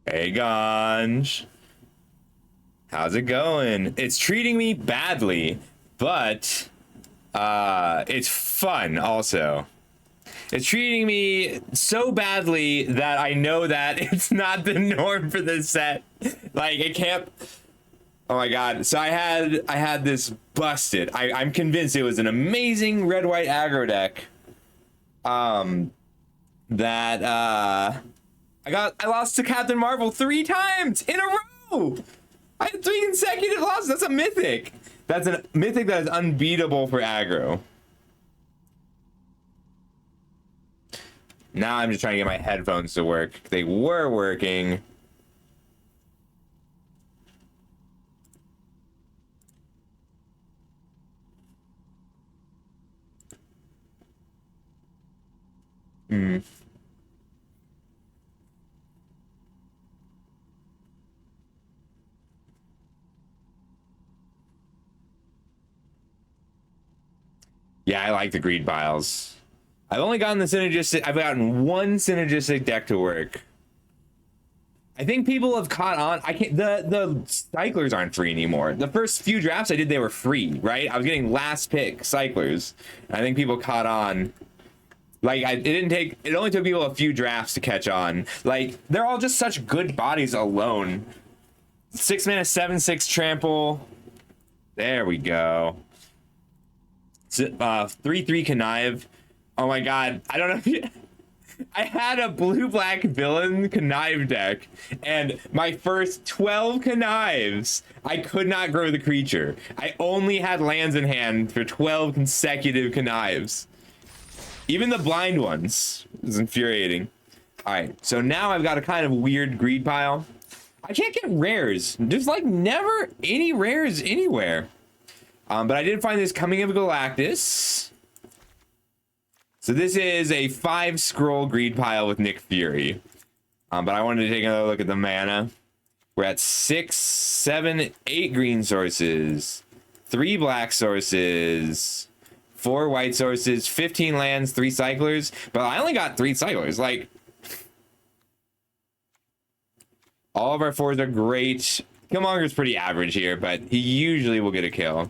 Hey, Ganj. How's it going? It's treating me badly, but it's fun also. It's treating me so badly that I know that it's not the norm for this set. Like it can't. Oh my god. So I had this busted. I'm convinced it was an amazing red-white aggro deck. That I lost to Captain Marvel 3 times in a row. I had 3 consecutive losses. That's a mythic. That's a mythic that is unbeatable for aggro. Now I'm just trying to get my headphones to work. They were working. Hmm. Yeah, I like the greed piles. I've only gotten the synergistic. I've gotten one synergistic deck to work. I think people have caught on. I can't. The cyclers aren't free anymore. The first few drafts I did, they were free, right? I was getting last pick cyclers. I think people caught on. Like it didn't take. It only took people a few drafts to catch on. Like they're all just such good bodies alone. 6 mana, 7/6 trample. There we go. 3/3 connive. Oh my god, I don't know if you, I had a blue-black villain connive deck, and my first 12 connives, I could not grow the creature. I only had lands in hand for 12 consecutive connives. Even the blind ones. It was infuriating. Alright, so now I've got a kind of weird greed pile. I can't get rares. There's like never any rares anywhere. But I did find this Coming of Galactus. So this is a 5-scroll greed pile with Nick Fury. But I wanted to take another look at the mana. We're at 6, 7, 8 green sources, 3 black sources, 4 white sources, 15 lands, 3 cyclers. But I only got 3 cyclers. Like, all of our 4s are great. Killmonger's pretty average here, but he usually will get a kill.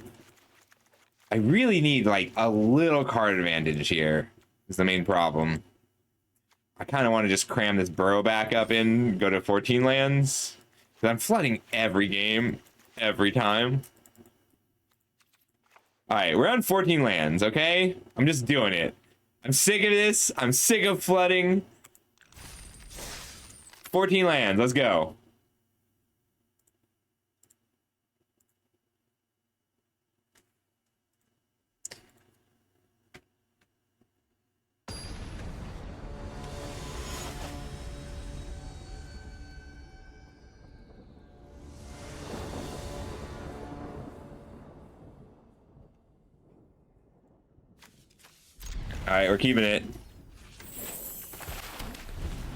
I really need like a little card advantage here. Is the main problem. I kind of want to just cram this burrow back up in, go to 14 lands. Because I'm flooding every game, every time. Alright, we're on 14 lands, okay? I'm just doing it. I'm sick of this. I'm sick of flooding. 14 lands, let's go. Alright, we're keeping it.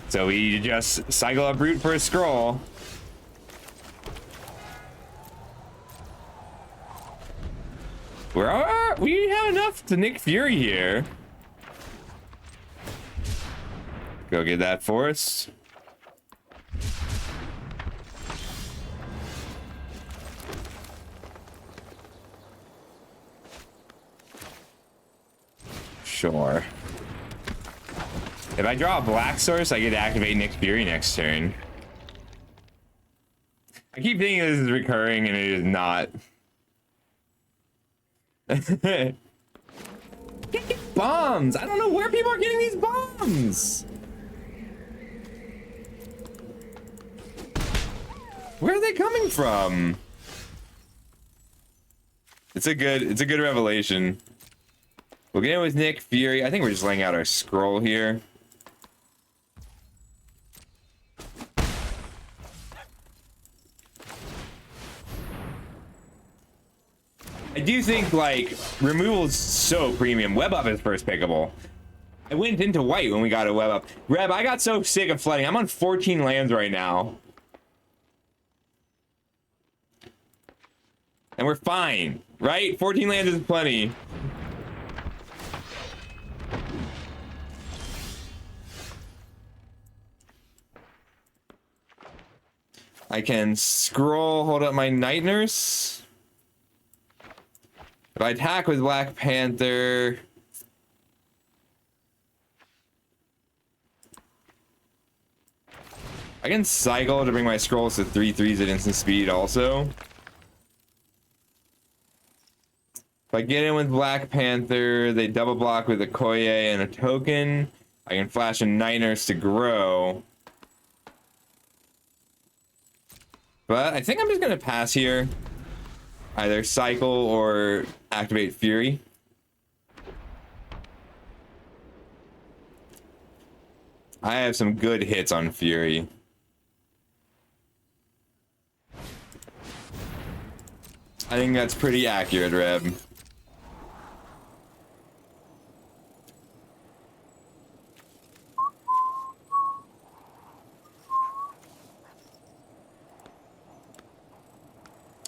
So we just cycle up root for a scroll. We have enough to Nick Fury here. Go get that forest. Sure. If I draw a black source, I get to activate Nick Fury next turn. I keep thinking this is recurring, and it is not. Get bombs! I don't know where people are getting these bombs! Where are they coming from? It's a good revelation. We'll get in with Nick Fury. I think we're just laying out our scroll here. I do think, like, removal is so premium. Web up is first pickable. I went into white when we got a web up. Reb, I got so sick of flooding. I'm on 14 lands right now. And we're fine, right? 14 lands is plenty. I can scroll, hold up my Night Nurse. If I attack with Black Panther... I can cycle to bring my scrolls to 3/3s at instant speed also. If I get in with Black Panther, they double block with a Koye and a token. I can flash a Night Nurse to grow. But I think I'm just going to pass here. Either cycle or activate Fury. I have some good hits on Fury. I think that's pretty accurate, Reb.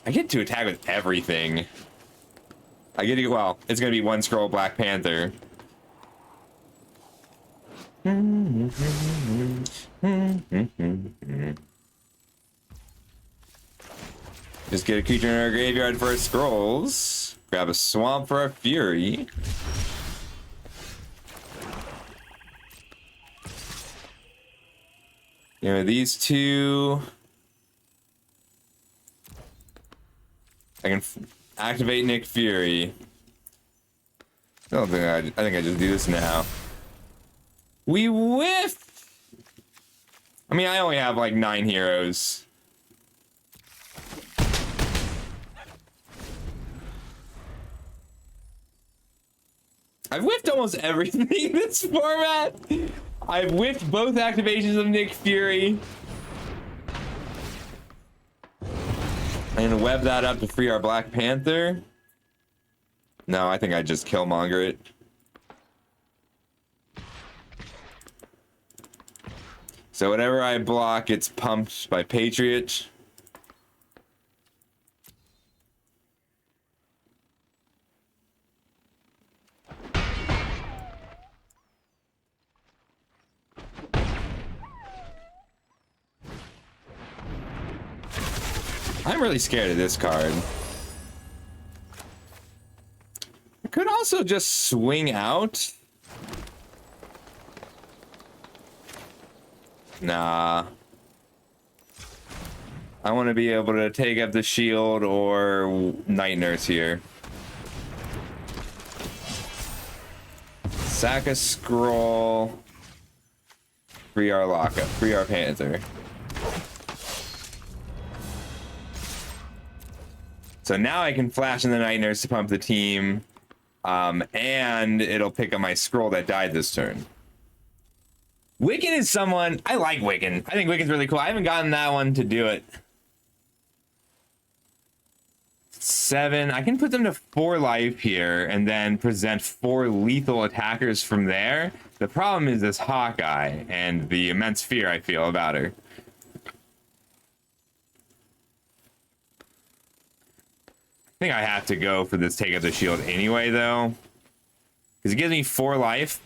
I get to attack with everything. I get to, well, it's gonna be one scroll Black Panther. Just get a creature in our graveyard for our scrolls. Grab a swamp for our Fury. You know, these two. I can activate Nick Fury. I think I just do this now. We whiff! I mean, I only have like 9 heroes. I've whiffed almost everything in this format. I've whiffed both activations of Nick Fury. I'm gonna web that up to free our Black Panther. No, I think I just Killmonger it. So whatever I block, it's pumped by Patriot. I'm really scared of this card. I could also just swing out. Nah. I want to be able to take up the shield or Night Nurse here. Sack a scroll. Free our lockup. Free our Panther. So now I can flash in the Night Nurse to pump the team. And it'll pick up my scroll that died this turn. Wiccan is someone... I like Wiccan. I think Wiccan's really cool. I haven't gotten that one to do it. 7. I can put them to 4 life here and then present 4 lethal attackers from there. The problem is this Hawkeye and the immense fear I feel about her. I think I have to go for this take up the shield anyway, though. Because it gives me 4 life.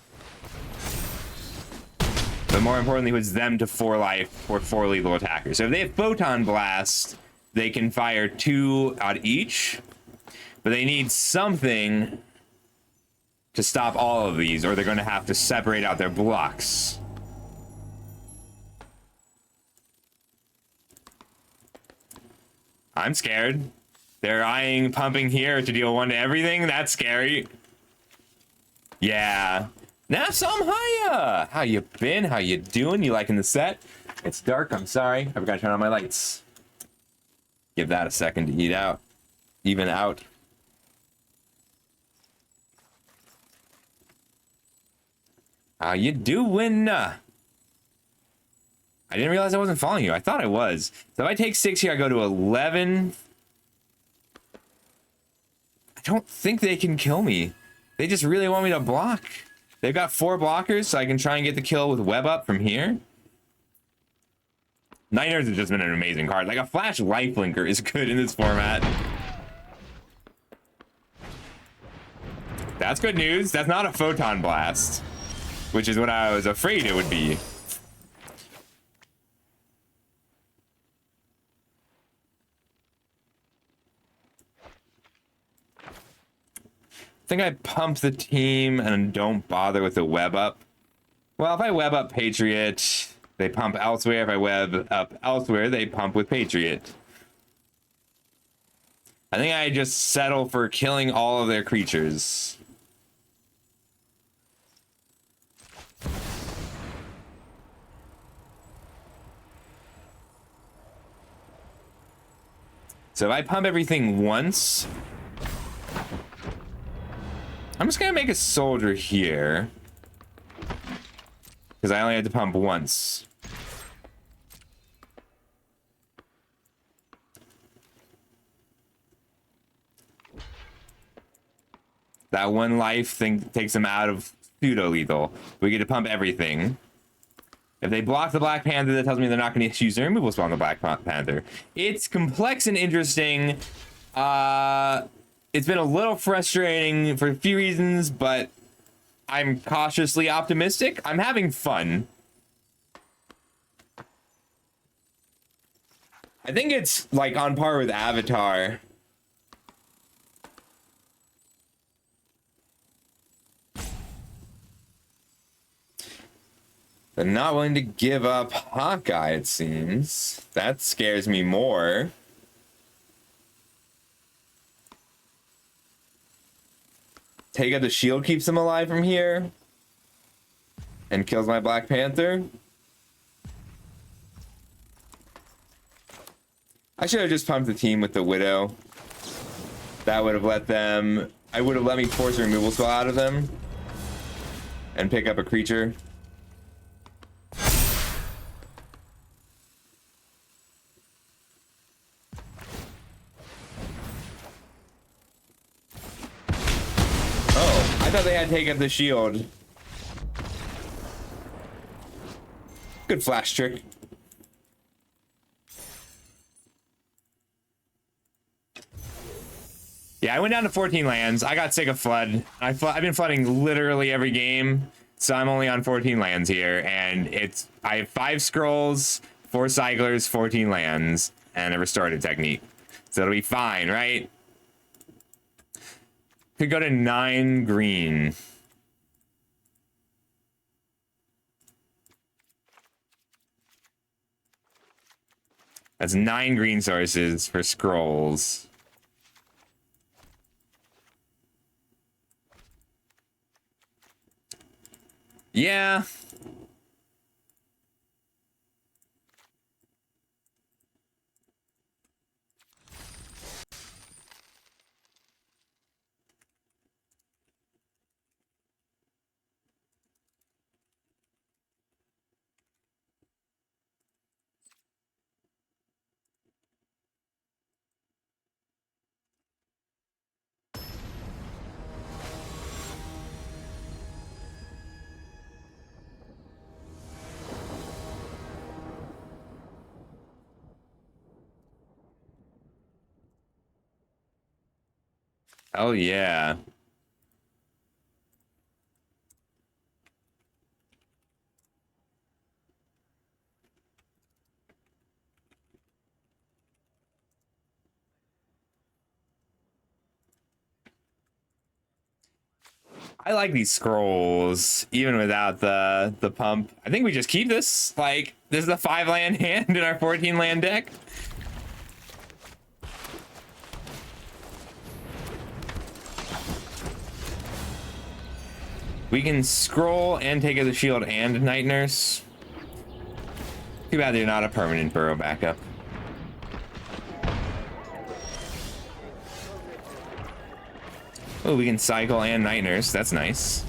But more importantly, it puts them to 4 life for 4 lethal attackers. So if they have Photon Blast, they can fire 2 out each. But they need something to stop all of these, or they're going to have to separate out their blocks. I'm scared. They're eyeing pumping here to deal 1 to everything. That's scary. Yeah. Now Samhaya! How you been? How you doing? You liking the set? It's dark. I'm sorry. I forgot to turn on my lights. Give that a second to eat out. Even out. How you doing? I didn't realize I wasn't following you. I thought I was. So if I take 6 here, I go to 11. I don't think they can kill me. They just really want me to block. They've got 4 blockers, so I can try and get the kill with web up from here. Night Nurse has just been an amazing card. Like, a Flash Lifelinker is good in this format. That's good news. That's not a Photon Blast, which is what I was afraid it would be. think I pump the team and don't bother with the web up. Well, if I web up Patriot, they pump elsewhere. If I web up elsewhere, they pump with Patriot. I think I just settle for killing all of their creatures. So if I pump everything once, I'm just gonna make a soldier here. Because I only had to pump once. That one life thing takes them out of pseudo-lethal. We get to pump everything. If they block the Black Panther, that tells me they're not going to use their removal spell on the Black Panther. It's complex and interesting. It's been a little frustrating for a few reasons, but I'm cautiously optimistic. I'm having fun. I think it's like on par with Avatar. They're not willing to give up Hawkeye, it seems. That scares me more. Take out the shield keeps him alive from here. And kills my Black Panther. I should have just pumped the team with the Widow. That would have let them... I would have let me force a removal spell out of them. And pick up a creature. I thought they had to take up the shield. Good flash trick. Yeah, I went down to 14 lands. I got sick of Flood. I've been flooding literally every game, so I'm only on 14 lands here. And I have 5 scrolls, 4 cyclers, 14 lands, and a restorative technique. So it'll be fine, right? Could go to 9 green. That's 9 green sources for scrolls. Yeah. Oh, yeah. I like these scrolls, even without the pump. I think we just keep this. Like, this is a 5 land hand in our 14 land deck. We can scroll and take out the shield and Night Nurse. Too bad they're not a permanent burrow backup. Oh, we can cycle and Night Nurse. That's nice.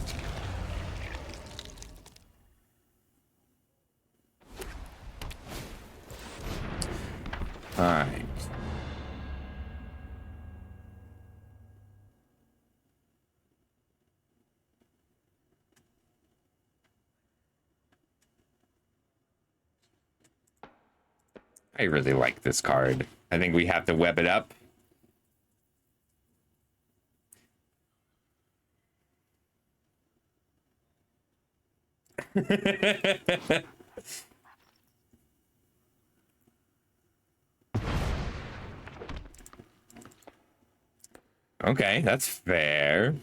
All right. I really like this card. I think we have to web it up. Okay, that's fair.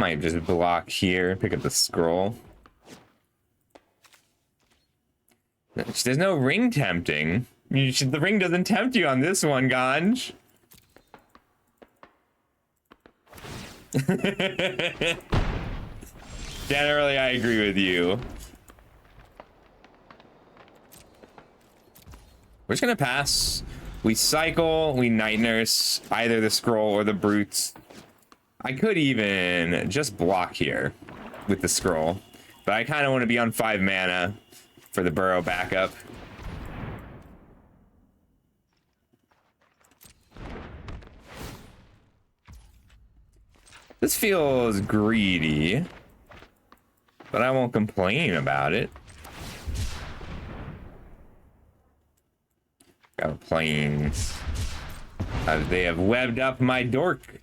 might just block here, pick up the scroll. There's no ring tempting. The ring doesn't tempt you on this one, Ganj. Generally, I agree with you. We're just gonna pass. We cycle, we night nurse, either the scroll or the brutes. I could even just block here with the scroll, but I kind of want to be on 5 mana for the burrow backup. This feels greedy, but I won't complain about it. Got planes. They have webbed up my dork.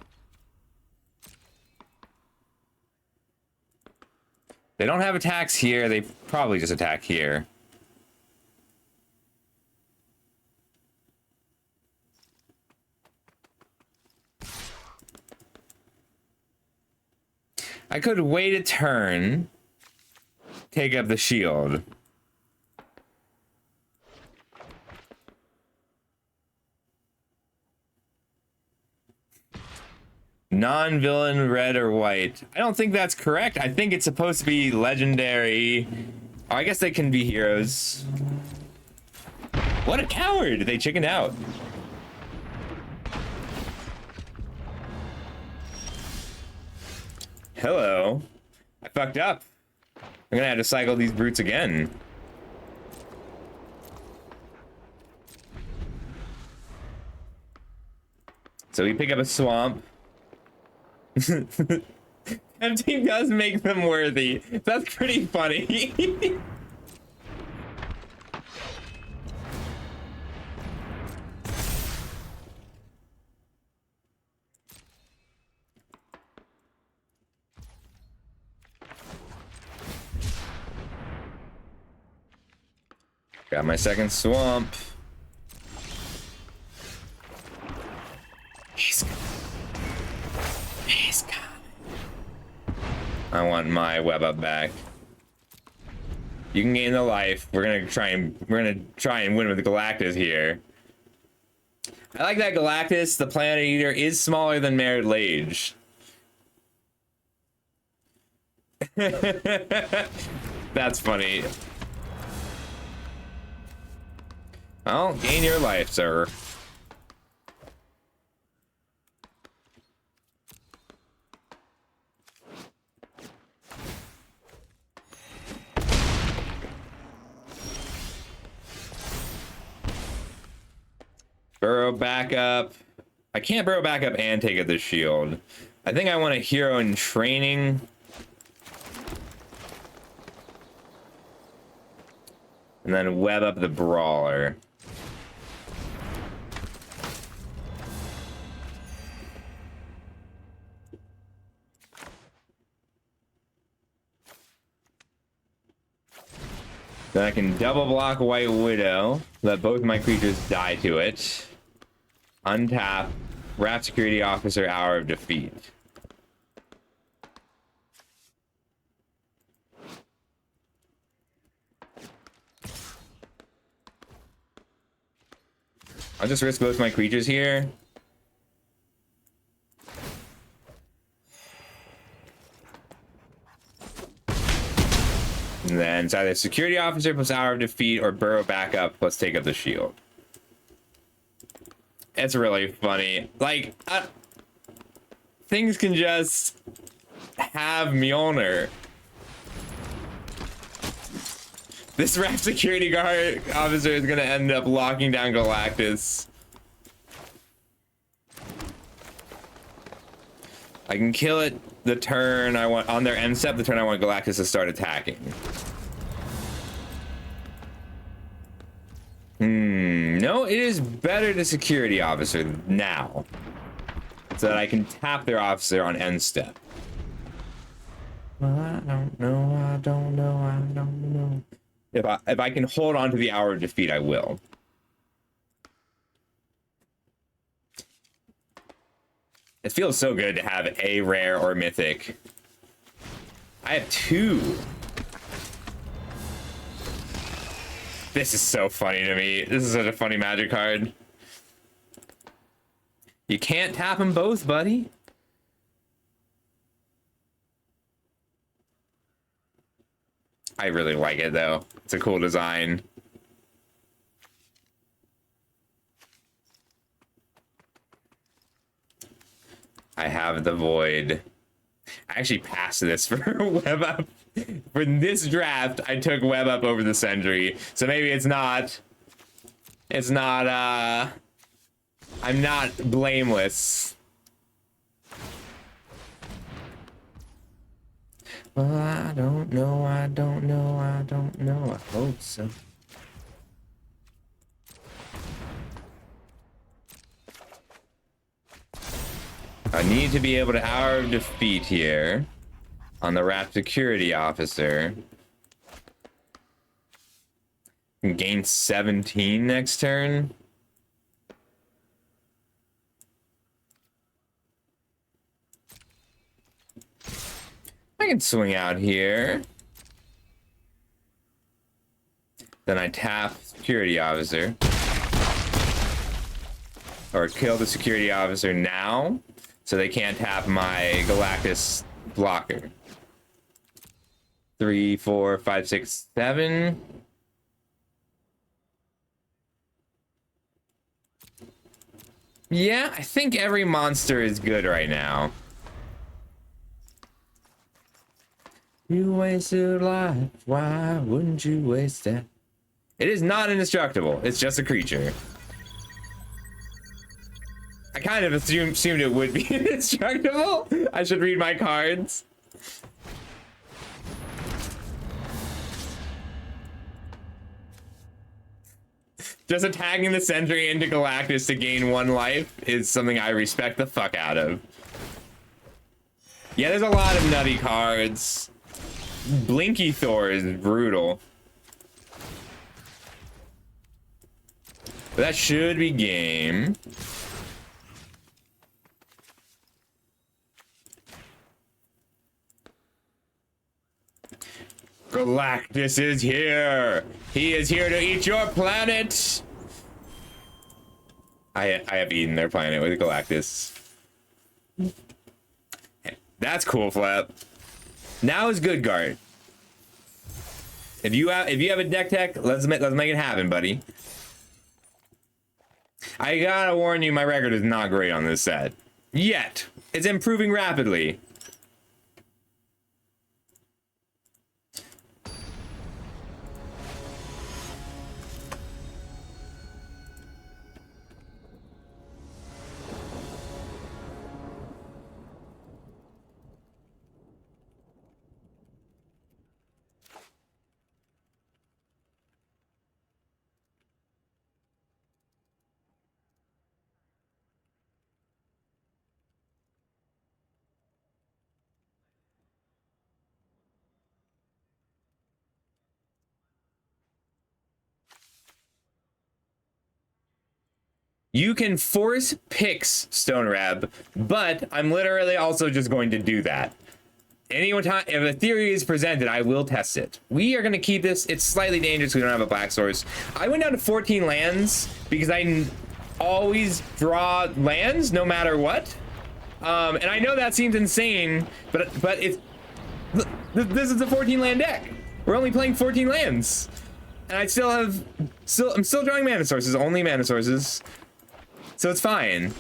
They don't have attacks here. They probably just attack here. I could wait a turn, take up the shield. Non-villain, red or white. I don't think that's correct. I think it's supposed to be legendary. Oh, I guess they can be heroes. What a coward! They chickened out. Hello. I fucked up. I'm gonna have to cycle these brutes again. So we pick up a swamp. Tempting does make them worthy. That's pretty funny. Got my second swamp. He's coming. He's coming. I want my web up back. You can gain the life. We're gonna try and win with the Galactus here. I like that Galactus, the Planet Eater, is smaller than Merid Lage. That's funny. Well, gain your life, sir. Burrow back up. I can't burrow back up and take out the shield. I think I want a hero in training. And then web up the brawler. Then I can double block White Widow, let both my creatures die to it. Untap, Wrath Security Officer, Hour of Defeat. I'll just risk both my creatures here. And then it's either Security Officer plus Hour of Defeat or Burrow Backup plus take up the shield. It's really funny. Like, things can just have Mjolnir. This Wrath Security Guard Officer is gonna end up locking down Galactus. I can kill it the turn I want on their end step, the turn I want Galactus to start attacking. No, it is better to Security Officer now, so that I can tap their officer on end step. I don't know. If I can hold on to the Hour of Defeat, I will. It feels so good to have a rare or mythic I have 2. This is so funny to me. This is such a funny Magic card. You can't tap them both, buddy. I really like it, though. It's a cool design. I have the Void. I actually passed this for Web Up. For this draft, I took Web Up over the Sentry. So maybe it's not... It's not, I'm not blameless. Well, I don't know, I don't know, I don't know. I hope so. I need to be able to Hour of Defeat here on the Wrath Security Officer. Gain 17 next turn. I can swing out here. Then I tap Security Officer. Or kill the Security Officer now, so they can't tap my Galactus blocker. 3, 4, 5, 6, 7. Yeah, I think every monster is good right now. You wasted life, why wouldn't you waste it? It is not indestructible, it's just a creature. I kind of assumed it would be indestructible. I should read my cards. Just attacking the Sentry into Galactus to gain 1 life is something I respect the fuck out of. Yeah, there's a lot of nutty cards. Blinky Thor is brutal. But that should be game. Galactus is here. He is here to eat your planet. I have eaten their planet with Galactus. That's cool, Flap. Now is good guard. If you have a deck tech, let's make it happen, buddy. I gotta warn you, my record is not great on this set. Yet. It's improving rapidly. You can force picks, Stone Rab, but I'm literally also just going to do that. Anytime if a theory is presented, I will test it. We are going to keep this. It's slightly dangerous. We don't have a black source. I went down to 14 lands because I always draw lands no matter what. And I know that seems insane, but it's this is a 14 land deck. We're only playing 14 lands, and I'm still drawing mana sources, only mana sources. So it's fine,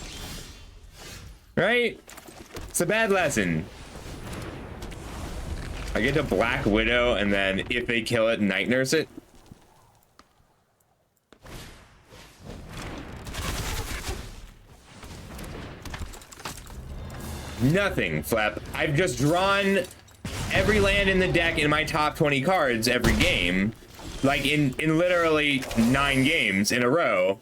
right? It's a bad lesson. I get to Black Widow, and then if they kill it, Night Nurse it. Nothing, Flap. I've just drawn every land in the deck in my top 20 cards every game, like in literally 9 games in a row.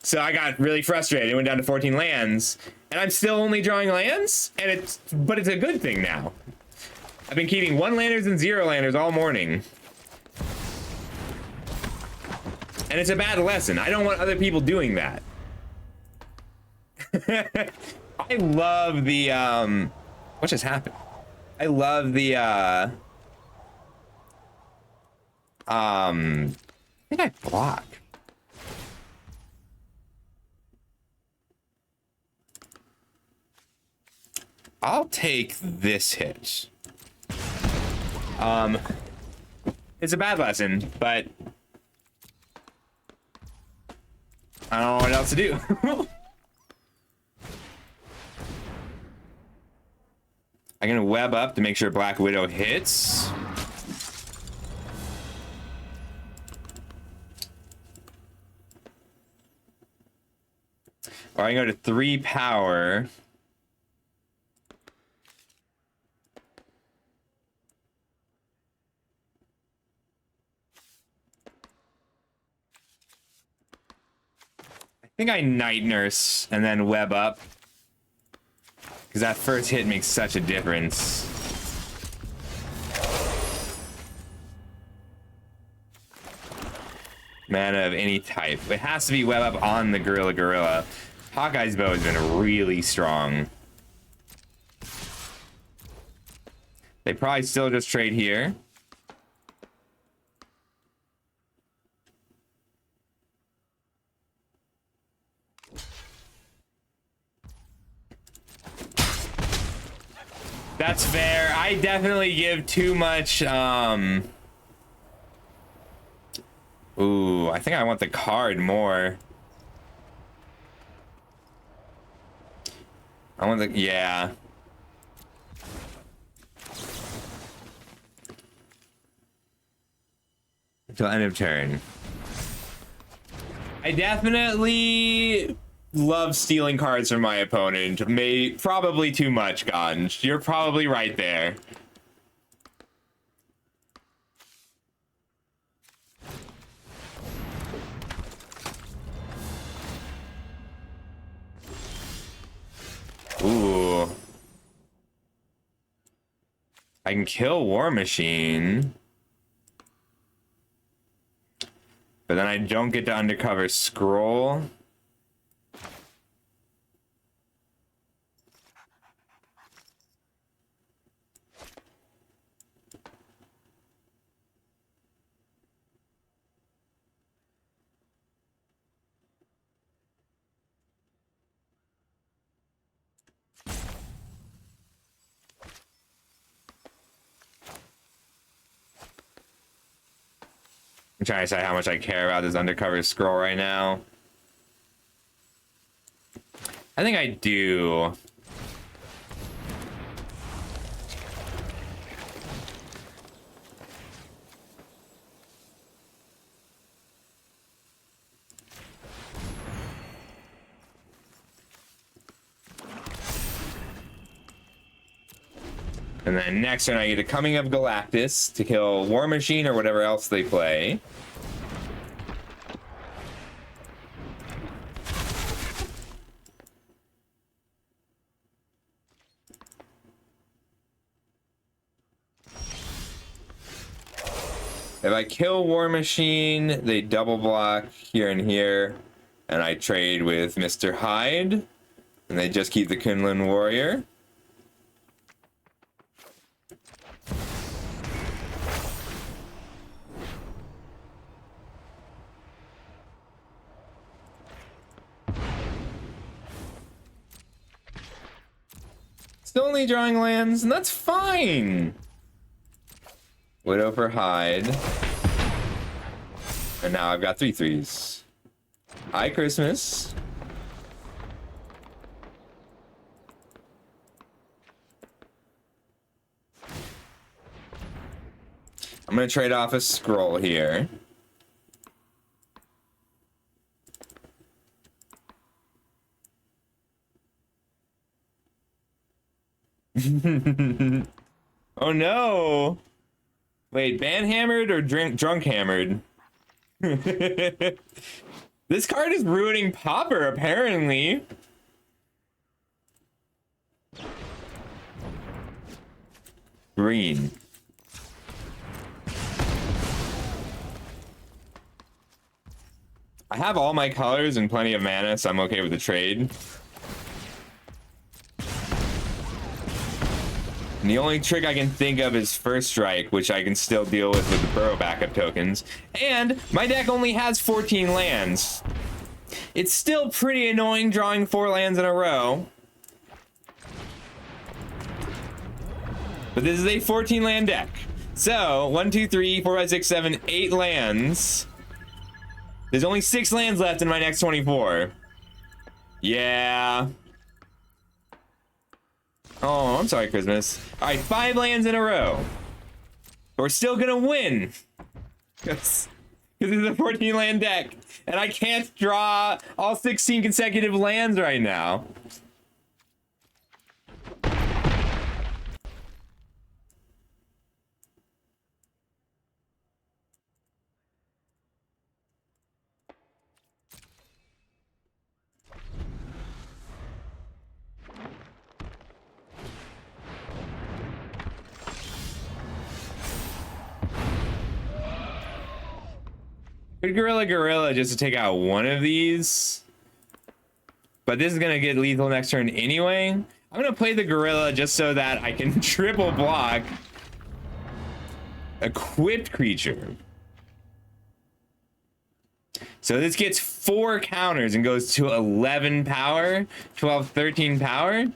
So I got really frustrated, went down to 14 lands, and I'm still only drawing lands, and but it's a good thing now. I've been keeping 1-landers and 0-landers all morning. And it's a bad lesson. I don't want other people doing that. I love the, what just happened? I love the I think I block. I'll take this hit. It's a bad lesson, but I don't know what else to do. I'm gonna web up to make sure Black Widow hits. Or I go to 3 power. I think I Night Nurse and then web up. Because that first hit makes such a difference. Mana of any type. It has to be web up on the Gorilla. Hawkeye's bow has been really strong. They probably still just trade here. That's fair. I definitely give too much, Ooh, I think I want the card more. I want the, yeah. Until end of turn. I definitely love stealing cards from my opponent. Probably too much, Ganj. You're probably right there. Ooh. I can kill War Machine. But then I don't get to undercover scroll. I'm trying to decide how much I care about this undercover scroll right now. I think I do. And then next turn I get a Coming of Galactus to kill War Machine or whatever else they play. If I kill War Machine, they double block here and here, and I trade with Mr. Hyde, and they just keep the Kunlun Warrior. Still only drawing lands, and that's fine. Widow for Hyde. And now I've got 3/3s. Hi, Christmas. I'm gonna trade off a scroll here. Oh no! Wait, ban-hammered or drunk-hammered? This card is ruining Pauper, apparently. Green. I have all my colors and plenty of mana, so I'm okay with the trade. And the only trick I can think of is First Strike, which I can still deal with the Burrow backup tokens. And my deck only has 14 lands. It's still pretty annoying drawing 4 lands in a row. But this is a 14 land deck. So 1, 2, 3, 4, 5, 6, 7, 8 lands. There's only 6 lands left in my next 24. Yeah. Oh, I'm sorry, Christmas. All right, 5 lands in a row. We're still gonna win. Because this is a 14 land deck. And I can't draw all 16 consecutive lands right now. Good Gorilla just to take out one of these. But this is gonna get lethal next turn anyway. I'm gonna play the Gorilla just so that I can triple block equipped creature. So this gets 4 counters and goes to 11 power, 12, 13 power.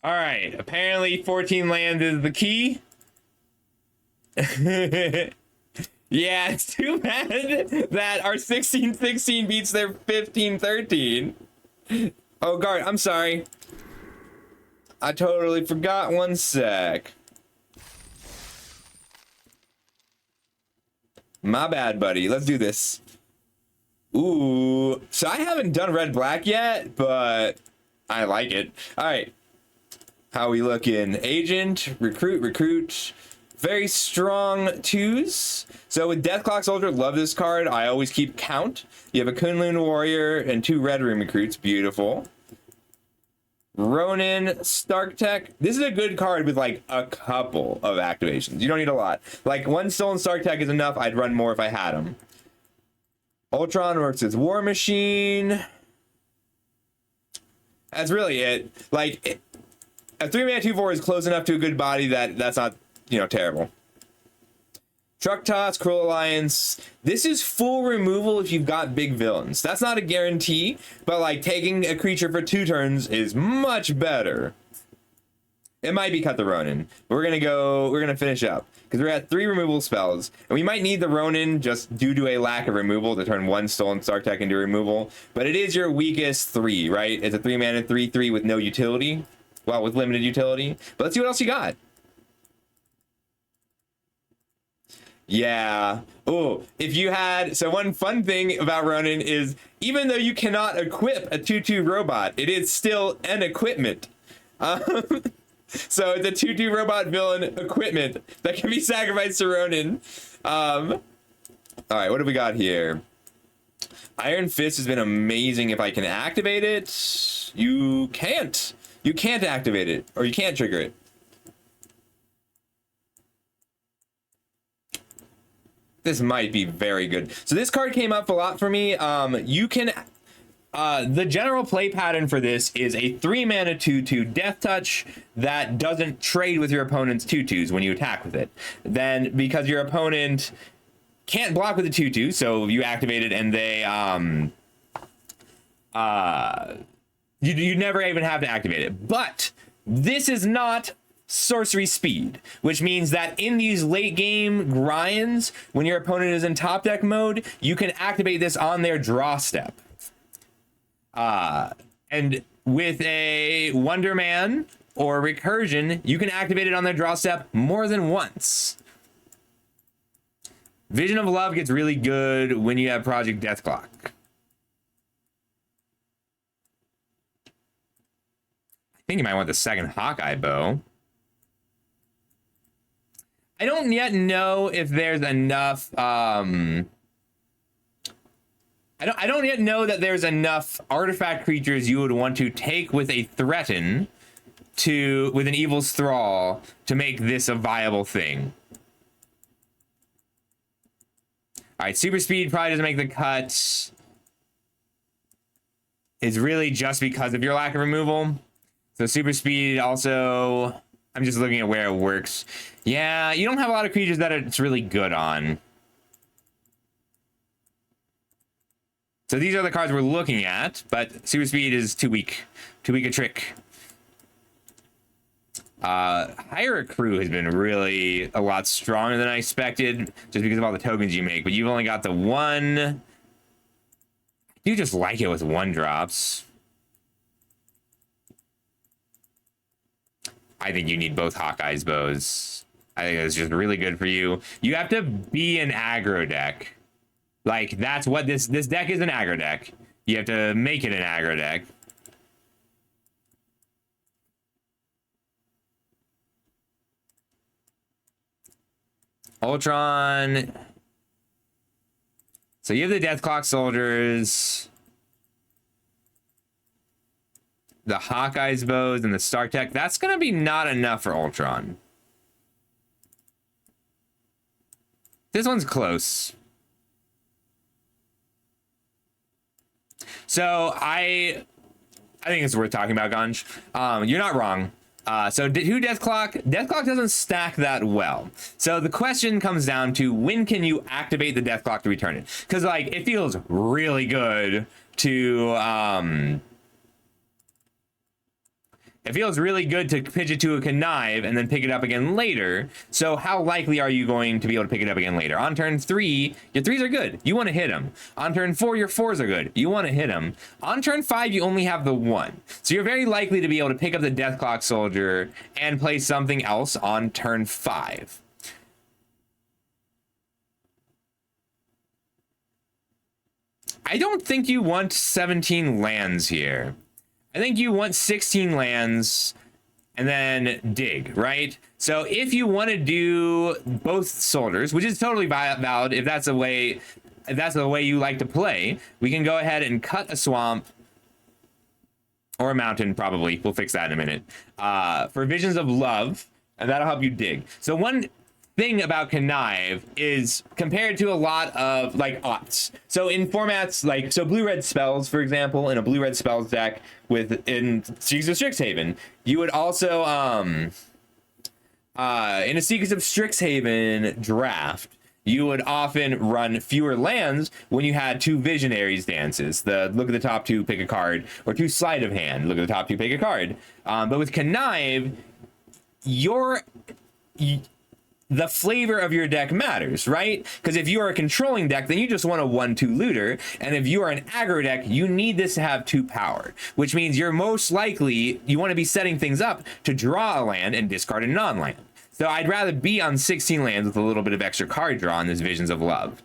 All right, apparently 14 lands is the key. Yeah, it's too bad that our 16-16 beats their 15-13. Oh, guard, I'm sorry. I totally forgot. 1 sec. My bad, buddy. Let's do this. Ooh. So I haven't done red-black yet, but I like it. All right. How we looking? Agent, recruit. Very strong 2s. So with Deathclock Soldier, love this card. I always keep count. You have a Kunlun Warrior and 2 Red Room recruits. Beautiful. Ronin, Stark Tech. This is a good card with like a couple of activations. You don't need a lot. Like 1 Stolen Stark Tech is enough. I'd run more if I had them. Ultron works as War Machine. That's really it. Like, a 3-mana 2/4 is close enough to a good body that's not, you know, terrible. Truck Toss, Cruel Alliance. This is full removal if you've got big villains. That's not a guarantee, but like taking a creature for 2 turns is much better. It might be Cut the Ronin, but we're gonna finish up because we're at 3 removal spells, and we might need the Ronin just due to a lack of removal to turn 1 Stolen Stark Tech into removal. But it is your weakest 3, right? It's a 3-mana 3/3 with no utility. Well, with limited utility. But let's see what else you got. Yeah. Oh, if you had... So one fun thing about Ronin is, even though you cannot equip a 2/2 robot, it is still an equipment. So it's a 2/2 robot villain equipment that can be sacrificed to Ronin. All right, what do we got here? Iron Fist has been amazing if I can activate it. You can't. You can't activate it, or you can't trigger it. This might be very good. So this card came up a lot for me. You can... the general play pattern for this is a 3-mana 2/2 Death Touch that doesn't trade with your opponent's 2/2s when you attack with it. Then, because your opponent can't block with a 2/2, so you activate it and they... You never even have to activate it. But this is not sorcery speed, which means that in these late game grinds, when your opponent is in top deck mode, you can activate this on their draw step. And with a Wonder Man or Recursion, you can activate it on their draw step more than once. Vision of Love gets really good when you have Project Deathclock. I think you might want the second Hawkeye bow. I don't yet know if there's enough I don't yet know that there's enough artifact creatures you would want to take with a Threaten with an Evil's Thrall to make this a viable thing. All right, Super Speed probably doesn't make the cut. It's really just because of your lack of removal. So Super Speed also, I'm just looking at where it works. Yeah, you don't have a lot of creatures that it's really good on. So these are the cards we're looking at, but Super Speed is too weak. Too weak a trick. Hire a Crew has been really a lot stronger than I expected, just because of all the tokens you make, but you've only got the one. You just like it with 1-drops. I think you need both Hawkeye's bows. I think it's just really good for you. You have to be an aggro deck. Like, that's what this deck is, an aggro deck. You have to make it an aggro deck. Ultron. So you have the Deathclock Soldiers, the Hawkeye's bows, and the Stark Tech. That's going to be not enough for Ultron. This one's close. So I think it's worth talking about, Ganj. You're not wrong. So who Deathclock? Deathclock doesn't stack that well. So the question comes down to, when can you activate the Deathclock to return it? Because, like, it feels really good to pitch it to a Connive and then pick it up again later. So how likely are you going to be able to pick it up again later? On turn 3, your 3s are good. You want to hit them. On turn 4, your 4s are good. You want to hit them. On turn 5, you only have the 1. So you're very likely to be able to pick up the Deathclock Soldier and play something else on turn 5. I don't think you want 17 lands here. I think you want 16 lands and then dig, right? So if you want to do both soldiers, which is totally valid, if that's the way you like to play, we can go ahead and cut a swamp or a mountain, probably. We'll fix that in a minute. For Visions of Love, and that'll help you dig. So one thing about Connive is, compared to a lot of like aughts, so in formats like, so blue-red spells, for example, in a blue-red spells deck in Secrets of Strixhaven, you would also in a Secrets of Strixhaven draft, you would often run fewer lands when you had 2 Visionaries dances. The look at the top 2, pick a card, or 2 Sleight of Hand, look at the top 2, pick a card. But with Connive, the flavor of your deck matters, right? Because if you are a controlling deck, then you just want a 1/2 looter. And if you are an aggro deck, you need this to have 2 power, which means you're most likely, you want to be setting things up to draw a land and discard a non-land. So I'd rather be on 16 lands with a little bit of extra card draw in this Visions of Love.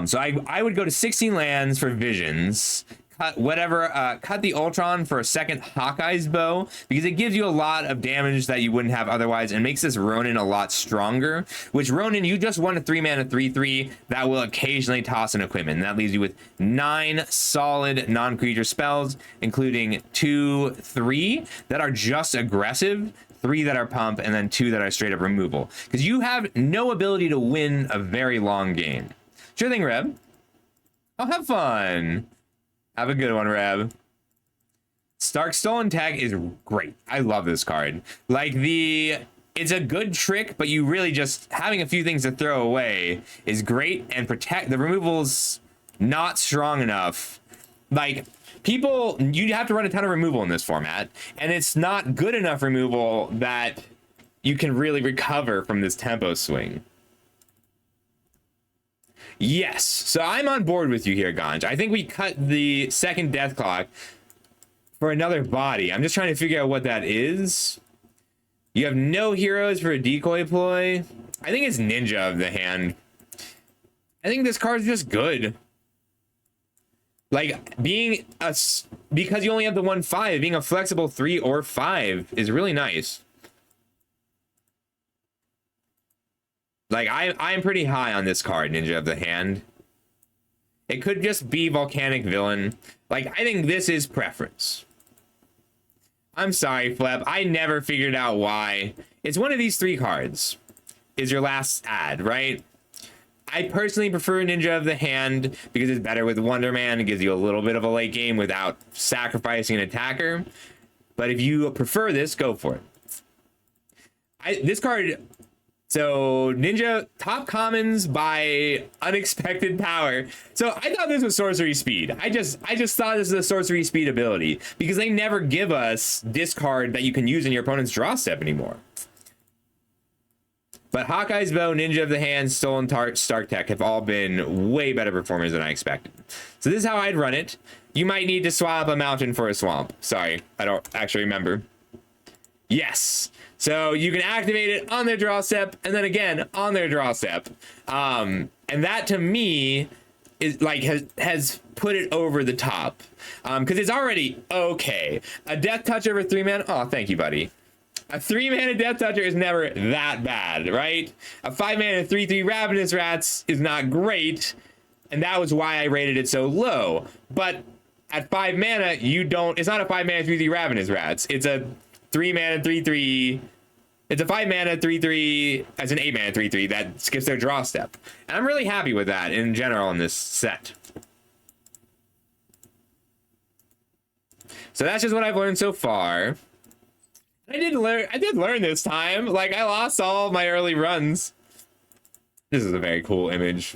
So I would go to 16 lands for Visions, cut the Ultron for a second Hawkeye's bow, because it gives you a lot of damage that you wouldn't have otherwise and makes this Ronin a lot stronger, which Ronin, you just want a 3-mana 3/3 that will occasionally toss an equipment, and that leaves you with 9 solid non-creature spells, including 2/3 that are just aggressive, 3 that are pump, and then 2 that are straight up removal, because you have no ability to win a very long game. Sure thing, Reb. Oh, have fun. Have a good one, Reb. Stark Stolen Tech is great. I love this card. Like, it's a good trick, but you really just, having a few things to throw away is great, and the removal's not strong enough. Like, you have to run a ton of removal in this format, and it's not good enough removal that you can really recover from this tempo swing. Yes, so I'm on board with you here, Ganj. I think we cut the second Deathclock for another body. I'm just trying to figure out what that is. You have no heroes for a decoy ploy. I think it's Ninja of the Hand. I think this card's just good. Like, because you only have the 1/5, being a flexible 3 or 5 is really nice. Like, I'm pretty high on this card, Ninja of the Hand. It could just be Volcanic Villain. Like, I think this is preference. I'm sorry, Flep. I never figured out why. It's one of these 3 cards is your last ad, right? I personally prefer Ninja of the Hand because it's better with Wonder Man. It gives you a little bit of a late game without sacrificing an attacker. But if you prefer this, go for it. This card... So, Ninja, top commons by unexpected power. So, I thought this was sorcery speed. I just thought this was a sorcery speed ability because they never give us discard that you can use in your opponent's draw step anymore. But Hawkeye's Bow, Ninja of the Hand, Stolen Stark Tech have all been way better performers than I expected. So, this is how I'd run it. You might need to swap a mountain for a swamp. Sorry, I don't actually remember. Yes. So you can activate it on their draw step and then again on their draw step. And that to me is like has put it over the top. Because it's already okay. A Death Touch over 3 mana. Oh, thank you, buddy. A 3 mana Death Toucher is never that bad, right? A 5 mana 3/3 Ravenous Rats is not great. And that was why I rated it so low. But at 5 mana, it's not a 5 mana 3/3 Ravenous Rats. It's a 3 mana 3/3. It's a 5 mana 3/3 as an 8 mana 3/3 that skips their draw step. And I'm really happy with that in general in this set. So that's just what I've learned so far. I did learn this time. Like, I lost all my early runs. This is a very cool image.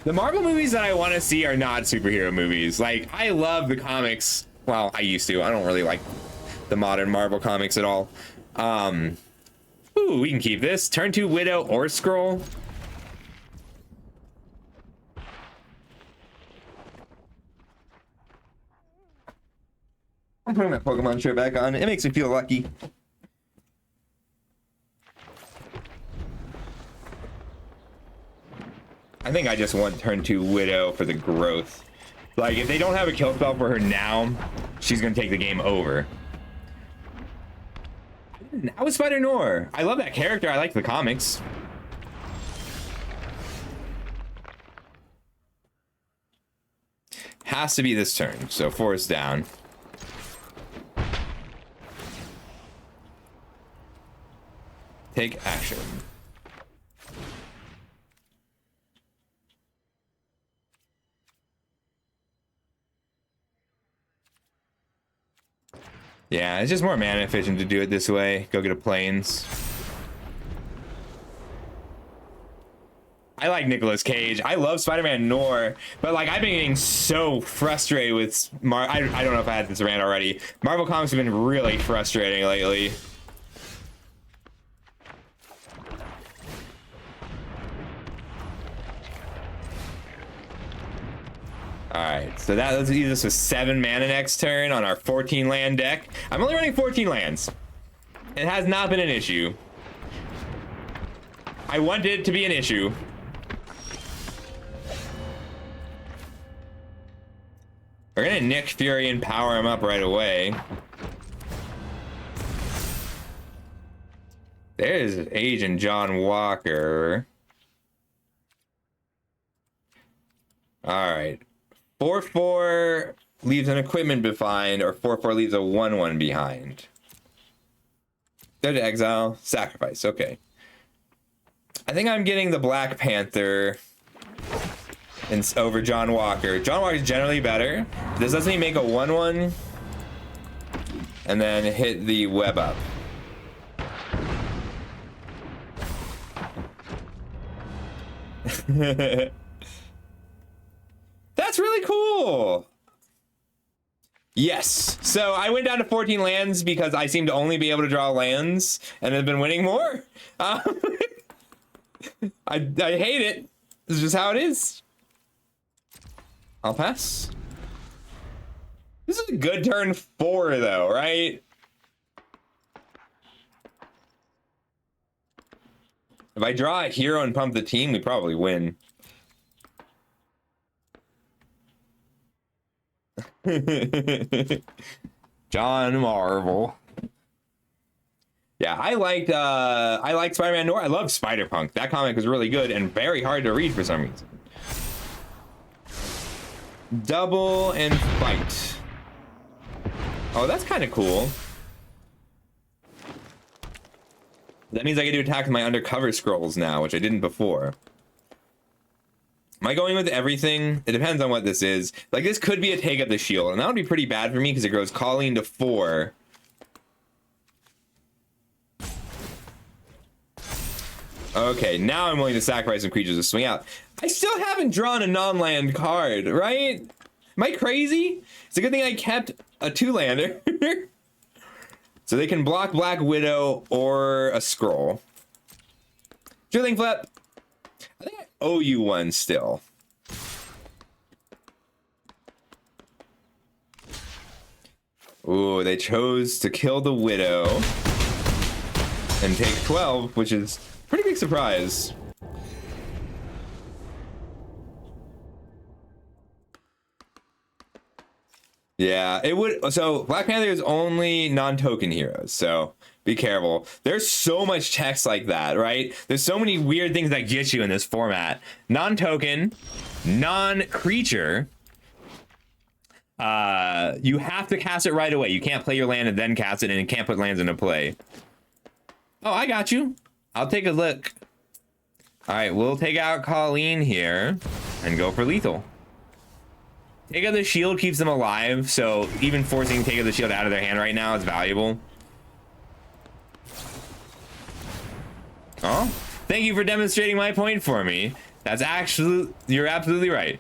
The Marvel movies that I want to see are not superhero movies. Like, I love the comics. Well, I used to. I don't really like the modern Marvel comics at all. Ooh, we can keep this. Turn 2 Widow or Scroll. I'm putting my Pokemon shirt back on. It makes me feel lucky. I think I just want turn 2 Widow for the growth. Like, if they don't have a kill spell for her now, she's gonna take the game over. Now with Spider-Noir. I love that character. I like the comics. Has to be this turn. So force down. Take action. Yeah, it's just more mana efficient to do it this way. Go get a Plains. I like Nicolas Cage. I love Spider-Man Noir, but like I've been getting so frustrated with I don't know if I had this rant already. Marvel Comics have been really frustrating lately. Alright, so let's use this with 7 mana next turn on our 14 land deck. I'm only running 14 lands. It has not been an issue. I want it to be an issue. We're gonna Nick Fury and power him up right away. There's Agent John Walker. Alright. 4/4 leaves an equipment behind, or 4/4 leaves a 1/1 behind. Go to exile, sacrifice. Okay. I think I'm getting the Black Panther over John Walker. John Walker is generally better. This lets me make a 1/1 and then hit the web up. That's really cool. Yes. So I went down to 14 lands because I seem to only be able to draw lands and have been winning more. I hate it. This is just how it is. I'll pass. This is a good turn 4, though, right? If I draw a hero and pump the team, we probably win. John Marvel. Yeah, I liked Spider-Man Noir. I love Spider-Punk. That comic was really good and very hard to read for some reason. Double and fight. Oh, that's kind of cool. That means I get to attack with my undercover scrolls now, which I didn't before. Am I going with everything? It depends on what this is. Like, this could be a take up the shield, and that would be pretty bad for me because it grows Colleen to 4. Okay, now I'm willing to sacrifice some creatures to swing out. I still haven't drawn a non-land card, right? Am I crazy? It's a good thing I kept a 2-lander. So they can block Black Widow or a scroll. Drilling Flip. I think I owe you one still. Ooh, they chose to kill the Widow and take 12, which is a pretty big surprise. Yeah, it would. So Black Panther is only non-token heroes, so be careful. There's so much text like that, right? There's so many weird things that get you in this format. Non-token, non-creature. You have to cast it right away. You can't play your land and then cast it, and you can't put lands into play. Oh, I got you. I'll take a look. All right, we'll take out Colleen here and go for lethal. Take Out the Shield keeps them alive, so even forcing Take Out the Shield out of their hand right now is valuable. Oh, thank you for demonstrating my point for me. That's actually, you're absolutely right.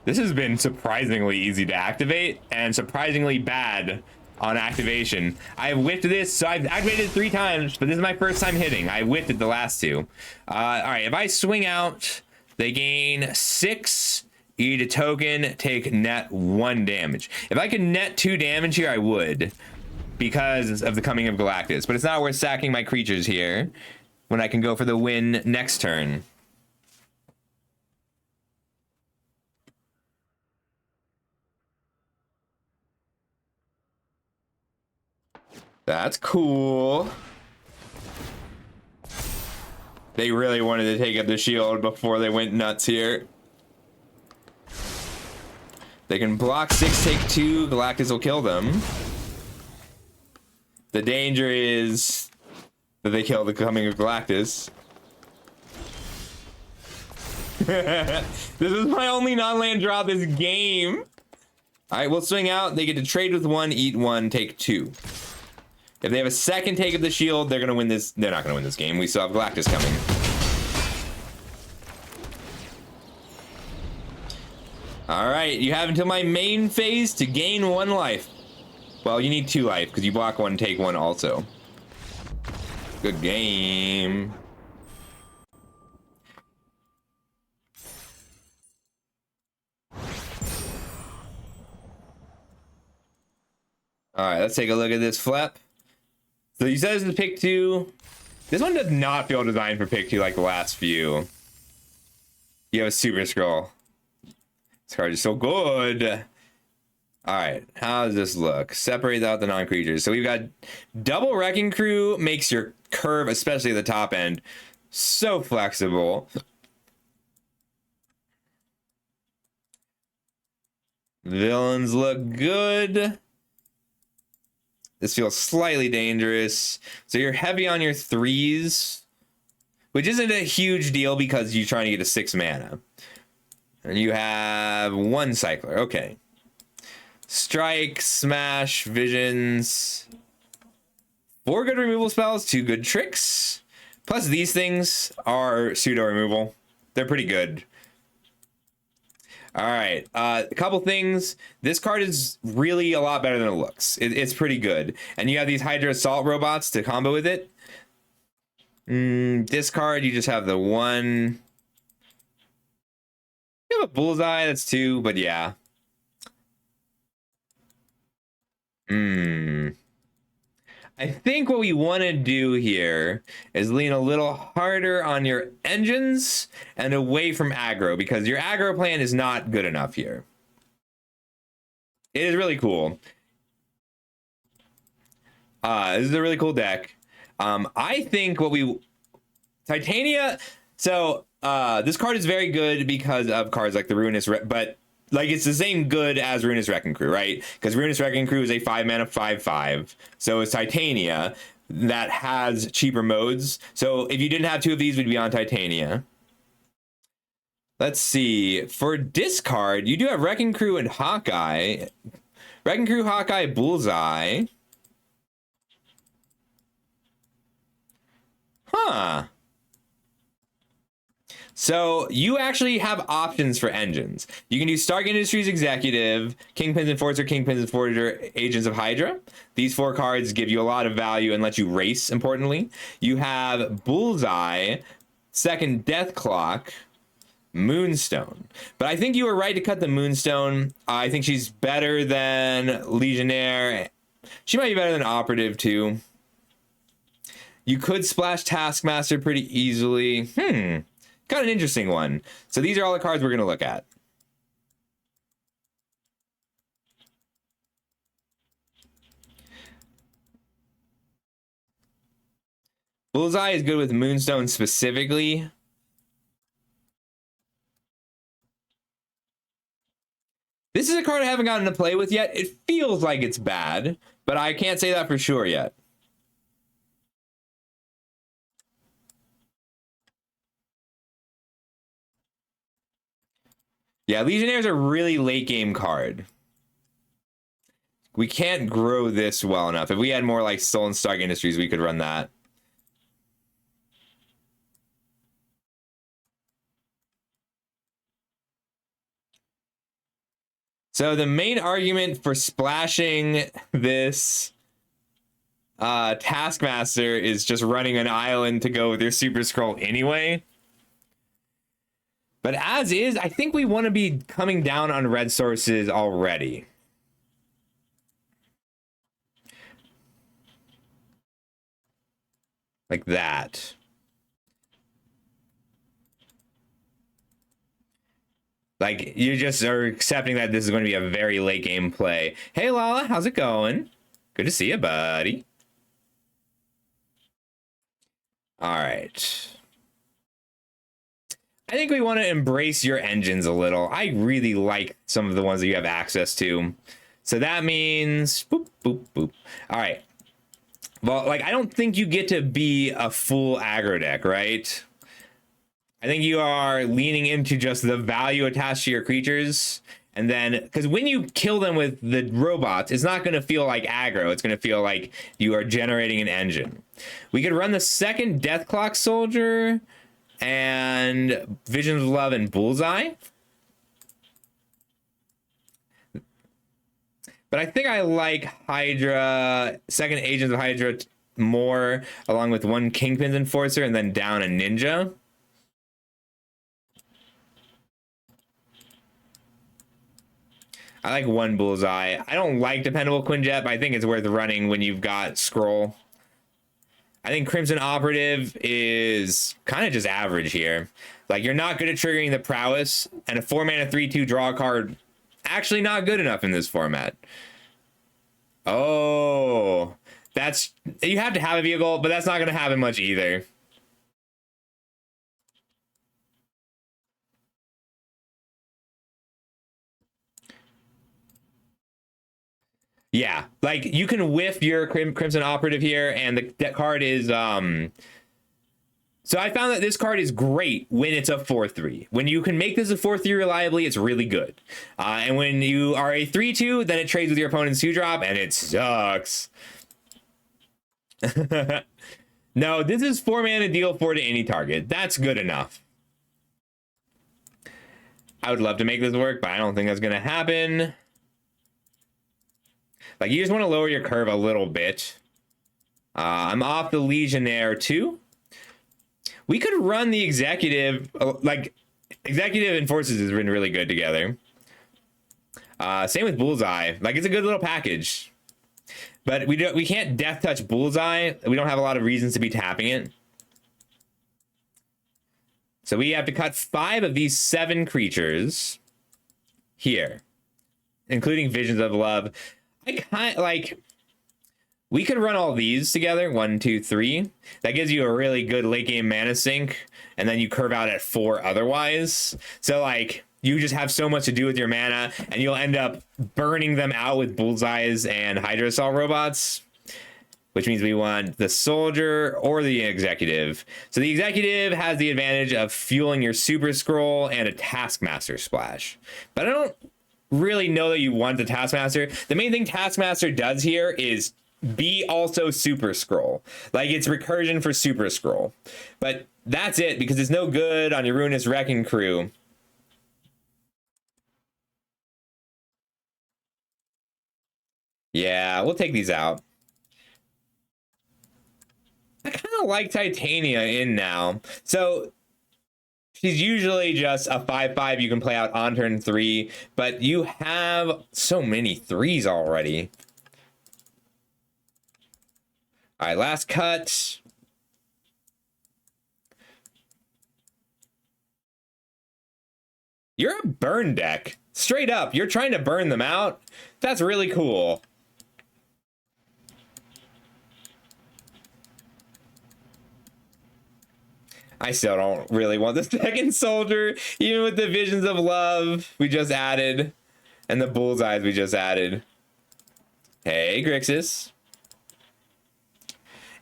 This has been surprisingly easy to activate and surprisingly bad on activation. I have whiffed this, so I've activated it 3 times, but this is my first time hitting. I whiffed it the last 2. All right, if I swing out, they gain 6, eat a token, take net 1 damage. If I could net 2 damage here, I would, because of the coming of Galactus, but it's not worth sacking my creatures here when I can go for the win next turn. That's cool. They really wanted to take up the shield before they went nuts here. They can block 6, take 2. Galactus will kill them. The danger is that they kill the coming of Galactus. This is my only non-land draw this game. All right, we'll swing out. They get to trade with 1, eat 1, take 2. If they have a second take of the shield, they're gonna win this. They're not gonna win this game. We still have Galactus coming. All right, you have until my main phase to gain 1 life. Well, you need 2 life because you block 1, take 1 also. Good game. All right, let's take a look at this flap. So you said this is pick 2. This one does not feel designed for pick 2 like the last few. You have a Super Scroll. This card is so good. All right, how does this look? Separate out the non-creatures. So we've got double Wrecking Crew, makes your curve, especially at the top end, so flexible. Villains look good. This feels slightly dangerous. So you're heavy on your 3s, which isn't a huge deal because you're trying to get a 6 mana. And you have 1 cycler. Okay. Strike, smash, visions. 4 good removal spells, 2 good tricks. Plus these things are pseudo removal. They're pretty good. All right, a couple things. This card is really a lot better than it looks. It's pretty good. And you have these Hydra Assault robots to combo with it. This card, you just have the 1 have a bullseye, that's 2, but yeah. I think what we want to do here is lean a little harder on your engines and away from aggro, because your aggro plan is not good enough here. It is really cool. This is a really cool deck. I think what we... Titania... So, this card is very good because of cards like the Ruinous... But, like, it's the same good as Ruinous Wrecking Crew, right? Because Ruinous Wrecking Crew is a 5-mana 5/5. So is Titania that has cheaper modes. So if you didn't have 2 of these, we'd be on Titania. Let's see. For discard, you do have Wrecking Crew and Hawkeye. Wrecking Crew, Hawkeye, Bullseye. Huh. So you actually have options for engines. You can do Stark Industries Executive, Kingpin's Enforcer, Kingpin's Enforcer, Agents of Hydra. These 4 cards give you a lot of value and let you race, importantly. You have Bullseye, Second Death Clock, Moonstone. But I think you were right to cut the Moonstone. I think she's better than Legionnaire. She might be better than Operative, too. You could splash Taskmaster pretty easily. Got an interesting one. So these are all the cards we're going to look at. Bullseye is good with Moonstone specifically. This is a card I haven't gotten to play with yet. It feels like it's bad, but I can't say that for sure yet. Yeah, Legionnaire is a really late game card. We can't grow this well enough. If we had more like Soul and Stark Industries, we could run that. So the main argument for splashing this Taskmaster is just running an island to go with your Super Scroll anyway. But as is, I think we want to be coming down on red sources already. Like that. Like, you just are accepting that this is going to be a very late game play. Hey, Lala, how's it going? Good to see you, buddy. All right. I think we want to embrace your engines a little. I really like some of the ones that you have access to. So that means boop, boop, boop. All right. Well, like, I don't think you get to be a full aggro deck, right? I think you are leaning into just the value attached to your creatures. And then, because when you kill them with the robots, it's not going to feel like aggro. It's going to feel like you are generating an engine. We could run the second Death Clock Soldier and Visions of Love and Bullseye. But I think I like Hydra, second Agents of Hydra more, along with one Kingpin's Enforcer and then down a Ninja. I like one Bullseye. I don't like Dependable Quinjet, but I think it's worth running when you've got Scroll. I think Crimson Operative is kind of just average here. Like, you're not good at triggering the Prowess, and a 4-mana 3/2 draw card, actually not good enough in this format. Oh, that's... You have to have a vehicle, but that's not going to happen much either. Yeah, like, you can whiff your Crimson Operative here, and that card is... So I found that this card is great when it's a 4/3. When you can make this a 4/3 reliably, it's really good. And when you are a 3/2, then it trades with your opponent's 2-drop, and it sucks. No, this is 4-mana deal 4 to any target. That's good enough. I would love to make this work, but I don't think that's going to happen. Like, you just want to lower your curve a little bit. I'm off the Legionnaire too. We could run the Executive, like, Executive and Forces has been really good together. Same with Bullseye. Like, it's a good little package. But we can't death touch Bullseye. We don't have a lot of reasons to be tapping it. So we have to cut 5 of these 7 creatures here, including Visions of Love. I kind like, we could run all these together. 1, 2, 3. That gives you a really good late game mana sink, and then you curve out at 4 otherwise. So like, you just have so much to do with your mana, and you'll end up burning them out with Bullseyes and Hydra Assault robots, which means we want the Soldier or the Executive. So the Executive has the advantage of fueling your Super Scroll and a Taskmaster splash. But I don't really know that you want the Taskmaster. The main thing Taskmaster does here is be also Super Scroll. Like, it's recursion for Super Scroll. But that's it, because it's no good on your Ruinous Wrecking Crew. Yeah, we'll take these out. I kind of like Titania in now. So she's usually just a 5/5 you can play out on turn 3, but you have so many 3s already. All right, last cut. You're a burn deck. Straight up, you're trying to burn them out. That's really cool. I still don't really want the second Soldier, even with the Visions of Love we just added and the Bullseyes we just added. Hey, Grixis.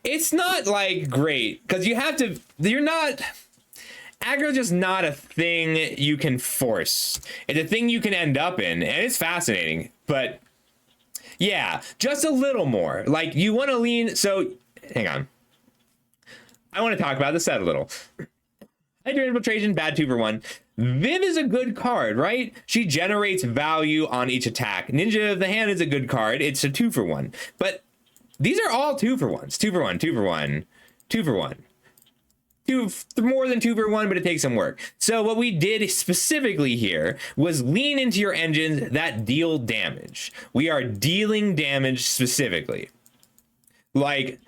It's not like great, because you have to, you're not, aggro's just not a thing you can force. It's a thing you can end up in, and it's fascinating, but yeah, just a little more. Like, you want to lean, so hang on. I want to talk about the set a little. Hydra Infiltration, bad 2 for 1. Viv is a good card, right? She generates value on each attack. Ninja of the Hand is a good card. It's a 2 for 1. But these are all 2 for 1s. 2 for 1, 2 for 1, 2 for 1. More than 2 for 1, but it takes some work. So what we did specifically here was lean into your engines that deal damage. We are dealing damage specifically. Like,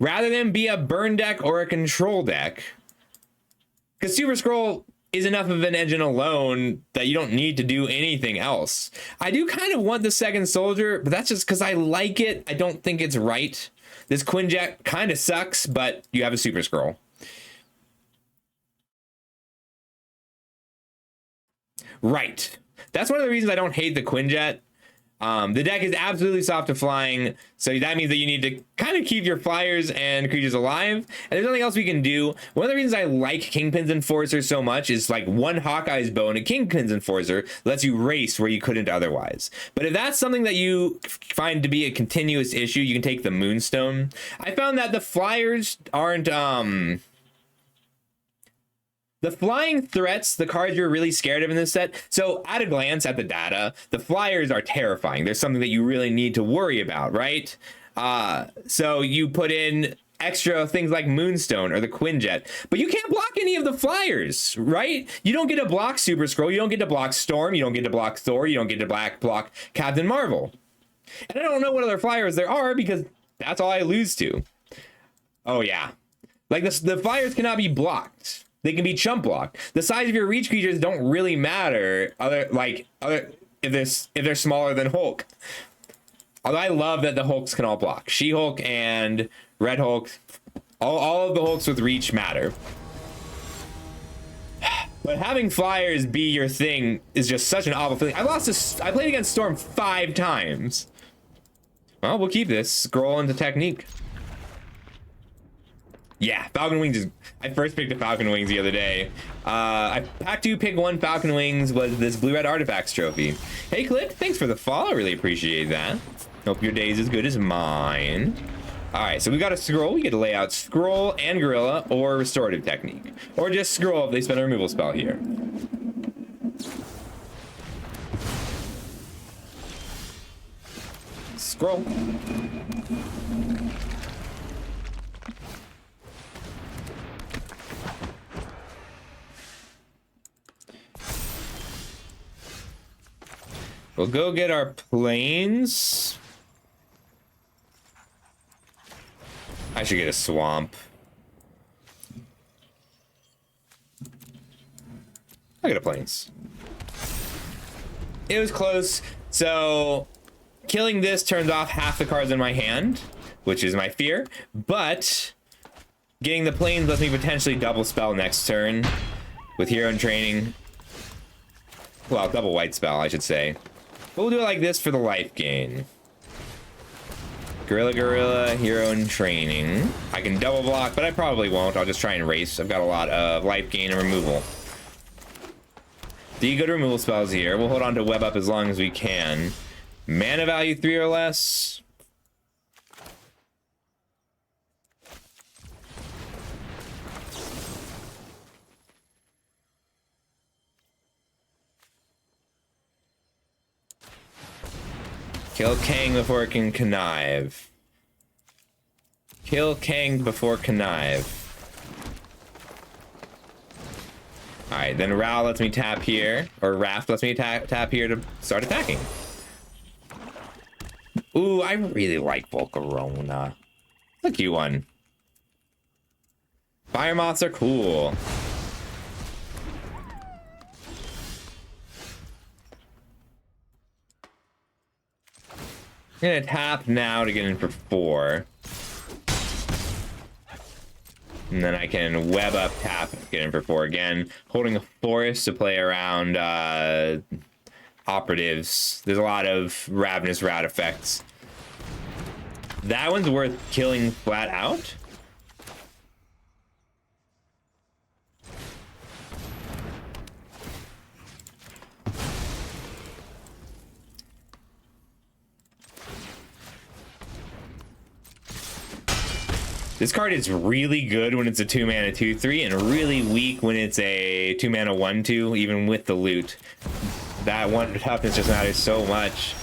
rather than be a burn deck or a control deck, because Super Scroll is enough of an engine alone that you don't need to do anything else. I do kind of want the second Soldier, but that's just because I like it. I don't think it's right. This Quinjet kind of sucks, but you have a Super Scroll. Right. That's one of the reasons I don't hate the Quinjet. The deck is absolutely soft to flying, so that means that you need to kind of keep your flyers and creatures alive. And there's nothing else we can do. One of the reasons I like Kingpin's Enforcer so much is like 1 Hawkeye's Bow and a Kingpin's Enforcer lets you race where you couldn't otherwise. But if that's something that you find to be a continuous issue, you can take the Moonstone. I found that the flyers aren't the flying threats, the cards you're really scared of in this set. So at a glance at the data, the flyers are terrifying. There's something that you really need to worry about, right? So you put in extra things like Moonstone or the Quinjet, but you can't block any of the flyers, right? You don't get to block Super Scroll. You don't get to block Storm. You don't get to block Thor. You don't get to block Captain Marvel. And I don't know what other flyers there are because that's all I lose to. Oh yeah. Like the flyers cannot be blocked. They can be chump blocked. The size of your reach creatures don't really matter if they're smaller than Hulk. Although I love that the Hulks can all block. She-Hulk and Red Hulk, all of the Hulks with reach matter. But having flyers be your thing is just such an awful feeling. I played against Storm 5 times. Well, we'll keep this. Scroll into Technique. Yeah, Falcon Wings is... I first picked a Falcon Wings the other day. I had to pick 1 Falcon Wings was this Blue-Red Artifacts trophy. Hey, Click, thanks for the follow. I really appreciate that. Hope your day is as good as mine. All right, so we got a Scroll. We get to lay out Scroll and Gorilla or Restorative Technique. Or just Scroll if they spend a removal spell here. Scroll. We'll go get our planes. I should get a swamp. I get a planes. It was close. So killing this turns off half the cards in my hand, which is my fear. But getting the planes lets me potentially double spell next turn with hero in training. Well, double white spell, I should say. But we'll do it like this for the life gain. Gorilla, hero in training. I can double block, but I probably won't. I'll just try and race. I've got a lot of life gain and removal. The good removal spells here. We'll hold on to web up as long as we can. Mana value 3 or less. Kill Kang before it can connive. Kill Kang before connive. Alright, then Ral lets me tap here, or Raft lets me tap here to start attacking. Ooh, I really like Volcarona. It's a cute one. Fire moths are cool. I'm gonna tap now to get in for 4. And then I can web up, tap, get in for 4 again. Holding a forest to play around operatives. There's a lot of Ravenous Rout effects. That one's worth killing flat out. This card is really good when it's a 2-mana 2/3 and really weak when it's a 2-mana 1/2, even with the loot. That one toughness just matters so much.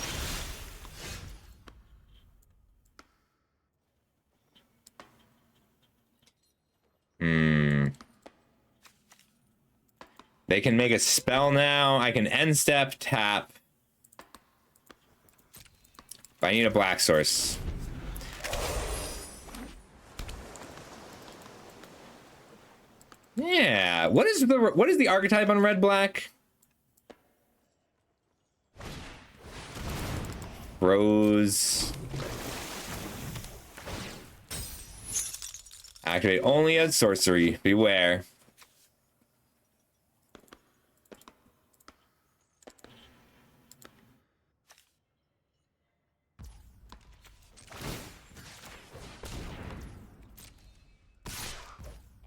They can make a spell now. I can end step, tap. I need a black source. Yeah. What is the archetype on red black? Rose. Activate only as sorcery. Beware.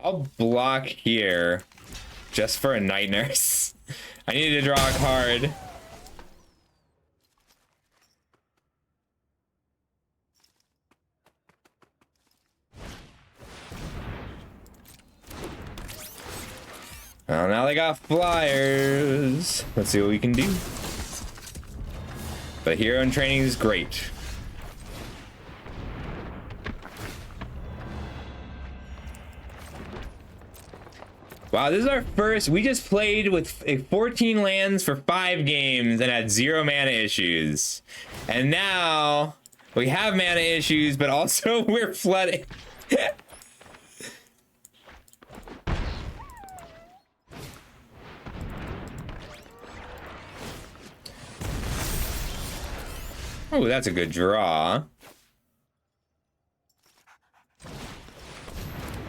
I'll block here just for a night nurse. I need to draw a card. Well, now they got flyers. Let's see what we can do. But hero in training is great. Wow, this is our first. We just played with 14 lands for 5 games and had 0 mana issues. And now we have mana issues, but also we're flooding. Oh, that's a good draw.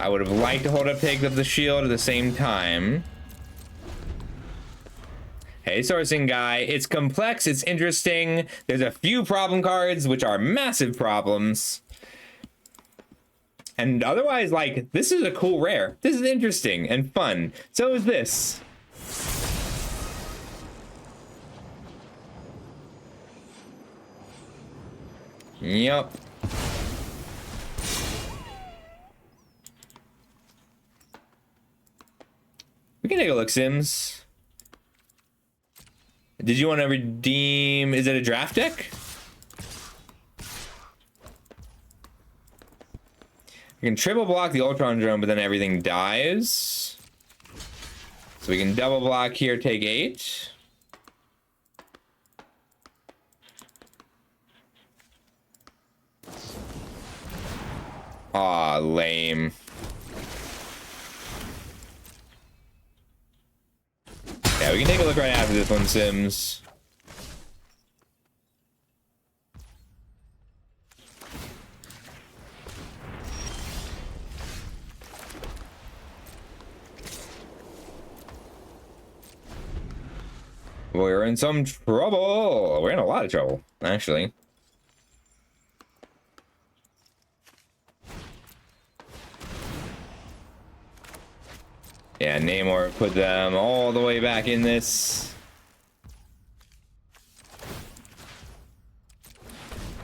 I would have liked to hold up Pigs of the Shield at the same time. Hey, sourcing guy. It's complex. It's interesting. There's a few problem cards, which are massive problems. And otherwise, like, this is a cool rare. This is interesting and fun. So is this. Yep. We can take a look, Sims. Did you want to redeem? Is it a draft deck? We can triple block the Ultron drone, but then everything dies. So we can double block here, take 8. Aw, lame. Yeah, we can take a look right after this one, Sims. We're in some trouble. We're in a lot of trouble, actually. Yeah, Namor put them all the way back in this.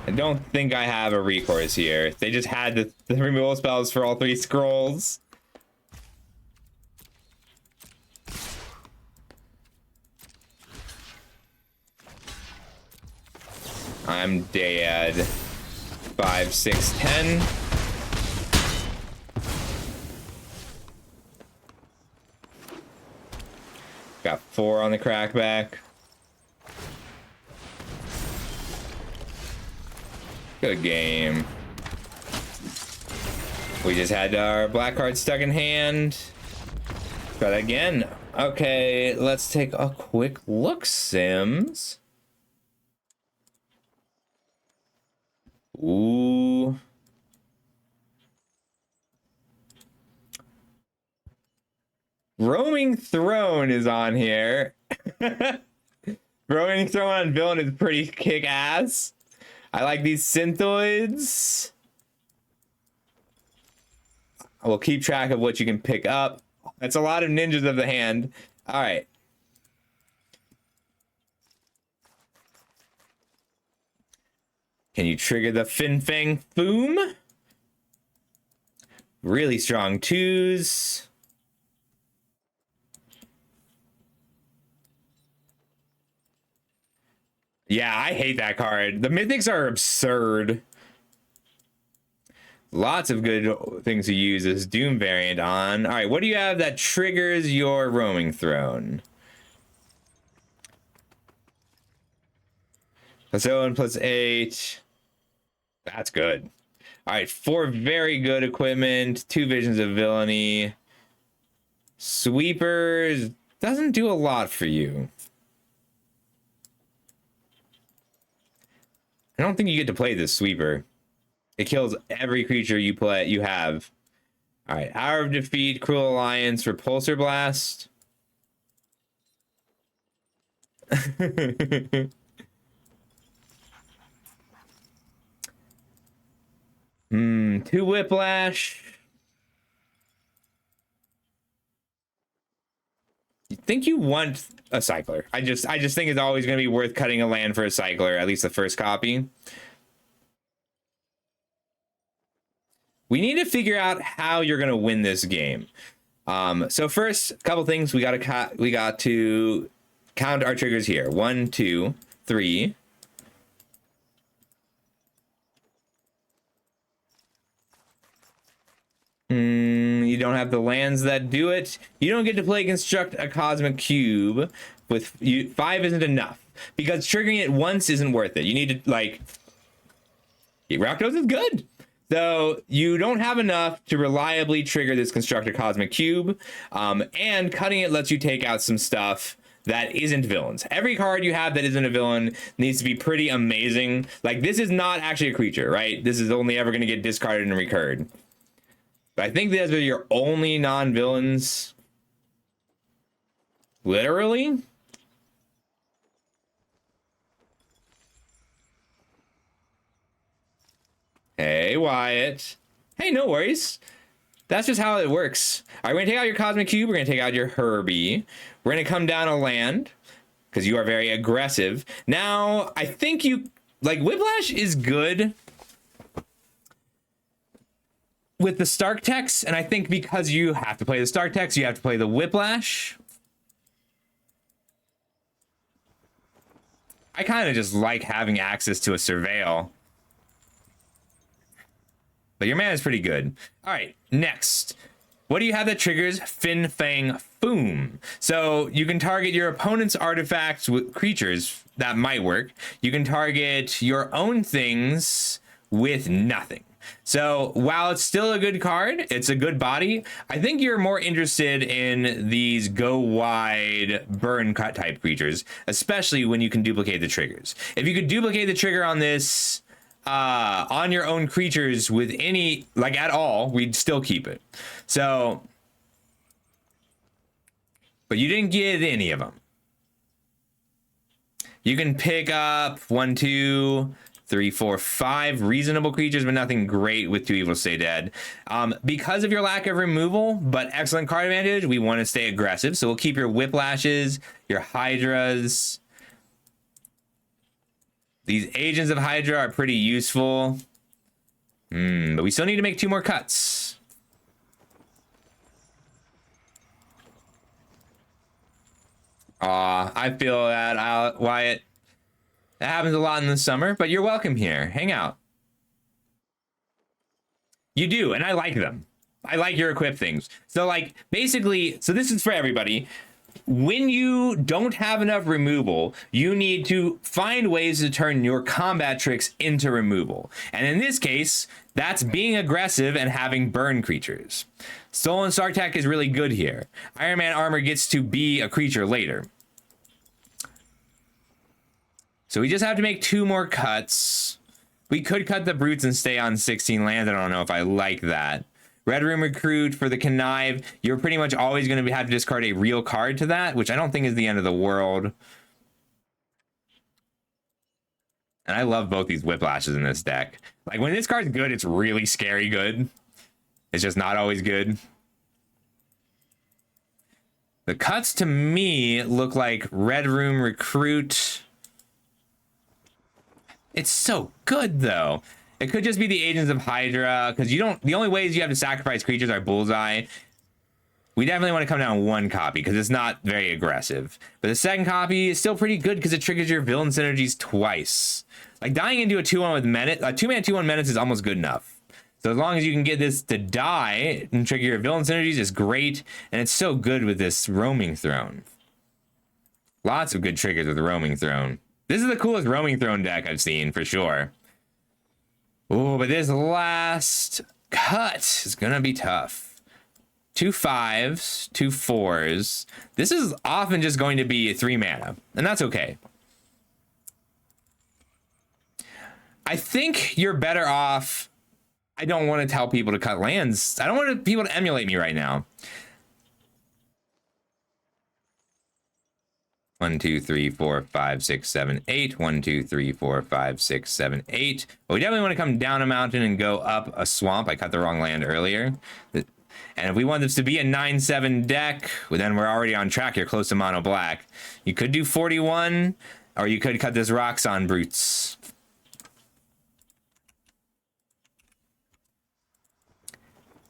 I don't think I have a recourse here. They just had the removal spells for all 3 scrolls. I'm dead. 5, 6, 10. Got 4 on the crackback. Good game. We just had our black card stuck in hand. Try that again. Okay, let's take a quick look, Sims. Ooh. Roaming Throne is on here. Roaming Throne on villain is pretty kick-ass. I like these synthoids. We'll keep track of what you can pick up. That's a lot of ninjas of the hand. All right. Can you trigger the Fin Fang Foom? Really strong 2s. Yeah, I hate that card. The mythics are absurd. Lots of good things to use this Doom variant on. All right, what do you have that triggers your Roaming Throne? +7, +8. That's good. All right, 4 very good equipment, 2 visions of villainy. Sweepers doesn't do a lot for you. I don't think you get to play this sweeper. It kills every creature you have. All right, Hour of Defeat, Cruel Alliance, Repulsor Blast. 2 Whiplash. You think you want a cycler? I just think it's always going to be worth cutting a land for a cycler, at least the first copy. We need to figure out how you're going to win this game. So first, a couple things we got to count our triggers here. 1, 2, 3. You don't have the lands that do it. You don't get to play Construct a Cosmic Cube. With you, 5 isn't enough because triggering it once isn't worth it. You need to like. Rakdos is good. So you don't have enough to reliably trigger this Construct a Cosmic Cube, and cutting it lets you take out some stuff that isn't villains. Every card you have that isn't a villain needs to be pretty amazing. Like this is not actually a creature, right? This is only ever going to get discarded and recurred. But I think those are your only non-villains. Literally. Hey, Wyatt. Hey, no worries. That's just how it works. All right, we're going to take out your Cosmic Cube. We're going to take out your Herbie. We're going to come down a land because you are very aggressive. Now, I think you... Like, Whiplash is good with the Stark Text, and I think because you have to play the Stark Text, you have to play the Whiplash. I kind of just like having access to a Surveil. But your mana is pretty good. All right, next. What do you have that triggers Fin Fang Foom? So you can target your opponent's artifacts with creatures. That might work. You can target your own things with nothing. So while it's still a good card, it's a good body. I think you're more interested in these go wide burn cut type creatures, especially when you can duplicate the triggers. If you could duplicate the trigger on this on your own creatures with any, like at all, we'd still keep it. So, but you didn't get any of them. You can pick up 1, 2, 3, 4, 5 reasonable creatures, but nothing great with 2 Evil Stay Dead. Because of your lack of removal, but excellent card advantage, we want to stay aggressive. So we'll keep your Whiplashes, your Hydras. These Agents of Hydra are pretty useful. But we still need to make 2 more cuts. I feel that, Wyatt. That happens a lot in the summer, but you're welcome here. Hang out. You do, and I like them. I like your equip things. So, like, basically, so this is for everybody. When you don't have enough removal, you need to find ways to turn your combat tricks into removal. And in this case, that's being aggressive and having burn creatures. Stolen Sarktak is really good here. Iron Man armor gets to be a creature later. So we just have to make 2 more cuts. We could cut the Brutes and stay on 16 lands. I don't know if I like that. Red Room Recruit for the Connive. You're pretty much always going to have to discard a real card to that, which I don't think is the end of the world. And I love both these Whiplashes in this deck. Like, when this card's good, it's really scary good. It's just not always good. The cuts to me look like Red Room Recruit. It's so good, though. It could just be the Agents of Hydra, because you don't. The only ways you have to sacrifice creatures are Bullseye. We definitely want to come down 1 copy because it's not very aggressive. But the second copy is still pretty good because it triggers your villain synergies twice. Like, dying into a 2-1 with Menace, a 2-mana 2-1 Menace is almost good enough. So as long as you can get this to die and trigger your villain synergies is great, and it's so good with this Roaming Throne. Lots of good triggers with the Roaming Throne. This is the coolest Roaming Throne deck I've seen, for sure. Oh, but this last cut is gonna be tough. 2 5s, 2 4s. This is often just going to be 3 mana, and that's okay. I think you're better off. I don't want to tell people to cut lands. I don't want people to emulate me right now. 1, 2, 3, 4, 5, 6, 7, 8. 1, 2, 3, 4, 5, 6, 7, 8. But we definitely want to come down a mountain and go up a swamp. I cut the wrong land earlier. And if we want this to be a 9-7 deck, well, then we're already on track. You're close to mono black. You could do 41, or you could cut this Roxanne Brutes.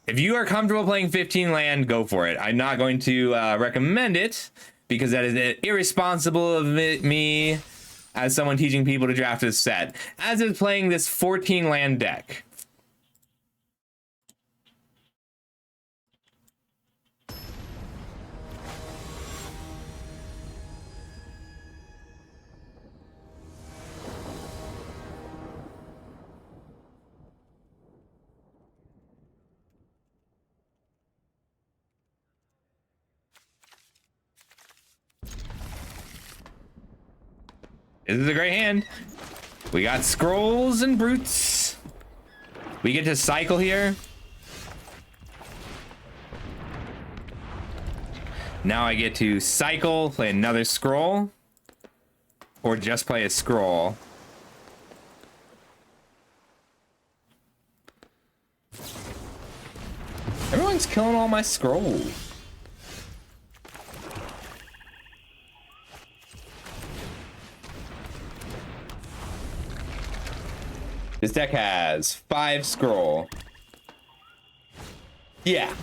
If you are comfortable playing 15 land, go for it. I'm not going to recommend it, because that is irresponsible of me as someone teaching people to draft this set, as is playing this 14 land deck. This is a great hand. We got Scrolls and Brutes. We get to cycle here. Now I get to cycle, play another Scroll, or just play a Scroll. Everyone's killing all my Scrolls. This deck has 5 Scroll. Yeah.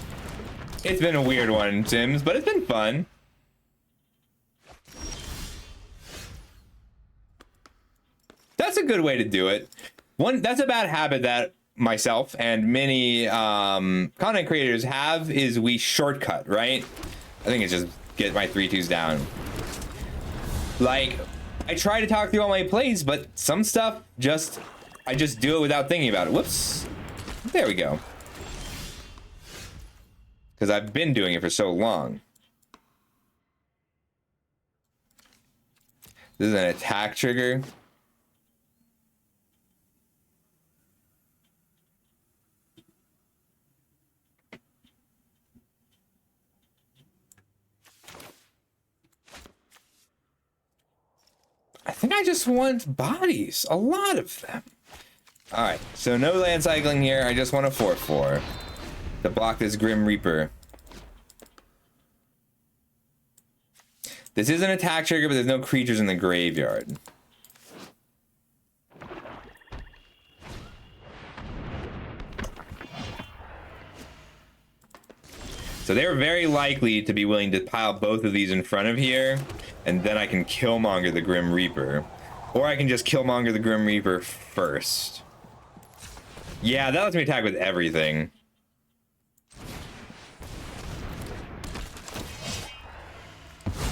It's been a weird one, Sims, but it's been fun. That's a good way to do it. That's a bad habit that myself and many content creators have, is we shortcut, right? I think it's just get my 3/2s down. Like, I try to talk through all my plays, but some stuff I just do it without thinking about it. Whoops. There we go. Because I've been doing it for so long. This is an attack trigger. I think I just want bodies. A lot of them. Alright, so no land cycling here. I just want a 4/4 to block this Grim Reaper. This is an attack trigger, but there's no creatures in the graveyard. So they're very likely to be willing to pile both of these in front of here, and then I can Killmonger the Grim Reaper. Or I can just Killmonger the Grim Reaper first. Yeah, that lets me attack with everything.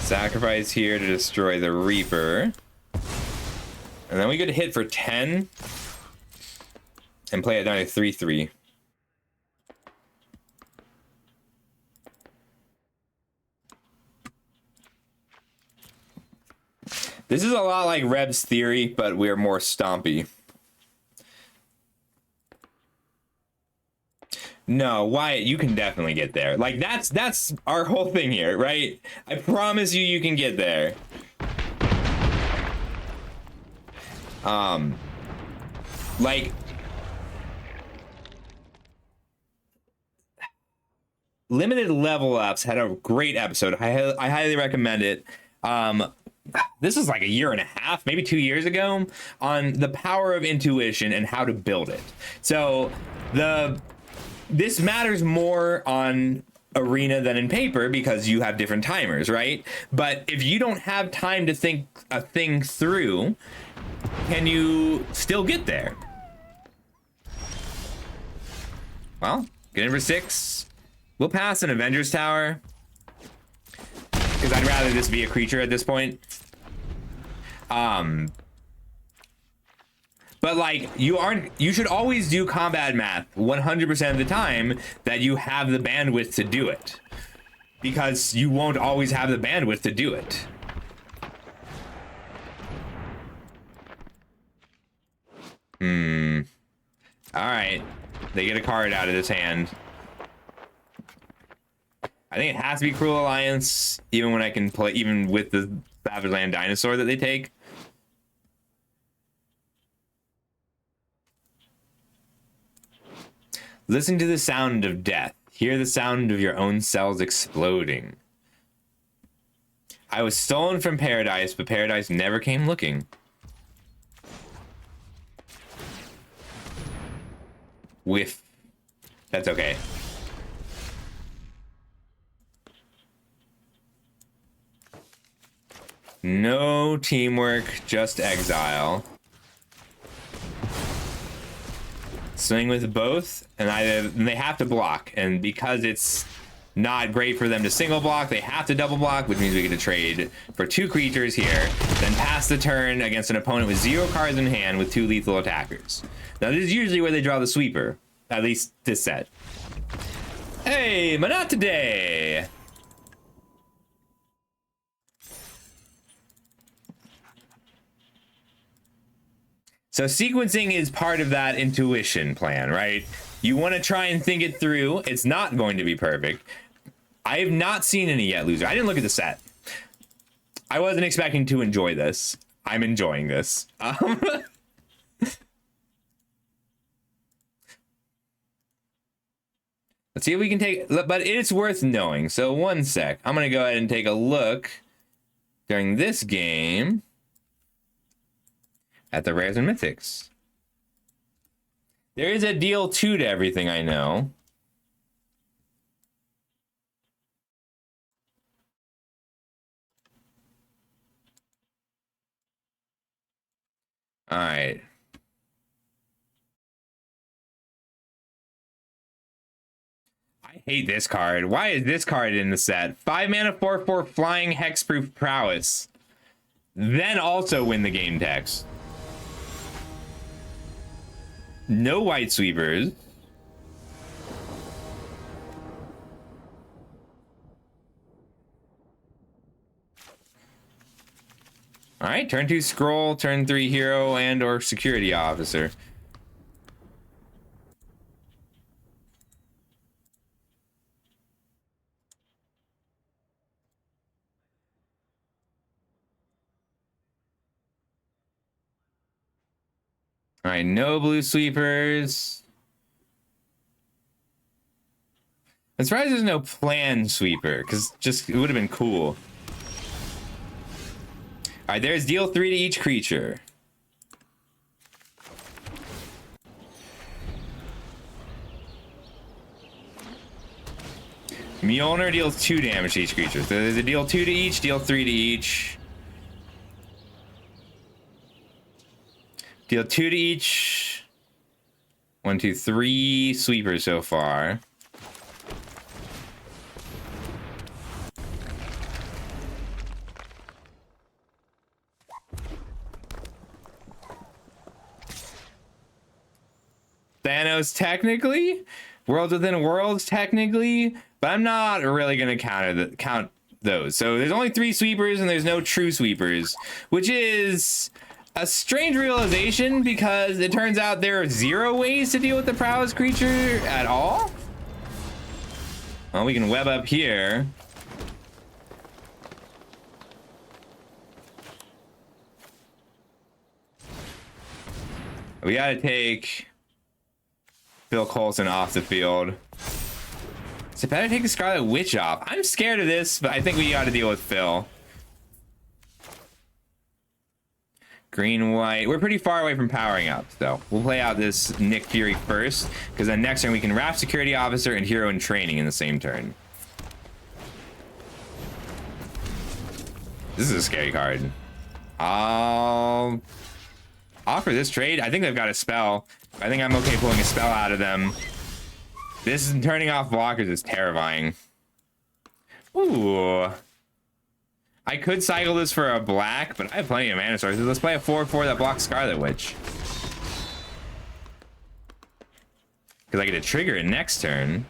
Sacrifice here to destroy the Reaper. And then we could hit for 10 and play it down to 3/3. This is a lot like Reb's Theory, but we're more stompy. No, Wyatt, you can definitely get there. Like, that's our whole thing here, right? I promise you can get there. Like, Limited Level Ups had a great episode. I highly recommend it. This is like a year and a half, maybe 2 years ago, on the power of intuition and how to build it. So this matters more on Arena than in paper because you have different timers, right? But if you don't have time to think a thing through, can you still get there? Well, get in for 6. We'll pass an Avengers Tower because I'd rather this be a creature at this point. But like, you should always do combat math 100% of the time that you have the bandwidth to do it, because you won't always have the bandwidth to do it. All right, they get a card out of this hand. I think it has to be Cruel Alliance, even when I can play, even with the Savage Land Dinosaur that they take. Listen to the sound of death. Hear the sound of your own cells exploding. I was stolen from paradise, but paradise never came looking. Whiff. That's okay. No teamwork, just exile. Swing with both, and they have to block, and because it's not great for them to single block, they have to double block, which means we get to trade for 2 creatures here, then pass the turn against an opponent with 0 cards in hand with 2 lethal attackers. Now this is usually where they draw the sweeper, at least this set. Hey, but not today. So sequencing is part of that intuition plan, right? You want to try and think it through. It's not going to be perfect. I have not seen any yet, loser. I didn't look at the set. I wasn't expecting to enjoy this. I'm enjoying this. Let's see if we can take, but it's worth knowing. So 1 sec. I'm going to go ahead and take a look during this game at the rares and mythics. There is a deal 2 to everything, I know. All right. I hate this card. Why is this card in the set? 5 mana 4/4 flying hexproof prowess. Then also win the game text. No white sweepers. All right, turn 2 scroll, turn 3 hero and or security officer. All right, no blue sweepers. I'm surprised there's no plan sweeper, because just it would have been cool. All right, there's deal 3 to each creature. Mjolnir deals 2 damage to each creature. So there's a deal 2 to each, deal 3 to each. Deal 2 to each. 1, 2, 3 sweepers so far. Thanos technically, worlds within worlds technically, but I'm not really gonna count those. So there's only 3 sweepers and there's no true sweepers, which is a strange realization because it turns out there are 0 ways to deal with the prowess creature at all. Well, we can web up here. We gotta take Phil Coulson off the field. Is it better to take the Scarlet Witch off? I'm scared of this, but I think we gotta deal with Phil. Green, white. We're pretty far away from powering up, so we'll play out this Nick Fury first, because then next turn we can Raft Security Officer and Hero in Training in the same turn. This is a scary card. I'll offer this trade. I think they've got a spell. I think I'm okay pulling a spell out of them. This is turning off blockers is terrifying. Ooh. I could cycle this for a black, but I have plenty of mana sources. Let's play a 4/4 that blocks Scarlet Witch. Because I get to trigger it next turn.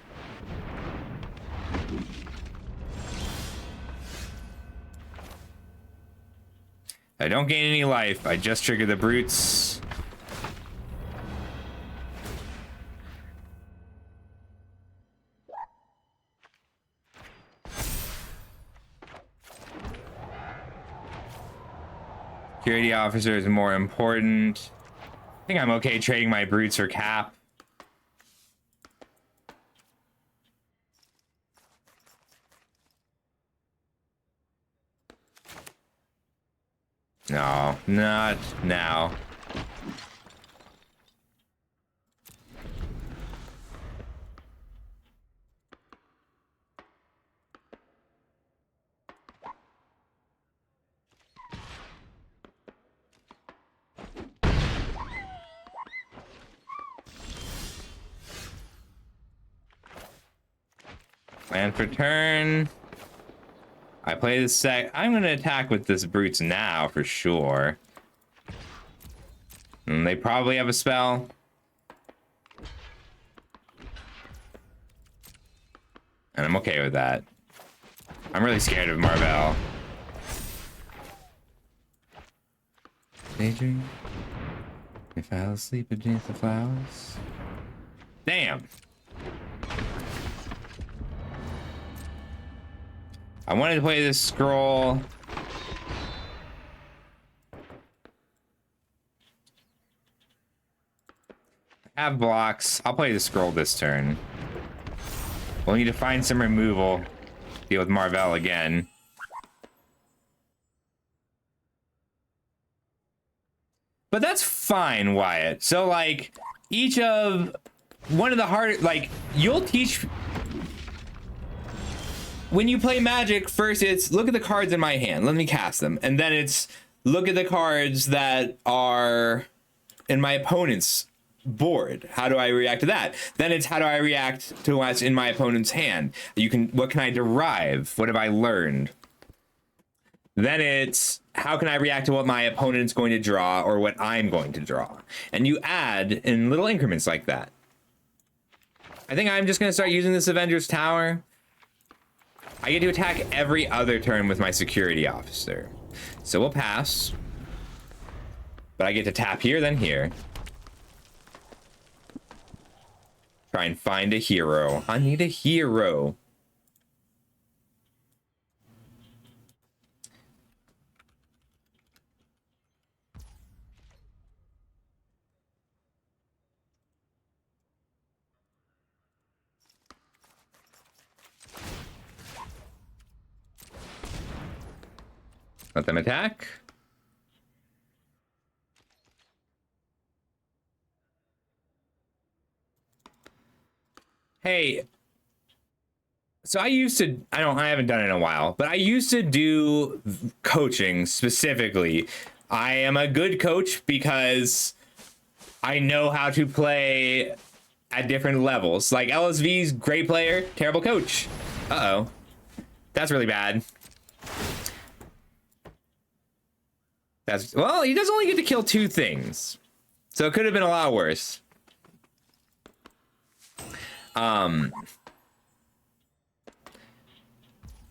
I don't gain any life. I just trigger the brutes. Security officer is more important. I think I'm okay trading my brutes for cap. No, not now. Plan for turn. I play the sec. I'm gonna attack with this brutes now for sure. And they probably have a spell. And I'm okay with that. I'm really scared of Mar-Vell. Daydream. If I fell asleep beneath the flowers. Damn. I wanted to play this scroll. I have blocks. I'll play the scroll this turn. We'll need to find some removal. Deal with Mar-Vell again. But that's fine, Wyatt. So, like, one of the hard, like, you'll teach... When you play Magic, first it's look at the cards in my hand, let me cast them. And then it's look at the cards that are in my opponent's board. How do I react to that? Then it's how do I react to what's in my opponent's hand? What can I derive? What have I learned? Then it's how can I react to what my opponent's going to draw or what I'm going to draw? And you add in little increments like that. I think I'm just going to start using this Avengers Tower. I get to attack every other turn with my security officer. So we'll pass. But I get to tap here, then here. Try and find a hero. I need a hero. Let them attack. Hey, so I haven't done it in a while, but I used to do coaching specifically. I am a good coach because I know how to play at different levels. Like LSV's great player, terrible coach. Uh-oh. That's really bad. Well, he does only get to kill 2 things. So it could have been a lot worse. But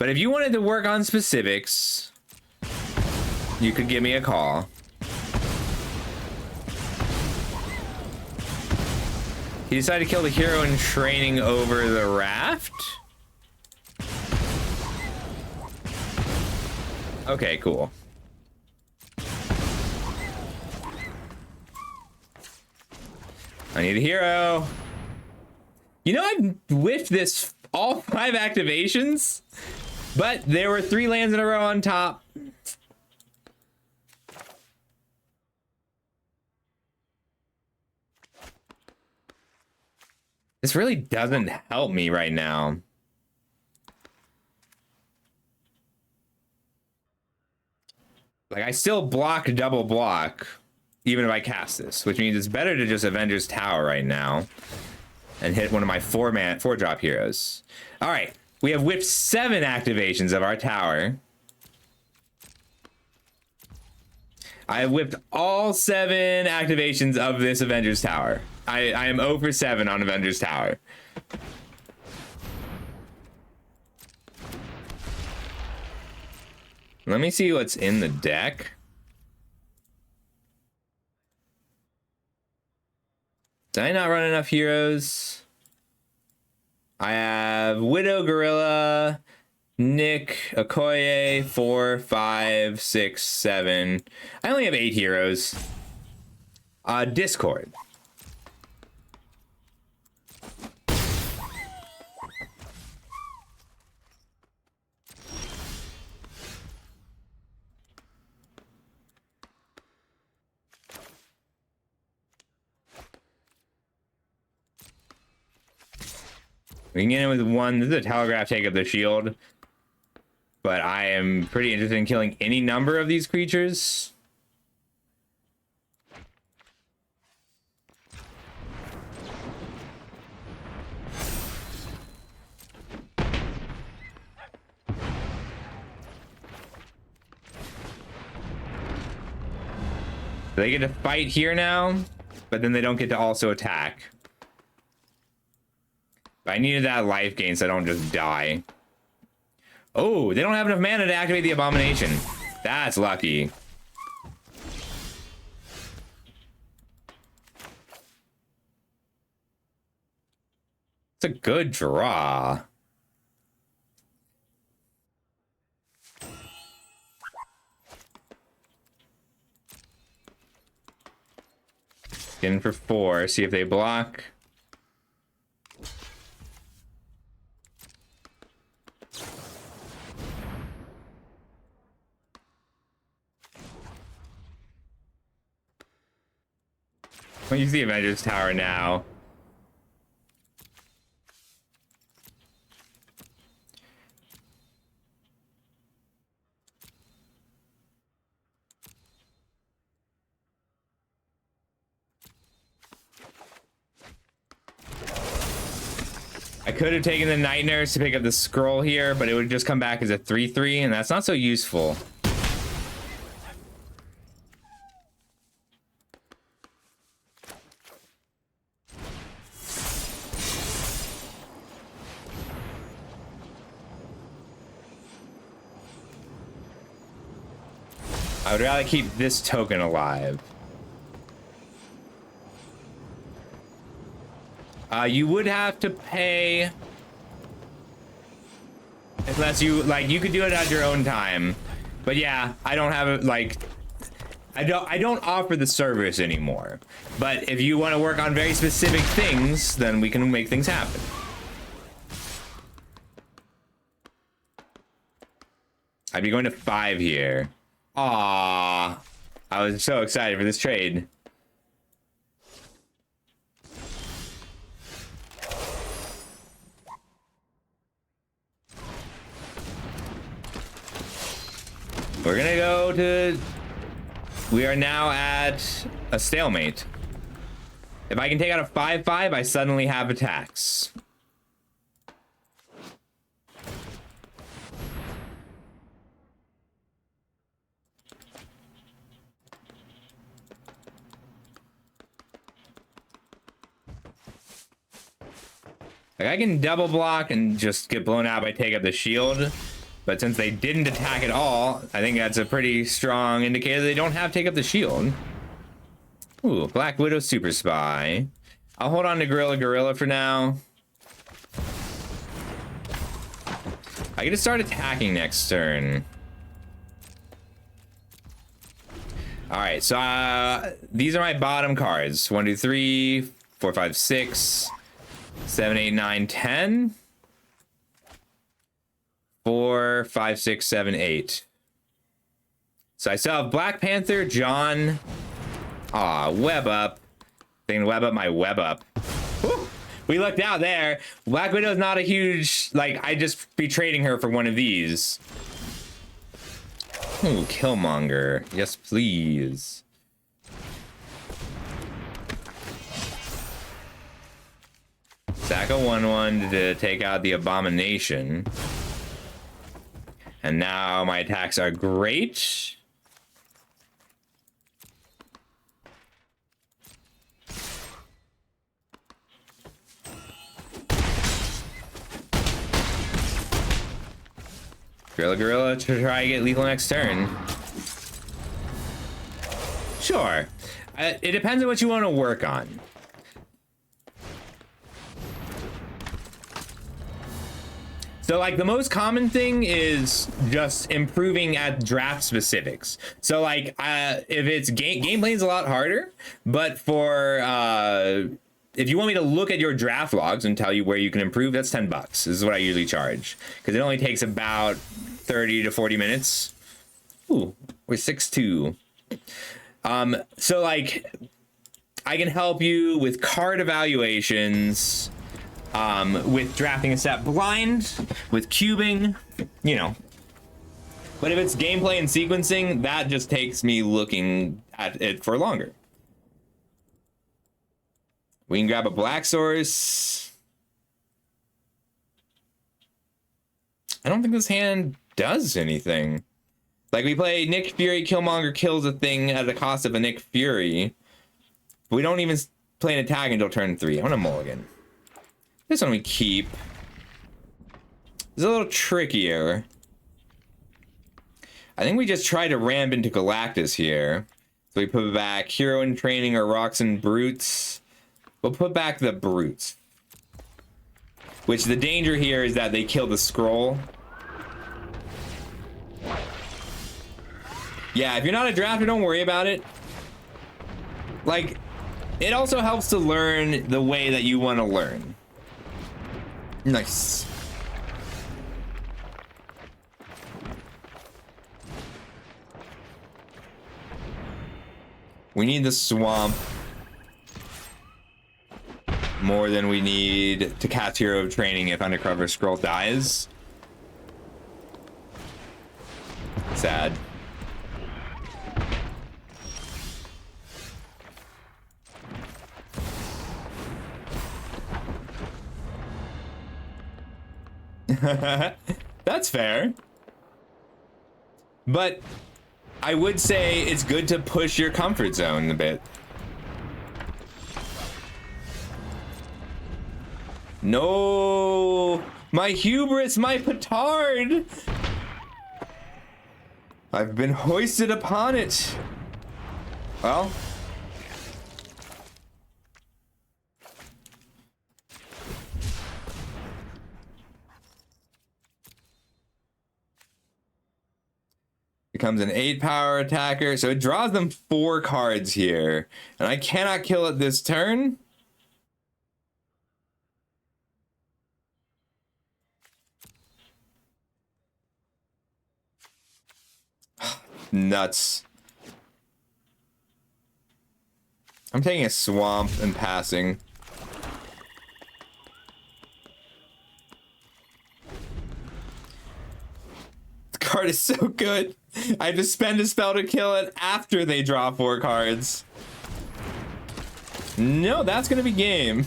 if you wanted to work on specifics, you could give me a call. He decided to kill the hero in training over the raft? Okay, cool. I need a hero. You know, I've whiffed this all 5 activations, but there were 3 lands in a row on top. This really doesn't help me right now. Like, I still block double block, even if I cast this, which means it's better to just Avengers Tower right now and hit one of my 4-drop heroes. All right, we have whipped 7 activations of our tower. I have whipped all 7 activations of this Avengers Tower. I am 0 for 7 on Avengers Tower. Let me see what's in the deck. Did I not run enough heroes? I have Widow, Gorilla, Nick, Okoye, 4, 5, 6, 7. I only have 8 heroes. Discord. We can get in with 1. This is a telegraph, take up the shield. But I am pretty interested in killing any number of these creatures. They get to fight here now, but then they don't get to also attack. I needed that life gain so I don't just die. Oh, they don't have enough mana to activate the abomination. That's lucky. It's a good draw. Get in for 4, see if they block. Well, use the Avengers Tower now. I could have taken the Night Nurse to pick up the scroll here, but it would just come back as a 3/3, and that's not so useful. I would rather keep this token alive. You would have to pay, unless you like, you could do it at your own time. But yeah, I don't have it, like, I don't offer the service anymore. But if you want to work on very specific things, then we can make things happen. I'd be going to 5 here. Aww. I was so excited for this trade. We're gonna go to... We are now at a stalemate. If I can take out a 5-5, I suddenly have attacks. Like, I can double block and just get blown out by take up the shield. But since they didn't attack at all, I think that's a pretty strong indicator they don't have take up the shield. Ooh, Black Widow Super Spy. I'll hold on to Gorilla for now. I get to start attacking next turn. Alright, so these are my bottom cards. 1, 2, 3, 4, 5, 6, 7, 8, 9, 10. 4, 5, 6, 7, 8. So I still have Black Panther, John. Aw, web up. They can web up my web up. Whew. We lucked out there. Black Widow's not a huge, like, I'd just be trading her for one of these. Ooh, Killmonger. Yes, please. Sack a 1/1 to take out the Abomination. And now my attacks are great. Gorilla to try to get lethal next turn. Sure. It depends on what you want to work on. So, like, the most common thing is just improving at draft specifics. So, like, if it's gameplay is a lot harder, but for if you want me to look at your draft logs and tell you where you can improve, that's $10. This is what I usually charge, because it only takes about 30 to 40 minutes. Ooh, we're 6-2. So, like, I can help you with card evaluations. With drafting a set blind, with cubing, you know. But if it's gameplay and sequencing, that just takes me looking at it for longer. We can grab a Black Source. I don't think this hand does anything. Like, we play Nick Fury, Killmonger kills a thing at the cost of a Nick Fury. We don't even play an attack until turn 3. I want a mulligan. This one we keep. It's a little trickier. I think we just try to ramp into Galactus here. So we put back Hero in Training or Rocks and Brutes. We'll put back the Brutes. Which the danger here is that they kill the Scroll. Yeah, if you're not a drafter, don't worry about it. Like, it also helps to learn the way that you want to learn. Nice. We need the swamp more than we need to cast Hero of Training if Undercover Scroll dies. Sad. That's fair. But I would say it's good to push your comfort zone a bit. No, my hubris, my petard. I've been hoisted upon it. Well. Becomes an 8 power attacker. So it draws them 4 cards here. And I cannot kill it this turn. Nuts. I'm taking a swamp and passing. The card is so good. I have to spend a spell to kill it after they draw 4 cards. No, that's gonna be game.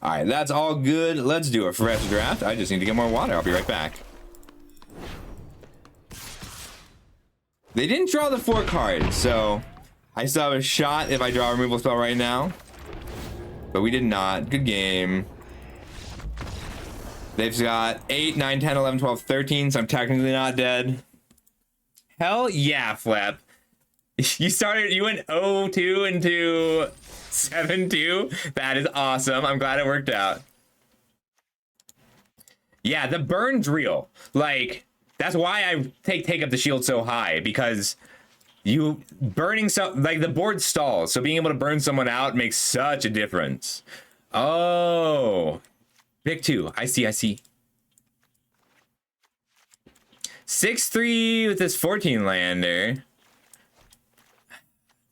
All right, that's all good. Let's do a fresh draft. I just need to get more water. I'll be right back. They didn't draw the 4 cards, so I still have a shot if I draw a removal spell right now. But we did not. Good game. They've got 8, 9, 10, 11, 12, 13, so I'm technically not dead. Hell yeah, Flip. You went 0-2 into 7-2. That is awesome. I'm glad it worked out. Yeah, the burn's real. Like, that's why I take up the shield so high, because you burning like the board stalls, so being able to burn someone out makes such a difference. Oh, pick 2. I see. 6-3 with this 14 lander.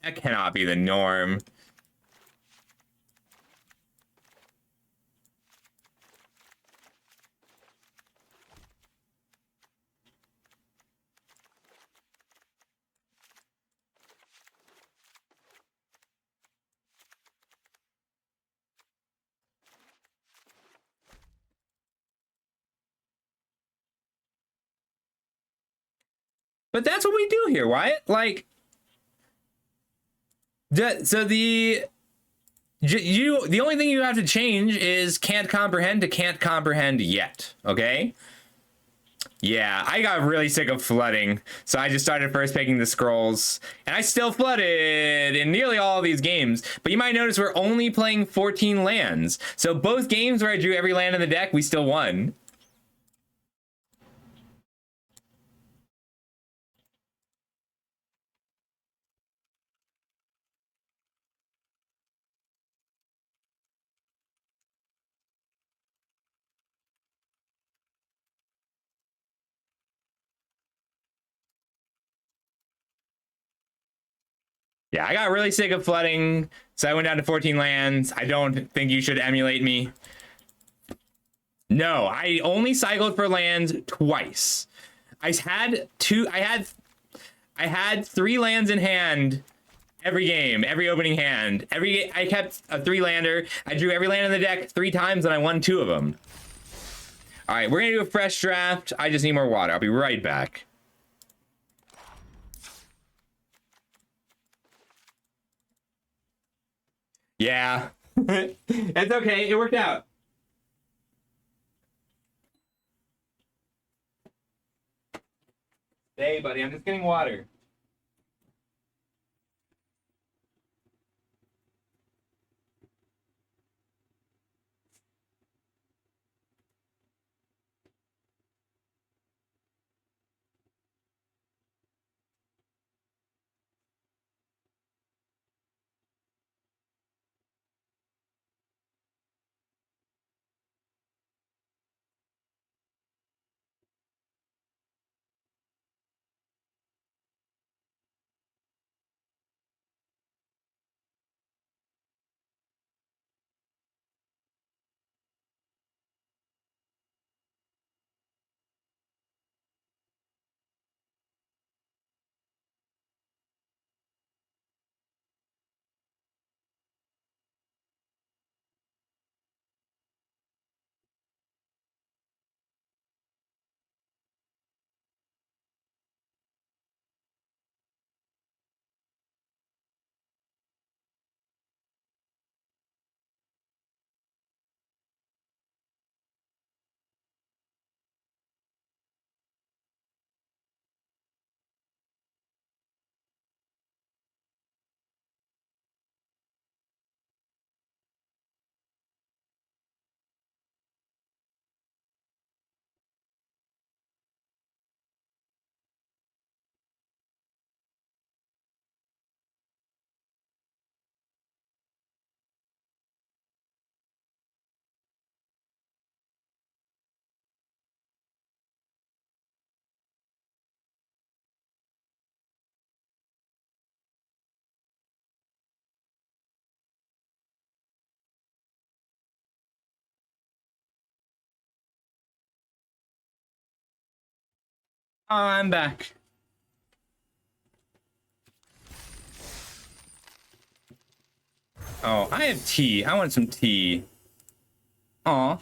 That cannot be the norm. But that's what we do here, Wyatt. Like, so the only thing you have to change is can't comprehend to can't comprehend yet. Okay. Yeah, I got really sick of flooding, so I just started first picking the scrolls, and I still flooded in nearly all of these games. But you might notice we're only playing 14 lands, so both games where I drew every land in the deck, we still won. Yeah, I got really sick of flooding, so I went down to 14 lands. I don't think you should emulate me. No, I only cycled for lands twice. I had 3 lands in hand every game, every opening hand. I kept a 3-lander. I drew every land in the deck 3 times, and I won 2 of them. All right, we're gonna do a fresh draft. I just need more water. I'll be right back. Yeah, it's okay. It worked out. Hey, buddy, I'm just getting water. I'm back. Oh, I have tea. I want some tea. Aw.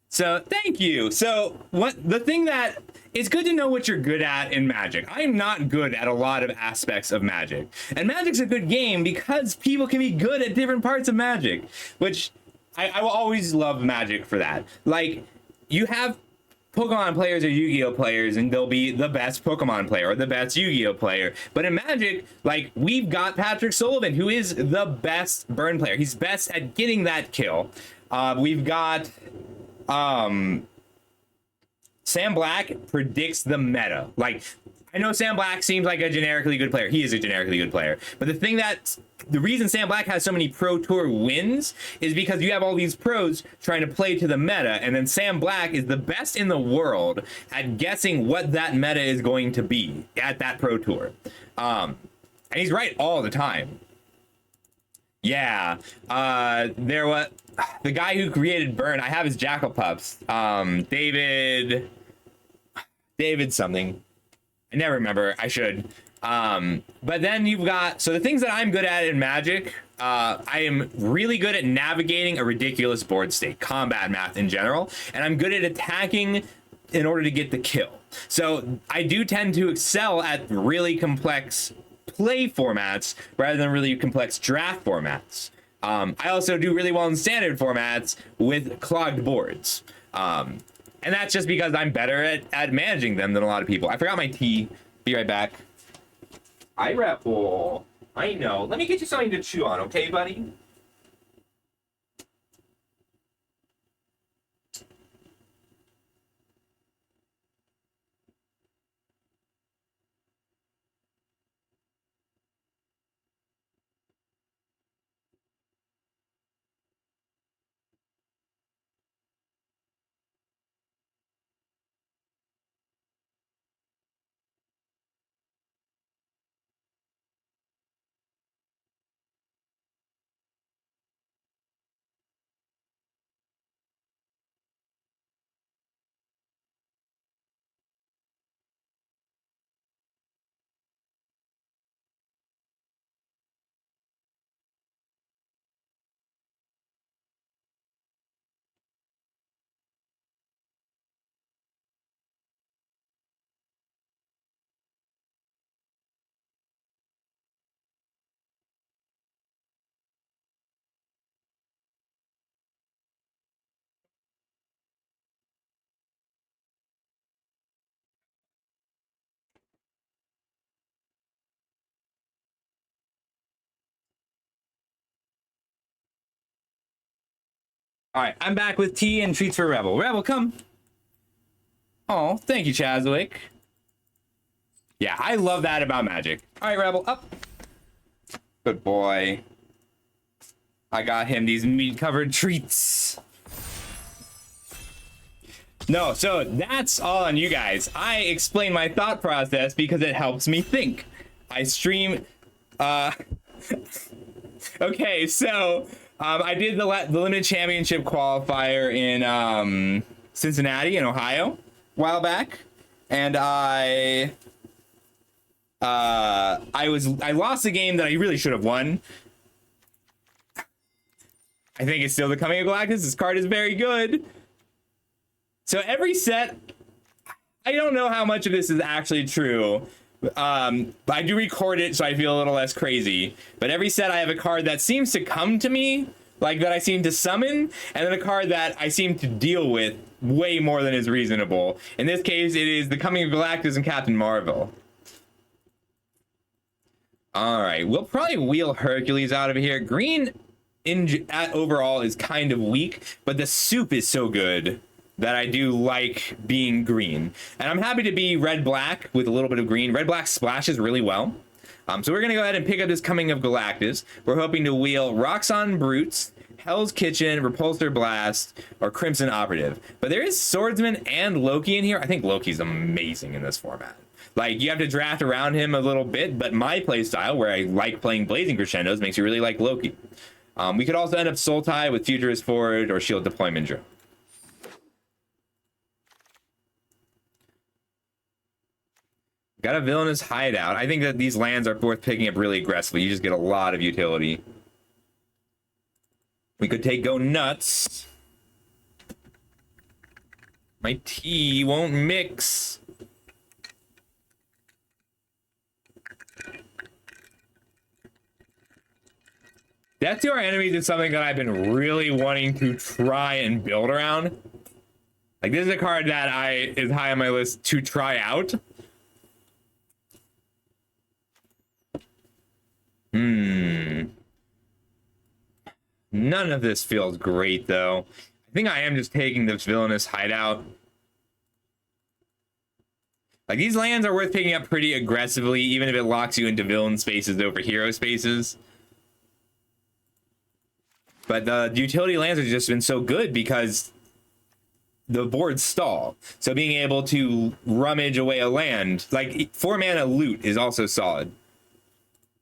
So, thank you. So, the thing that it's good to know what you're good at in Magic. I'm not good at a lot of aspects of Magic. And Magic's a good game because people can be good at different parts of Magic, which I will always love Magic for that. Like, you have Pokemon players or Yu-Gi-Oh players, and they'll be the best Pokemon player or the best Yu-Gi-Oh player. But in Magic, like, we've got Patrick Sullivan, who is the best burn player. He's best at getting that kill. We've got Sam Black predicts the meta. Like, I know Sam Black seems like a generically good player. He is a generically good player. But the reason Sam Black has so many Pro Tour wins is because you have all these pros trying to play to the meta, and then Sam Black is the best in the world at guessing what that meta is going to be at that Pro Tour. And he's right all the time. Yeah. The guy who created Burn, I have his Jackal Pups. David something. I never remember. I should. But then you've got, so the things that I'm good at in Magic, I am really good at navigating a ridiculous board state, combat math in general, and I'm good at attacking in order to get the kill. So I do tend to excel at really complex play formats rather than really complex draft formats. I also do really well in standard formats with clogged boards. And that's just because I'm better at managing them than a lot of people. I forgot my tea. Be right back. I Rebel. I know. Let me get you something to chew on, okay, buddy? All right, I'm back with tea and treats for Rebel. Rebel, come. Oh, thank you, Chazwick. Yeah, I love that about Magic. All right, Rebel, up. Good boy. I got him these meat-covered treats. No, so that's all on you guys. I explain my thought process because it helps me think. I stream... Okay, so... I did the limited championship qualifier in Cincinnati in Ohio a while back, and I lost a game that I really should have won. I think it's still the Coming of Galactus. This card is very good. So every set, I don't know how much of this is actually true. But I do record it so I feel a little less crazy. But every set I have a card that seems to come to me, like that I seem to summon, and then a card that I seem to deal with way more than is reasonable. In this case, it is the Coming of Galactus and Captain Marvel. All right, we'll probably wheel Hercules out of here. Green overall is kind of weak, but the soup is so good that I do like being green. And I'm happy to be red-black with a little bit of green. Red-black splashes really well. So we're going to go ahead and pick up this Coming of Galactus. We're hoping to wheel Roxxon Brutes, Hell's Kitchen, Repulsor Blast, or Crimson Operative. But there is Swordsman and Loki in here. I think Loki's amazing in this format. Like, you have to draft around him a little bit, but my playstyle, where I like playing Blazing Crescendos, makes you really like Loki. We could also end up Sultai with Futurist Forward or Shield Deployment Drone. Got a Villainous Hideout. I think that these lands are worth picking up really aggressively. You just get a lot of utility. We could take Go Nuts. My tea won't mix. Death to our enemies is something that I've been really wanting to try and build around. Like, this is a card that is high on my list to try out. None of this feels great, though. I think I am just taking this Villainous Hideout. Like, these lands are worth picking up pretty aggressively, even if it locks you into villain spaces over hero spaces. But the utility lands have just been so good because the boards stall. So being able to rummage away a land, like 4 mana Loot is also solid.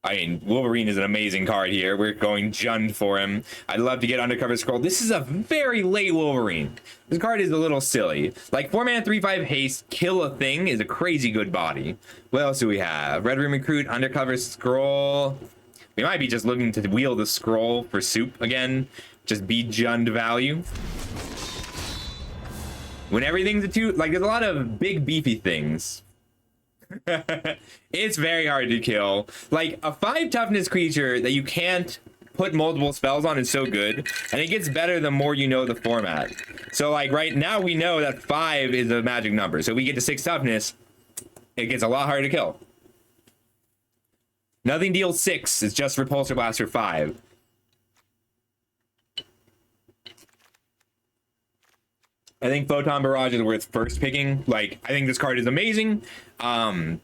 I mean, Wolverine is an amazing card here. We're going Jund for him. I'd love to get Undercover Scroll. This is a very late Wolverine. This card is a little silly. Like 4 mana 3/5 haste, kill a thing is a crazy good body. What else do we have? Red Room Recruit, Undercover Scroll. We might be just looking to wield the scroll for soup again. Just be Jund value. When everything's a 2, like there's a lot of big beefy things. It's very hard to kill. Like a 5 toughness creature that you can't put multiple spells on is so good, and it gets better the more you know the format. So like right now we know that 5 is a magic number, so we get to 6 toughness, it gets a lot harder to kill. Nothing deals 6, it's just Repulsor Blaster 5. I think Photon Barrage is worth first picking. Like, I think this card is amazing. The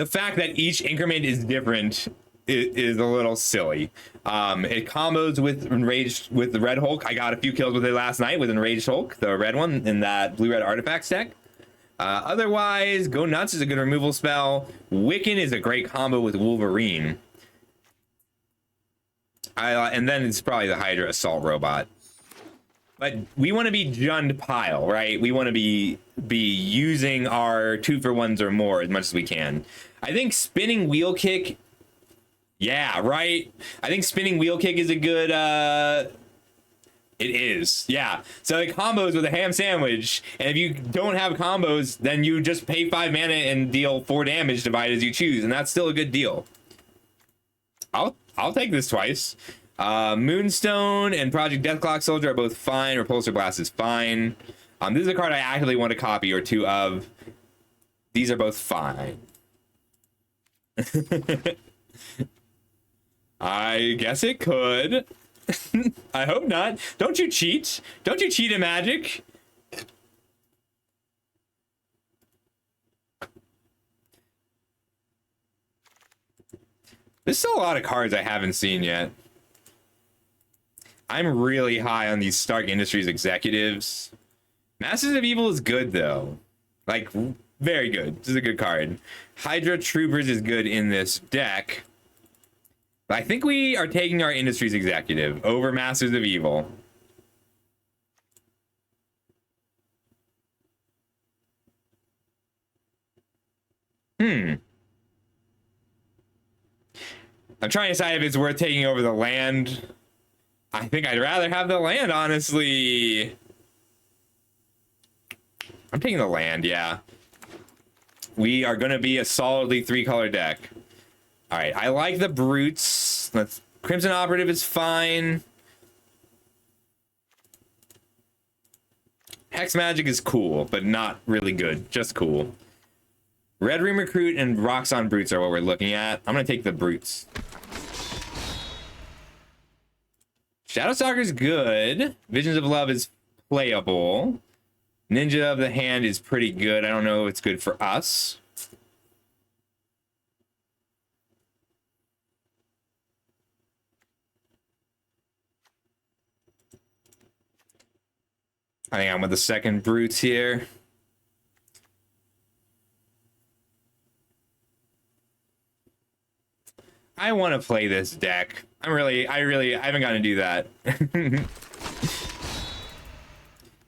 fact that each increment is different is a little silly. It combos with Enraged with the Red Hulk. I got a few kills with it last night with Enraged Hulk, the red one in that blue-red artifacts deck. Otherwise, Go Nuts is a good removal spell. Wiccan is a great combo with Wolverine. And then it's probably the Hydra Assault Robot. But we want to be Jund pile, right? We want to be using our 2-for-1s or more as much as we can. I think Spinning Wheel Kick, yeah, right? I think Spinning Wheel Kick is a good, it is, yeah. So it combos with a ham sandwich, and if you don't have combos, then you just pay 5 mana and deal 4 damage, divide as you choose, and that's still a good deal. I'll take this twice. Moonstone and Project Deathclock Soldier are both fine. Repulsor Blast is fine. This is a card I actively want to copy or 2 of. These are both fine. I guess it could. I hope not. Don't you cheat? Don't you cheat at Magic? There's still a lot of cards I haven't seen yet. I'm really high on these Stark Industries executives. Masters of Evil is good, though. Like, very good. This is a good card. Hydra Troopers is good in this deck. But I think we are taking our Industries executive over Masters of Evil. I'm trying to decide if it's worth taking over the land. I think I'd rather have the land, honestly. I'm taking the land, yeah. We are going to be a solidly 3-color deck. All right, I like the Brutes. Crimson Operative is fine. Hex Magic is cool, but not really good. Just cool. Red Room Recruit and Roxxon Brutes are what we're looking at. I'm going to take the Brutes. Shadowstalker's good. Visions of Love is playable. Ninja of the Hand is pretty good. I don't know if it's good for us. I think I'm with the second Brutes here. I want to play this deck. I haven't gotten to do that.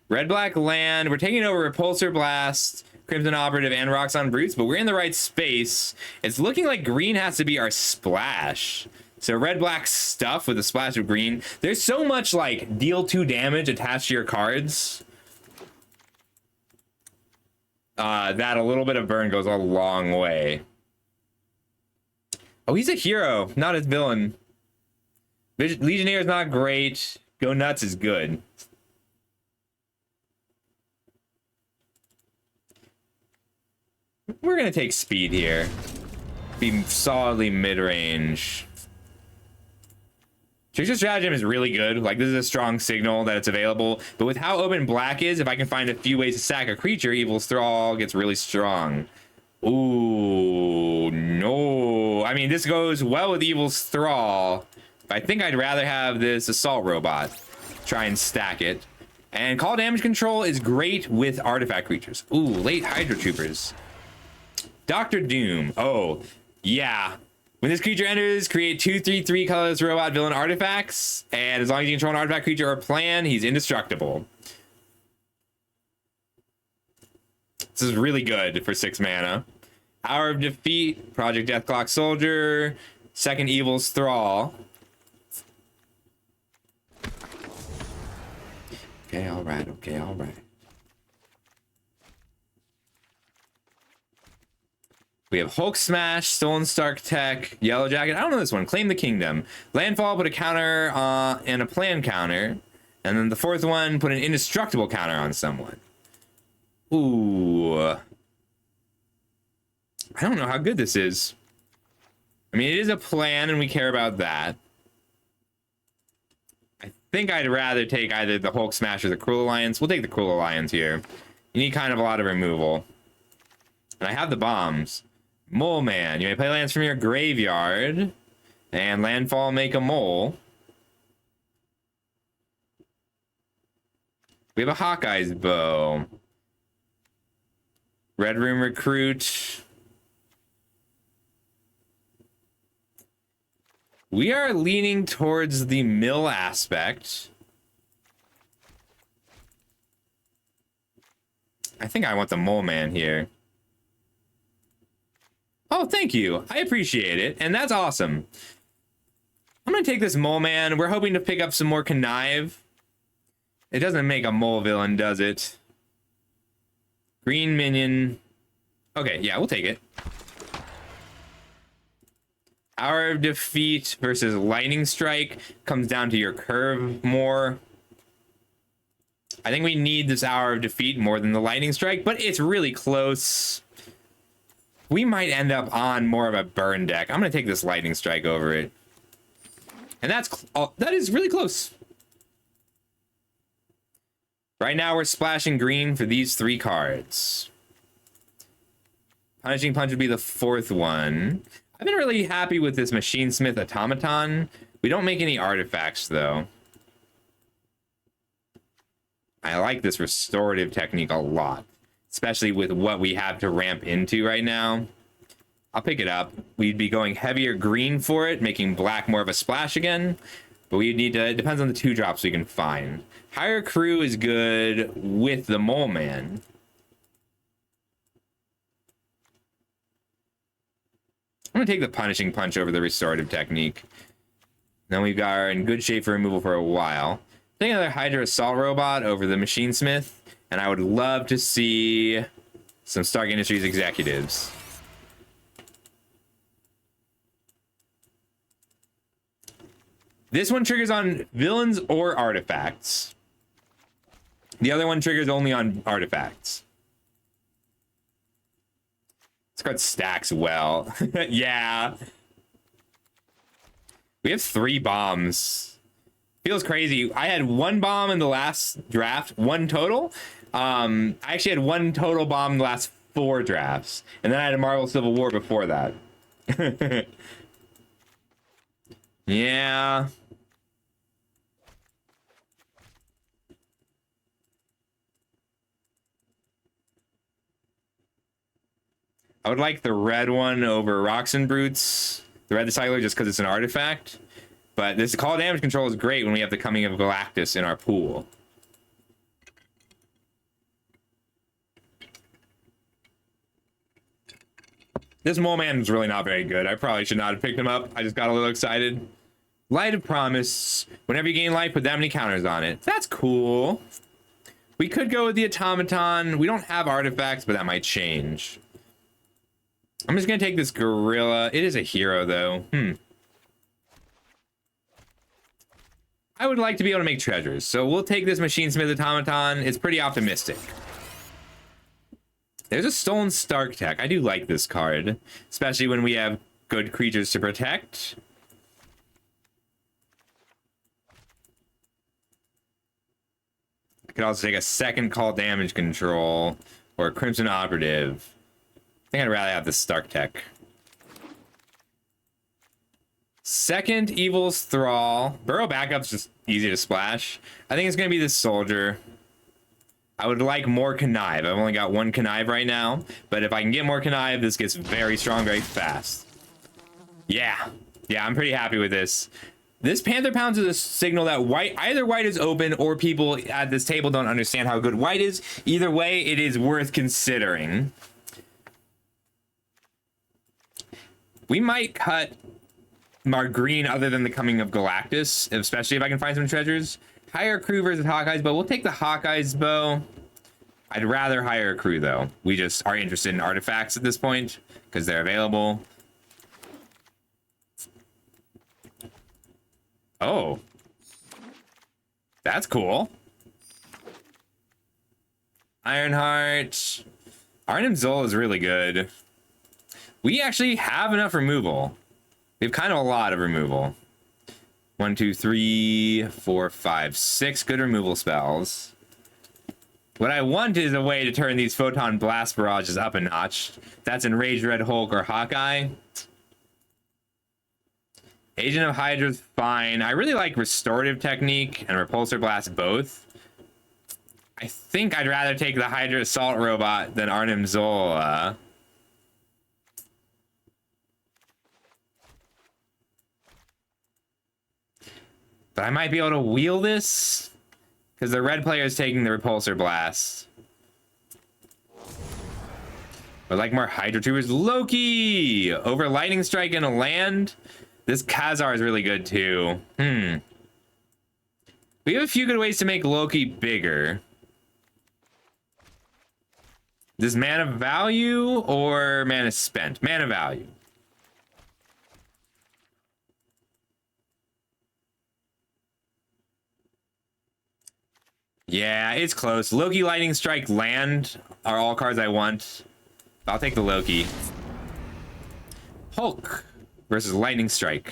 Red Black Land. We're taking over Repulsor Blast. Crimson Operative, and Roxxon Brutes, but we're in the right space. It's looking like green has to be our splash. So red-black stuff with a splash of green. There's so much, like, deal 2 damage attached to your cards. That a little bit of burn goes a long way. Oh, he's a hero, not a villain. Legionnaire is not great. Go Nuts is good. We're gonna take speed here. Be solidly mid-range. Trickster Stratagem is really good. Like, this is a strong signal that it's available. But with how open black is, if I can find a few ways to sack a creature, Evil's Thrall gets really strong. Ooh, no. I mean, this goes well with Evil's Thrall. But I think I'd rather have this Assault Robot. Try and stack it. And Call Damage Control is great with artifact creatures. Ooh, late Hydro Troopers. Dr. Doom. Oh, yeah. When this creature enters, create 2/3/3 colorless robot villain artifacts, and as long as you control an artifact creature or plan, he's indestructible. This is really good for 6 mana. Hour of Defeat, Project Deathclock Soldier, second Evil's Thrall. Okay, alright, okay, alright. We have Hulk Smash, Stolen Stark Tech, Yellow Jacket. I don't know this one. Claim the Kingdom. Landfall, put a counter and a plan counter. And then the 4th one, put an indestructible counter on someone. Ooh. I don't know how good this is. I mean, it is a plan and we care about that. I think I'd rather take either the Hulk Smash or the Cruel Alliance. We'll take the Cruel Alliance here. You need kind of a lot of removal. And I have the bombs. Mole Man. You may play lands from your graveyard. And landfall, make a mole. We have a Hawkeye's Bow. Red Room Recruit. We are leaning towards the mill aspect. I think I want the Mole Man here. Oh, thank you. I appreciate it. And that's awesome. I'm going to take this Mole Man. We're hoping to pick up some more Connive. It doesn't make a mole villain, does it? Green minion. Okay, yeah, we'll take it. Hour of Defeat versus Lightning Strike comes down to your curve more. I think we need this Hour of Defeat more than the Lightning Strike, but it's really close. We might end up on more of a burn deck. I'm going to take this Lightning Strike over it. And that is really close. Right now, we're splashing green for these 3 cards. Punishing Punch would be the 4th one. I've been really happy with this Machinesmith Automaton. We don't make any artifacts, though. I like this restorative technique a lot, especially with what we have to ramp into right now. I'll pick it up. We'd be going heavier green for it, making black more of a splash again. But we need to, it depends on the 2 drops we can find. Higher Crew is good with the Mole Man. I'm going to take the Punishing Punch over the restorative technique. Then we've got our in good shape for removal for a while. Take another Hydra Assault Robot over the Machinesmith. And I would love to see some Stark Industries executives. This one triggers on villains or artifacts. The other one triggers only on artifacts. This card stacks well. Yeah. We have 3 bombs. Feels crazy. I had 1 bomb in the last draft, 1 total. I actually had 1 total bomb in the last 4 drafts. And then I had a Marvel Civil War before that. Yeah. I would like the red one over Roxxon Brutes. The red Discipler just because it's an artifact. But this Call Damage Control is great when we have the Coming of Galactus in our pool. This mole man is really not very good. I probably should not have picked him up. I just got a little excited. Light of Promise. Whenever you gain life, put that many counters on it. That's cool. We could go with the automaton. We don't have artifacts, but that might change. I'm just gonna take this gorilla. It is a hero, though. I would like to be able to make treasures, so we'll take this Machine Smith automaton. It's pretty optimistic. There's a Stolen Stark Tech. I do like this card, especially when we have good creatures to protect. I could also take a second call damage control or a Crimson Operative. I think I'd rather have the Stark Tech. Second Evil's Thrall. Burrow Backup's just easy to splash. I think it's going to be this Soldier. I would like more Connive. I've only got one Connive right now, but if I can get more Connive, this gets very strong very fast. Yeah, I'm pretty happy with this. This Panther Pounce is a signal that either white is open or people at this table don't understand how good white is. Either way, it is worth considering. We might cut our green other than the Coming of Galactus, especially if I can find some treasures. Hire a crew versus Hawkeye's bow. We'll take the Hawkeye's bow. I'd rather hire a crew, though. We just are interested in artifacts at this point because they're available. Oh. That's cool. Ironheart. Arnim Zol is really good. We actually have enough removal. We have kind of a lot of removal. 1, 2, 3, 4, 5, 6 good removal spells. What I want is a way to turn these Photon Blast Barrages up a notch. That's Enraged Red Hulk or Hawkeye. Agent of Hydra's fine. I really like Restorative Technique and Repulsor Blast both. I think I'd rather take the Hydra Assault Robot than Arnim Zola. But I might be able to wheel this because the red player is taking the Repulsor Blast. But like more Hydra Troopers. Loki! Over Lightning Strike in a land. This Khazar is really good too. We have a few good ways to make Loki bigger. Does mana value or mana spent? Mana value. Yeah, it's close. Loki, Lightning Strike, Land are all cards I want. I'll take the Loki. Hulk versus Lightning Strike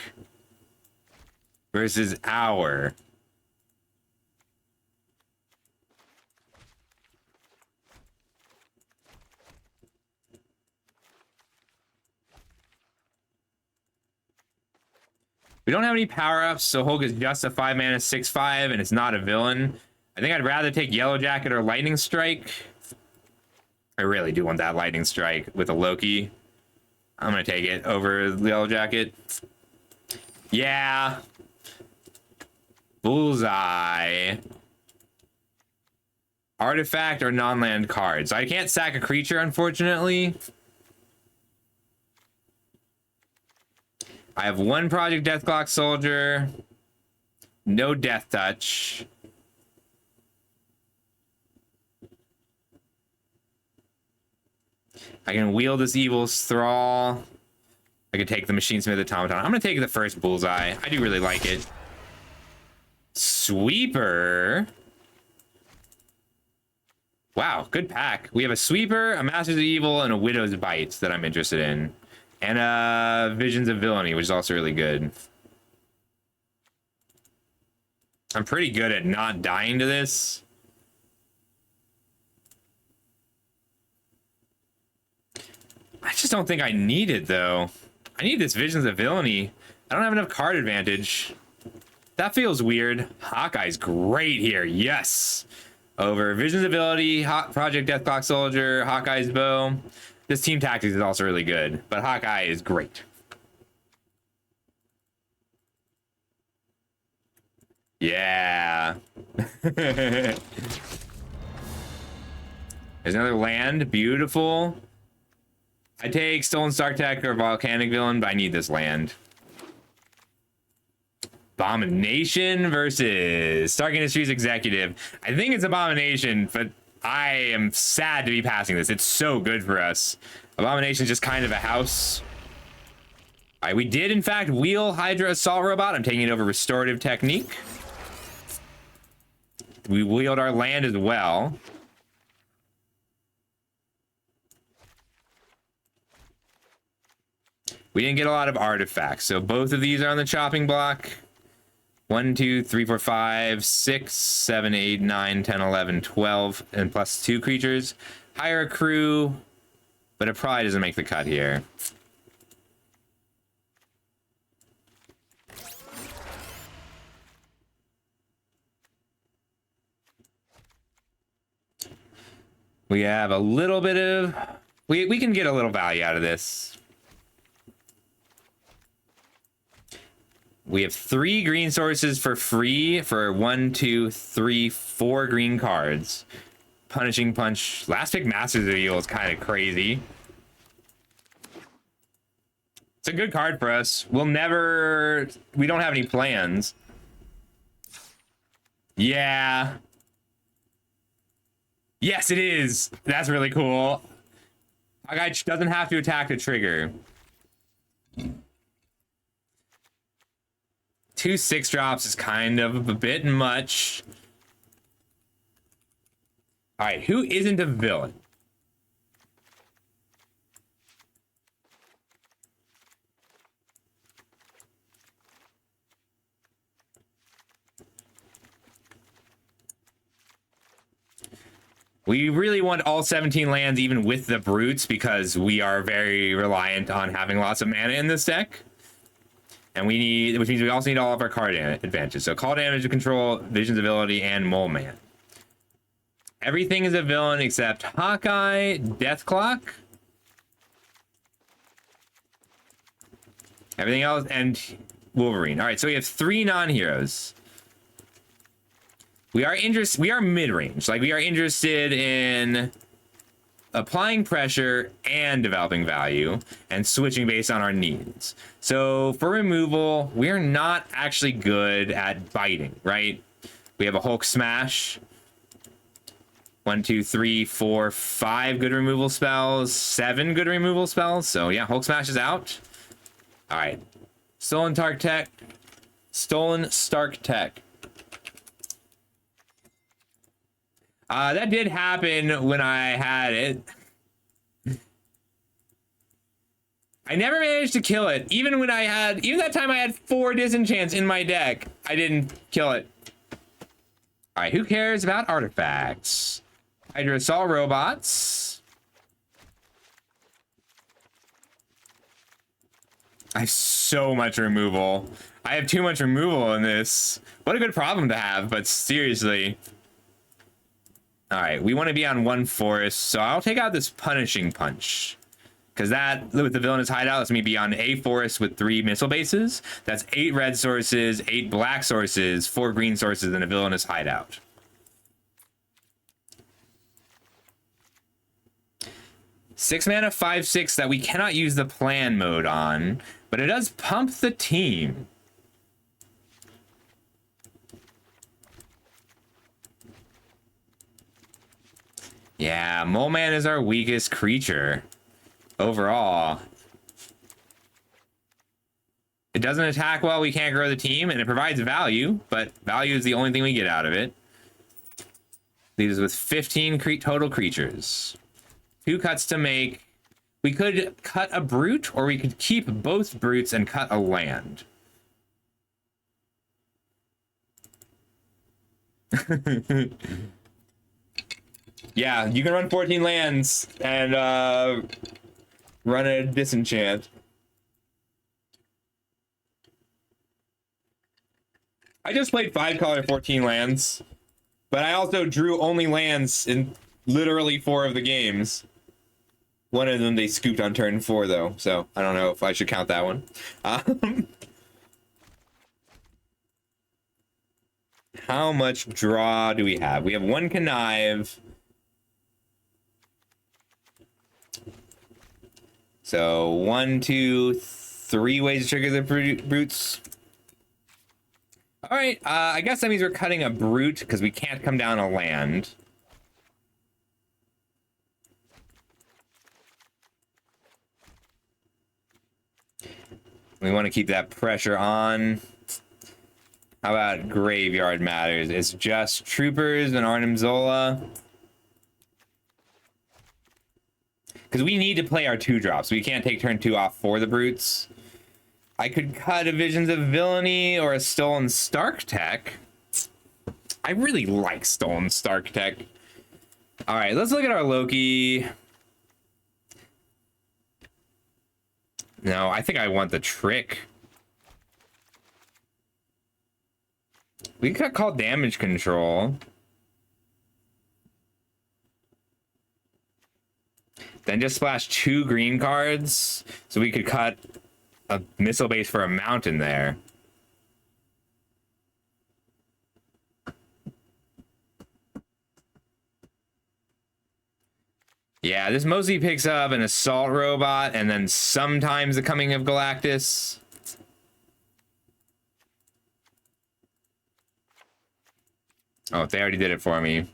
versus Hour. We don't have any power-ups, so Hulk is just a 5 mana 6/5 and it's not a villain. I think I'd rather take Yellow Jacket or Lightning Strike. I really do want that Lightning Strike with a Loki. I'm gonna take it over the Yellow Jacket. Yeah. Bullseye. Artifact or non-land cards. I can't sack a creature, unfortunately. I have one Project Deathclock Soldier. No Death Touch. I can wield this Evil's Thrall. I could take the Machine Smith Automaton. I'm going to take the first Bullseye. I do really like it. Sweeper. Wow, good pack. We have a Sweeper, a Masters of Evil, and a Widow's Bite that I'm interested in. And Visions of Villainy, which is also really good. I'm pretty good at not dying to this. I just don't think I need it, though. I need this Visions of Villainy. I don't have enough card advantage. That feels weird. Hawkeye's great here. Yes. Over Visions of Villainy, Project Deathclock Soldier, Hawkeye's Bow. This Team Tactics is also really good, but Hawkeye is great. Yeah. There's another land. Beautiful. I take Stolen Stark-Tech or Volcanic Villain, but I need this land. Abomination versus Stark Industries Executive. I think it's Abomination, but I am sad to be passing this. It's so good for us. Abomination is just kind of a house. All right, we did, in fact, wheel Hydra Assault Robot. I'm taking it over Restorative Technique. We wheeled our land as well. We didn't get a lot of artifacts, so both of these are on the chopping block. 1, 2, 3, 4, 5, 6, 7, 8, 9, 10, 11, 12, and plus 2 creatures. Hire a crew, but it probably doesn't make the cut here. We have a little bit of... We can get a little value out of this. We have 3 green sources for free for 1, 2, 3, 4 green cards. Punishing Punch. Last pick Masters of Evil is kind of crazy. It's a good card for us. We don't have any plans. Yeah. Yes, it is. That's really cool. Our guy doesn't have to attack the trigger. 2 6-drops is kind of a bit much. All right, who isn't a villain? We really want all 17 lands, even with the brutes, because we are very reliant on having lots of mana in this deck. And we need, which means we also need all of our card advantages. So call damage, control, Vision's ability, and Mole Man. Everything is a villain except Hawkeye, Deathclock. Everything else, and Wolverine. All right, so we have 3 non-heroes. We are mid-range. Like, we are interested in applying pressure and developing value and switching based on our needs. So for removal, we're not actually good at biting, right? We have a Hulk Smash. 1, 2, 3, 4, 5 good removal spells, 7 good removal spells. So yeah, Hulk Smash is out. All right, Stolen Stark-Tech. That did happen when I had it. I never managed to kill it. Even that time I had 4 disenchants in my deck, I didn't kill it. All right, who cares about artifacts? Hydra Assault Robots. I have so much removal. I have too much removal in this. What a good problem to have, but seriously. All right, we want to be on 1 forest, so I'll take out this Punishing Punch. Because that, with the Villainous Hideout, lets me be on a forest with 3 missile bases. That's 8 red sources, 8 black sources, 4 green sources, and a Villainous Hideout. Six mana, 5/6 that we cannot use the plan mode on, but it does pump the team. Yeah, Mole Man is our weakest creature overall. It doesn't attack well, we can't grow the team, and it provides value, but value is the only thing we get out of it. Leaves us with 15 total creatures. 2 cuts to make. We could cut a brute, or we could keep both brutes and cut a land. Yeah, you can run 14 lands and run a disenchant. I just played 5-color 14 lands, but I also drew only lands in literally 4 of the games. One of them they scooped on turn 4 though, so I don't know if I should count that one. How much draw do we have? We have 1 Connive. So 1, 2, 3 ways to trigger the brutes. All right, I guess that means we're cutting a brute because we can't come down a land. We want to keep that pressure on. How about Graveyard Matters? It's just Troopers and Arnim Zola. Because we need to play our 2-drops. We can't take turn 2 off for the brutes. I could cut a Visions of Villainy or a Stolen Stark Tech. I really like Stolen Stark Tech. All right, let's look at our Loki. No, I think I want the Trick. We could call Damage Control. Then just splash 2 green cards, so we could cut a missile base for a mountain there. Yeah, this mostly picks up an assault robot and then sometimes the Coming of Galactus. Oh, they already did it for me.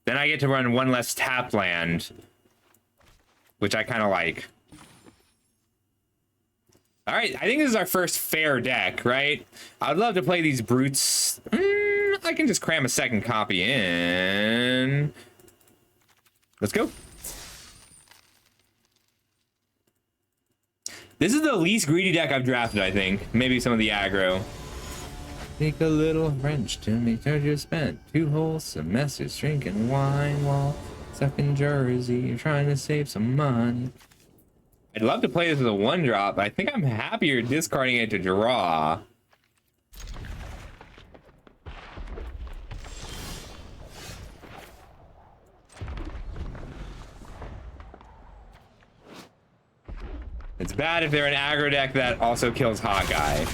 Then I get to run 1 less tap land, which I kind of like. All right, I think this is our first fair deck, right? I'd love to play these brutes. I can just cram a second copy in. Let's go. This is the least greedy deck I've drafted, I think. Maybe some of the aggro. Take a little wrench to make sure you're spent. 2 whole semesters drinking wine while stuck in Jersey. You're trying to save some money. I'd love to play this as a 1-drop, but I think I'm happier discarding it to draw. It's bad if they're an aggro deck that also kills Hawkeye.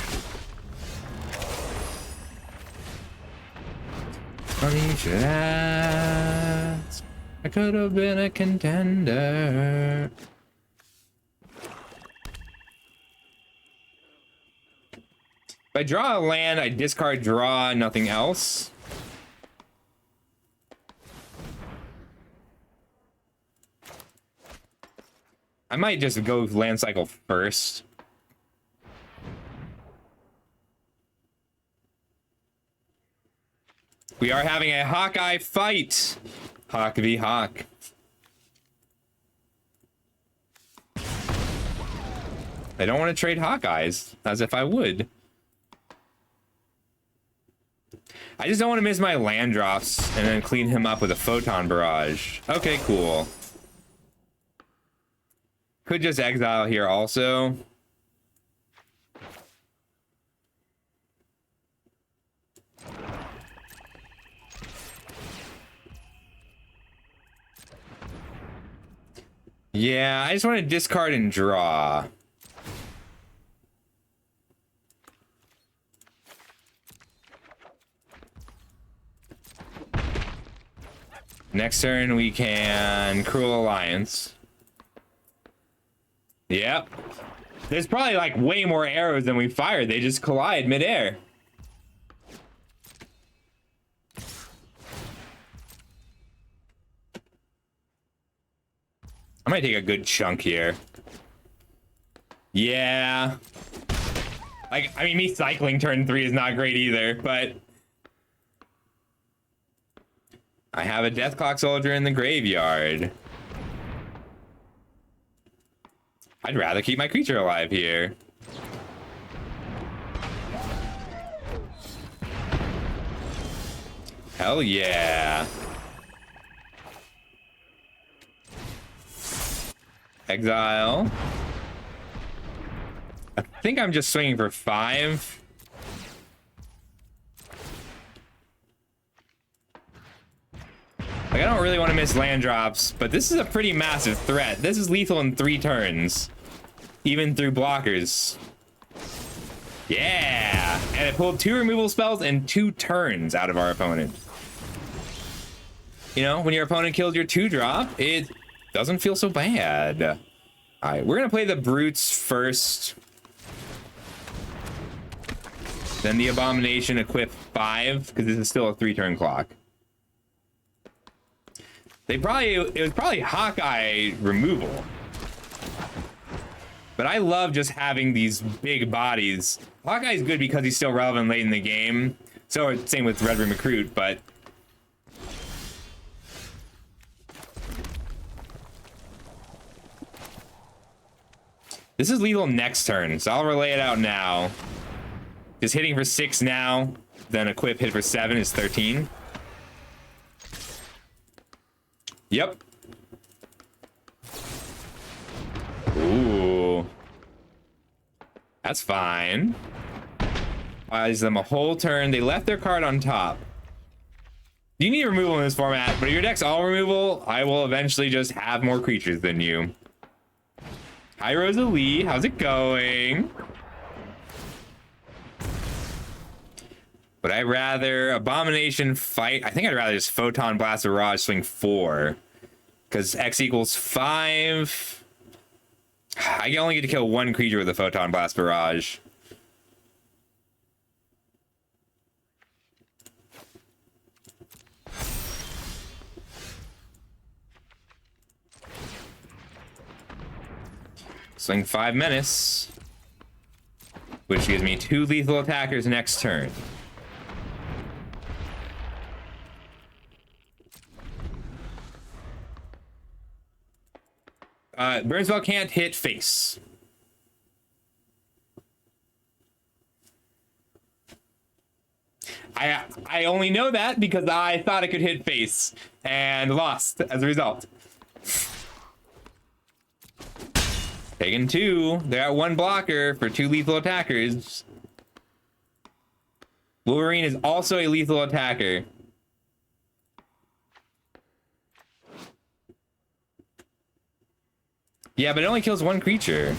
Funny you should ask. I could have been a contender. If I draw a land, I discard draw, nothing else. I might just go land cycle first. We are having a Hawkeye fight. Hawk v Hawk. I don't want to trade Hawkeyes, as if I would. I just don't want to miss my land drops and then clean him up with a Photon Barrage. Okay, cool. Could just exile here also. Yeah, I just want to discard and draw. Next turn we can Cruel Alliance. Yep. There's probably like way more arrows than we fired. They just collide midair. I might take a good chunk here. Yeah. Like, I mean, me cycling turn 3 is not great either, but I have a Deathclock Soldier in the graveyard. I'd rather keep my creature alive here. Hell yeah. Exile. I think I'm just swinging for 5. Like, I don't really want to miss land drops, but this is a pretty massive threat. This is lethal in 3 turns, even through blockers. Yeah, and it pulled 2 removal spells and 2 turns out of our opponent. You know, when your opponent kills your 2-drop, it doesn't feel so bad. All right, we're gonna play the brutes first. Then the abomination equip 5 because this is still a 3-turn clock. It was probably Hawkeye removal. But I love just having these big bodies. Hawkeye's good because he's still relevant late in the game. So same with Red Room Recruit, but this is lethal next turn, so I'll relay it out now. Just hitting for 6 now, then equip hit for 7 is 13. Yep. Ooh. That's fine. Buys them a whole turn. They left their card on top. You need removal in this format, but if your deck's all removal, I will eventually just have more creatures than you. Hi, Rosalie. How's it going? Would I rather Abomination fight? I think I'd rather just Photon Blast Barrage swing 4. Because X equals 5. I only get to kill 1 creature with a Photon Blast Barrage. Swing 5 Menace. Which gives me 2 lethal attackers next turn. Burnswell can't hit face. I only know that because I thought I could hit face and lost as a result. Taking 2. They're at 1 blocker for 2 lethal attackers. Wolverine is also a lethal attacker. Yeah, but it only kills 1 creature.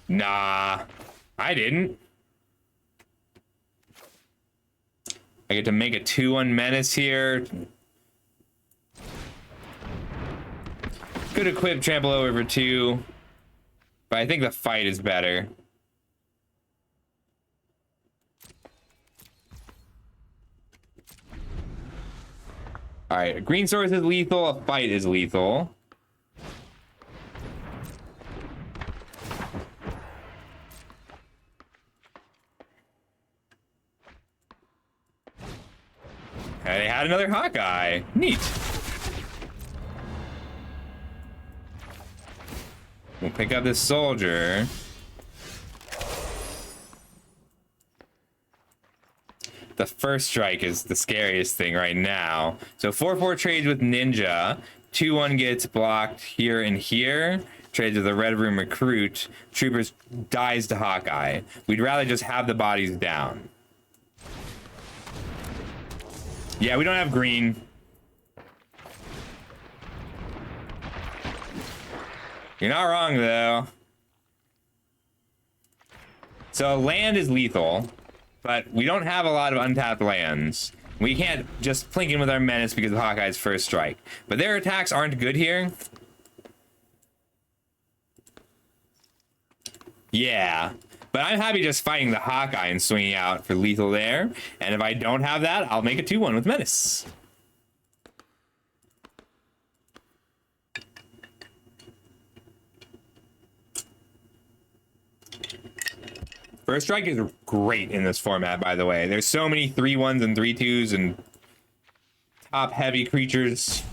Nah, I didn't. I get to make a 2-1 menace here. Could equip Trample over for 2, but I think the fight is better. All right, a green source is lethal, a fight is lethal. And they had another Hawkeye. Neat. We'll pick up this soldier. The first strike is the scariest thing right now. So 4/4 trades with Ninja. 2/1 gets blocked here and here. Trades with a Red Room Recruit. Troopers dies to Hawkeye. We'd rather just have the bodies down. Yeah, we don't have green. You're not wrong, though. So land is lethal, but we don't have a lot of untapped lands. We can't just plink in with our menace because of Hawkeye's first strike. But their attacks aren't good here. Yeah. But I'm happy just fighting the Hawkeye and swinging out for lethal there. And if I don't have that, I'll make a 2/1 with menace. First strike is great in this format, by the way. There's so many 3/1s and 3/2s and top heavy creatures.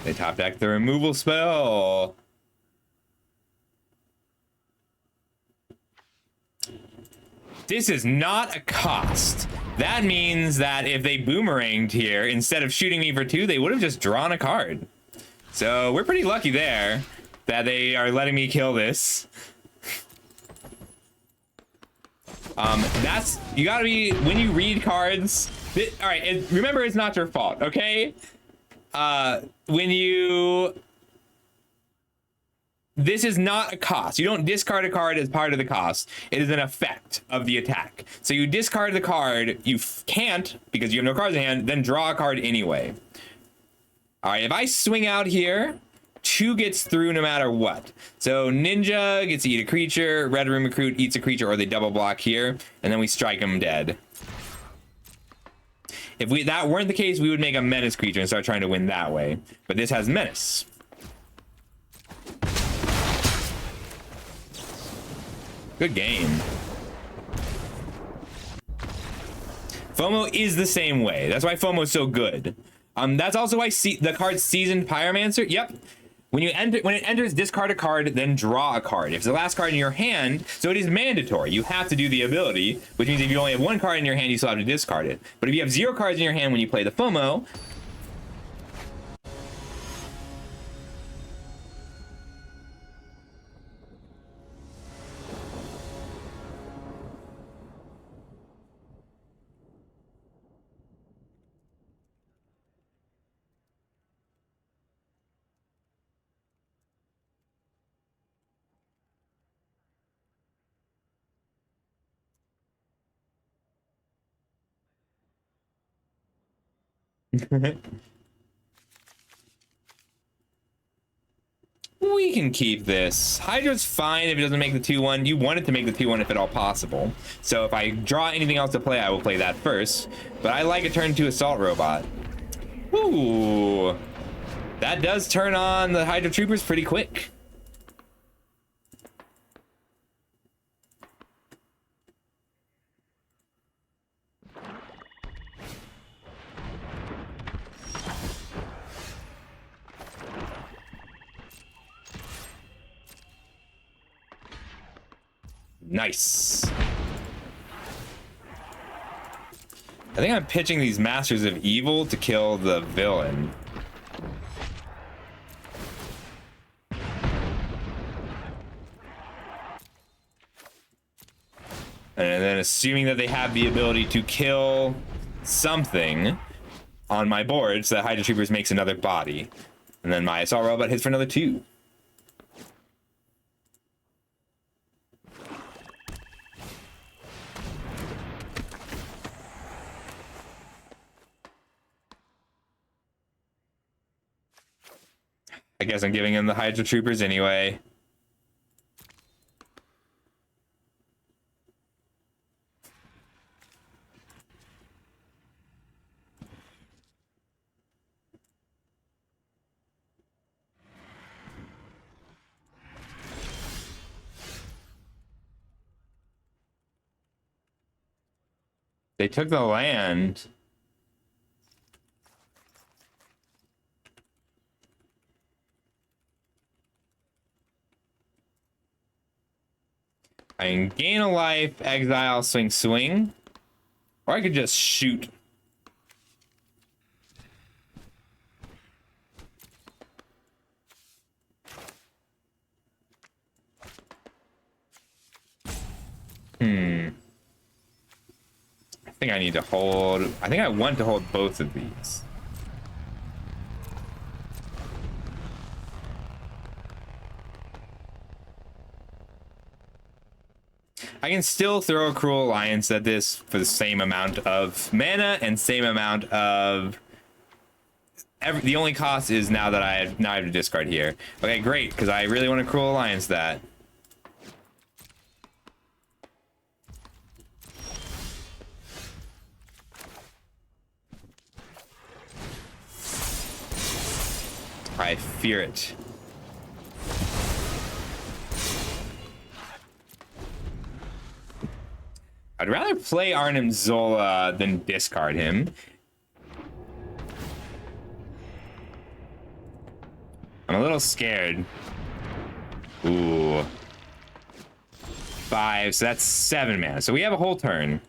They top deck the removal spell. This is not a cost. That means that if they boomeranged here, instead of shooting me for 2, they would have just drawn a card. So we're pretty lucky there that they are letting me kill this. That's, you gotta be, when you read cards, all right, remember it's not your fault, okay? This is not a cost. You don't discard a card as part of the cost. It is an effect of the attack. So you discard the card, you can't, because you have no cards in hand, then draw a card anyway. All right, if I swing out here, 2 gets through no matter what. So Ninja gets to eat a creature, Red Room Recruit eats a creature, or they double block here, and then we strike them dead. If that weren't the case, we would make a menace creature and start trying to win that way. But this has menace. Good game. FOMO is the same way. That's why FOMO is so good. That's also why the card Seasoned Pyromancer. Yep. When it enters, discard a card, then draw a card. If it's the last card in your hand, so it is mandatory. You have to do the ability, which means if you only have 1 card in your hand, you still have to discard it. But if you have 0 cards in your hand when you play the FOMO, we can keep this. Hydra's fine if it doesn't make the 2/1. You want it to make the 2/1 if at all possible. So if I draw anything else to play, I will play that first. But I like a turn 2 Assault Robot. Ooh. That does turn on the Hydra Troopers pretty quick. Nice. I think I'm pitching these Masters of Evil to kill the villain. And then assuming that they have the ability to kill something on my board, so that Hydra Troopers makes another body. And then my Assault Robot hits for another 2. I guess I'm giving him the Hydra Troopers anyway. They took the land. I can gain a life, exile, swing. Or I could just shoot. I think I need to hold. I think I want to hold both of these. I can still throw a Cruel Alliance at this for the same amount of mana and same amount of... the only cost is now that I have to discard here. Okay, great, because I really want to Cruel Alliance that. I fear it. I'd rather play Arnim Zola than discard him. I'm a little scared. Ooh. 5, so that's 7 mana. So we have a whole turn.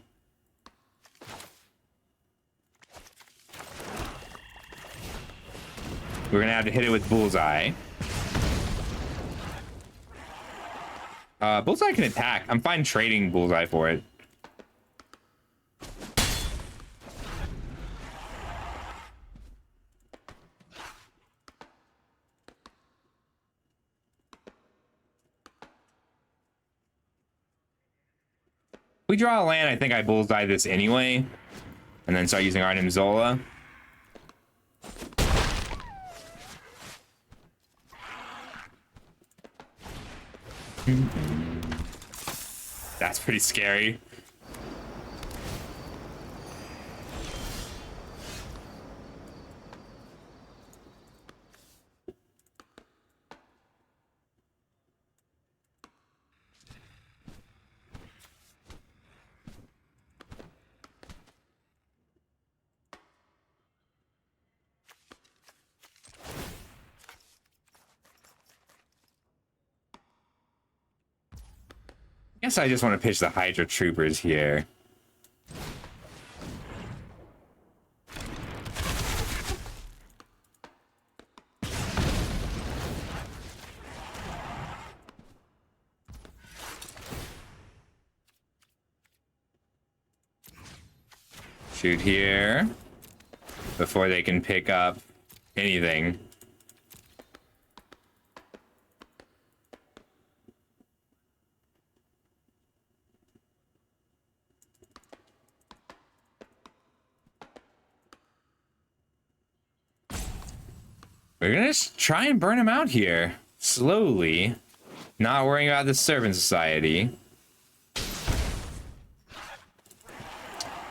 We're gonna have to hit it with Bullseye. Bullseye can attack. I'm fine trading Bullseye for it. We draw a land, I think I Bullseye this anyway. And then start using Arnim Zola. That's pretty scary. I guess I just want to pitch the Hydra Troopers here. Shoot here before they can pick up anything. We're gonna just try and burn him out here. Slowly. Not worrying about the Servant Society.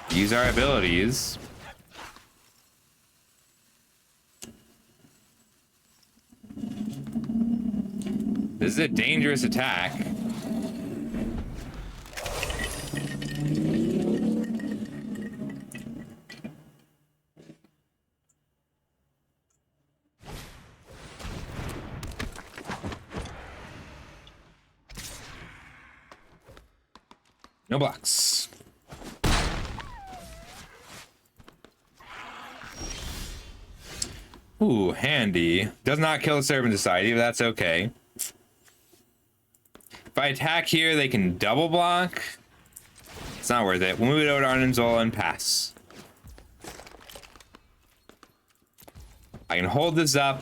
Use our abilities. This is a dangerous attack. No blocks. Ooh, handy. Does not kill the Servant Society, but that's okay. If I attack here, they can double block. It's not worth it. We'll move it over to Arnim Zola and pass. I can hold this up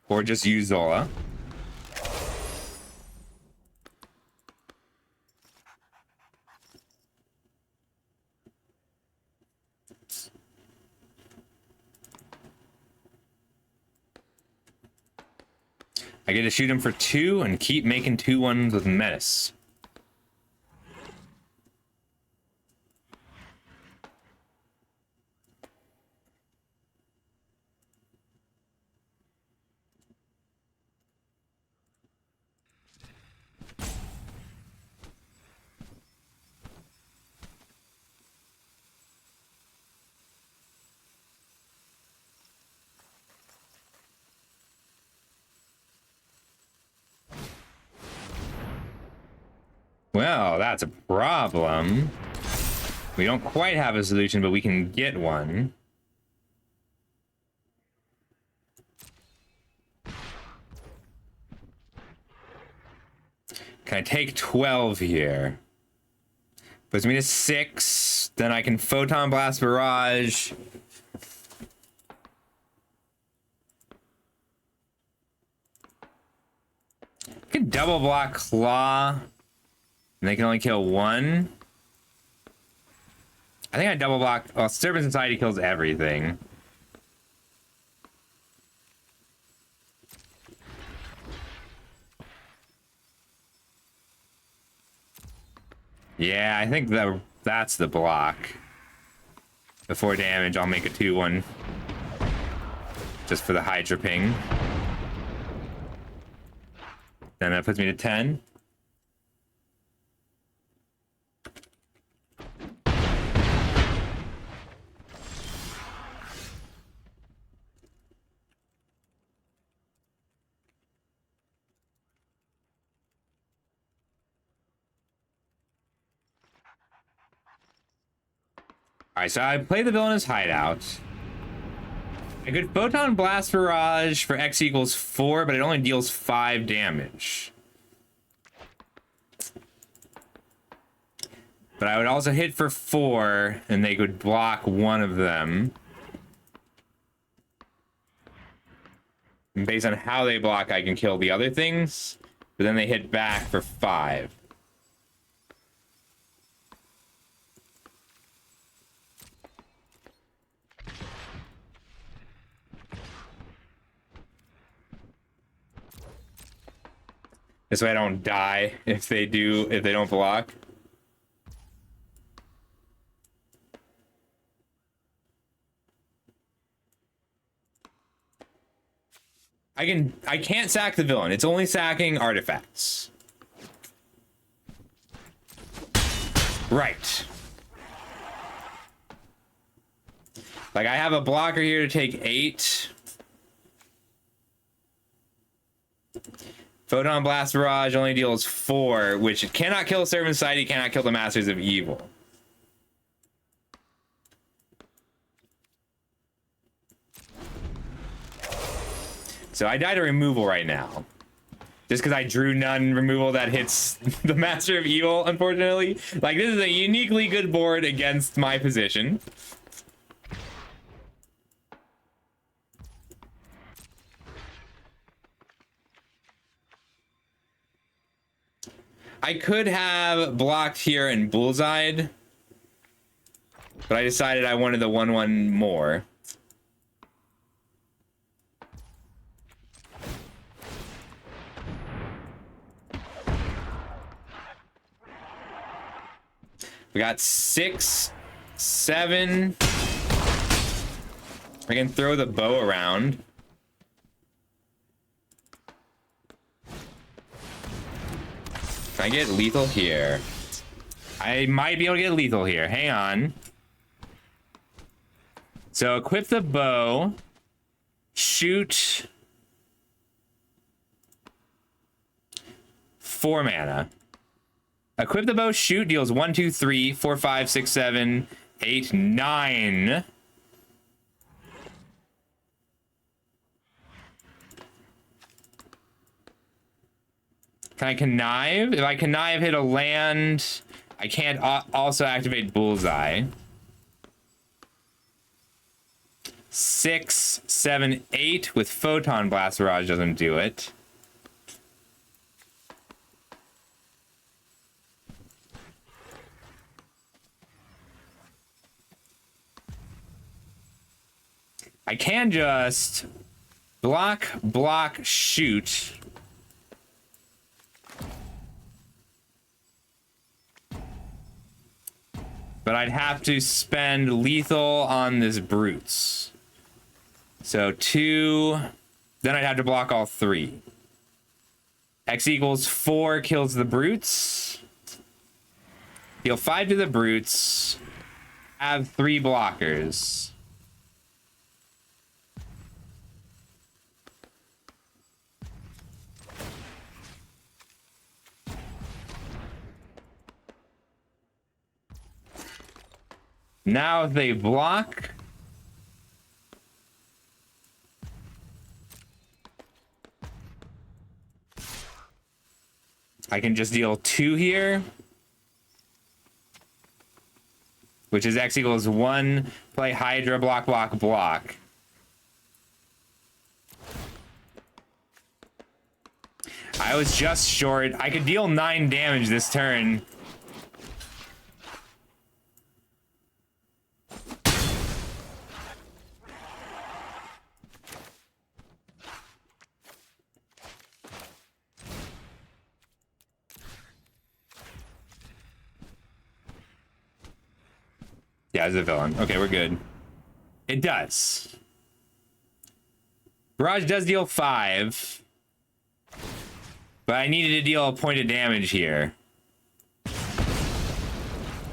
or just use Zola. I get to shoot him for 2 and keep making 2/1s with Menace. Well, that's a problem. We don't quite have a solution, but we can get one. Can I take 12 here? Puts me to 6. Then I can Photon Blast Barrage. I can double block Claw. And they can only kill 1. I think I double block. Well, Servant Society kills everything. Yeah, I think that's the block. Before damage, I'll make a 2/1. Just for the Hydra ping. Then that puts me to 10. Alright, so I play the Villainous Hideout. I could Photon Blast Barrage for X equals 4, but it only deals 5 damage. But I would also hit for 4, and they could block one of them. And based on how they block, I can kill the other things, but then they hit back for 5. This way I don't die if they don't block. I can't sack the villain. It's only sacking artifacts. Right. Like, I have a blocker here to take 8. Photon Blast Barrage only deals 4, which it cannot kill Servant Society, cannot kill the Masters of Evil. So I died to removal right now. Just because I drew none removal that hits the Master of Evil, unfortunately. Like, this is a uniquely good board against my position. I could have blocked here and bullseyed, but I decided I wanted the 1/1 more. We got 6, 7. I can throw the bow around. Can I get lethal here? I might be able to get lethal here. Hang on. So equip the bow. Shoot. 4 mana. Equip the bow, shoot, deals 1, 2, 3, 4, 5, 6, 7, 8, 9. Can I connive? If I connive, hit a land, I can't also activate bullseye. 6, 7, 8 with Photon Blast Barrage doesn't do it. I can just block, shoot. But I'd have to spend lethal on this brutes. So 2, then I'd have to block all 3. X equals 4 kills the brutes. Deal 5 to the brutes. Have 3 blockers. Now if they block, I can just deal 2 here, which is X equals 1, play Hydra, block, block. I was just short. I could deal 9 damage this turn. Yeah, it's a villain. Okay, we're good. It does. Barrage does deal 5. But I needed to deal a point of damage here.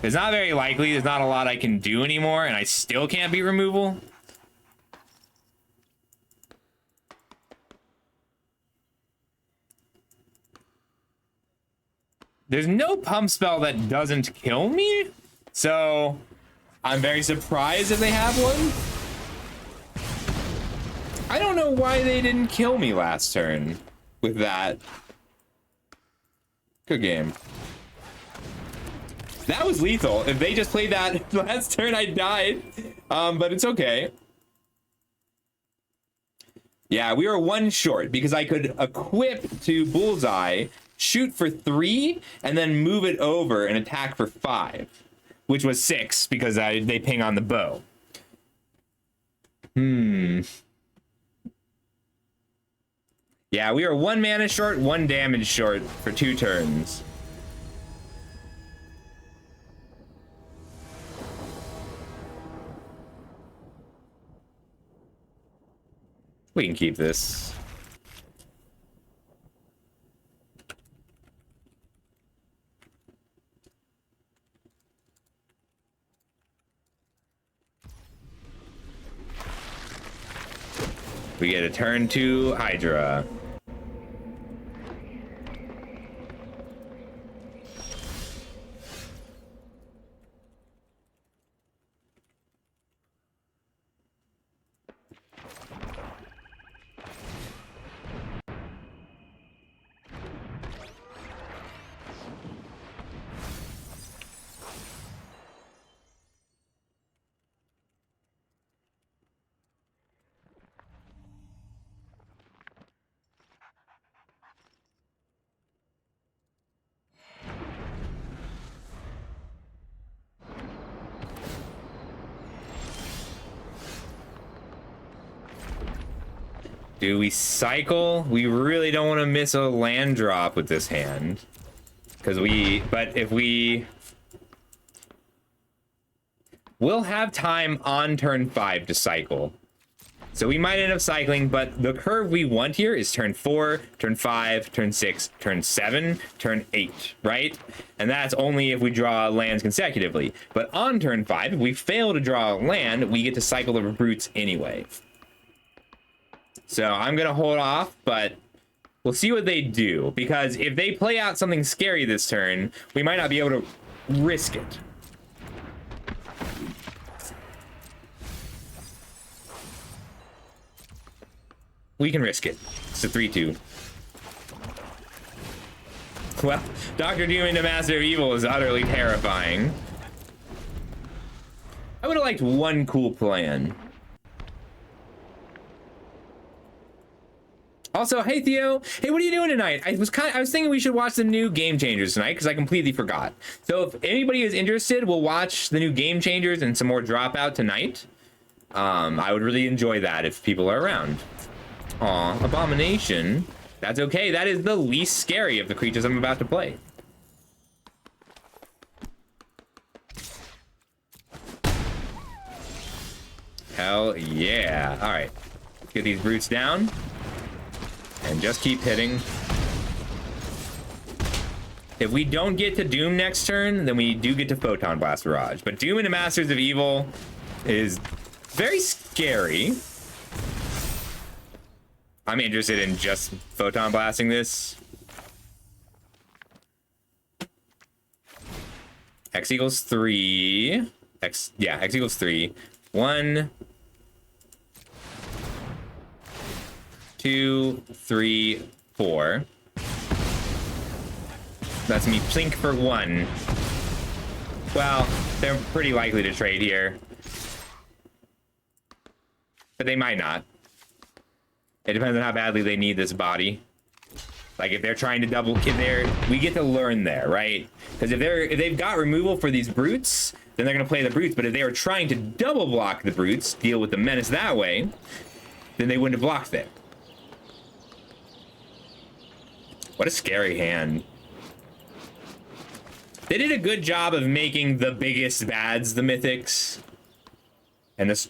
It's not very likely. There's not a lot I can do anymore, and I still can't beat removal. There's no pump spell that doesn't kill me. So I'm very surprised if they have one. I don't know why they didn't kill me last turn with that. Good game. That was lethal. If they just played that last turn, I died. But it's okay. Yeah, we were one short because I could equip to Bullseye, shoot for 3, and then move it over and attack for 5, which was 6 because they ping on the bow. Yeah, we are 1 mana short, 1 damage short for 2 turns. We can keep this. We get a turn 2 Hydra. Do we cycle? We really don't want to miss a land drop with this hand. But if we'll have time on turn 5 to cycle. So we might end up cycling, but the curve we want here is turn 4, turn 5, turn 6, turn 7, turn 8, right? And that's only if we draw lands consecutively. But on turn 5, if we fail to draw a land, we get to cycle the brutes anyway. So I'm going to hold off, but we'll see what they do. Because if they play out something scary this turn, we might not be able to risk it. We can risk it. It's a 3-2. Well, Dr. Doom into Master of Evil is utterly terrifying. I would have liked one cool plan. Also, hey Theo, hey, what are you doing tonight? I was thinking we should watch the new Game Changers tonight because I completely forgot. So if anybody is interested, we'll watch the new Game Changers and some more Dropout tonight. I would really enjoy that if people are around. Aw, Abomination. That's okay. That is the least scary of the creatures I'm about to play. Hell yeah. All right, let's get these brutes down. And just keep hitting. If we don't get to Doom next turn, then we do get to Photon Blast Barrage. But Doom into Masters of Evil is very scary. I'm interested in just Photon Blasting this. X equals 3. X equals 3. 1, 2, 3, 4. That's me plink for 1. Well, they're pretty likely to trade here. But they might not. It depends on how badly they need this body. Like if they're trying to double, we get to learn there, right? Because if they've got removal for these brutes, then they're gonna play the brutes. But if they were trying to double block the brutes, deal with the menace that way, then they wouldn't have blocked there. What a scary hand. They did a good job of making the biggest bads the mythics. And this...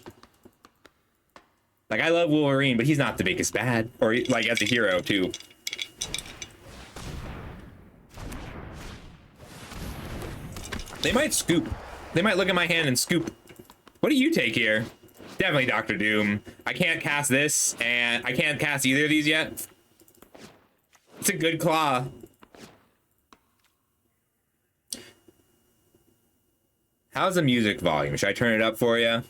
Like, I love Wolverine, but he's not the biggest bad. Or, like, as a hero, too. They might scoop. They might look at my hand and scoop. What do you take here? Definitely Dr. Doom. I can't cast this, and I can't cast either of these yet. It's a good claw. How's the music volume? Should I turn it up for you?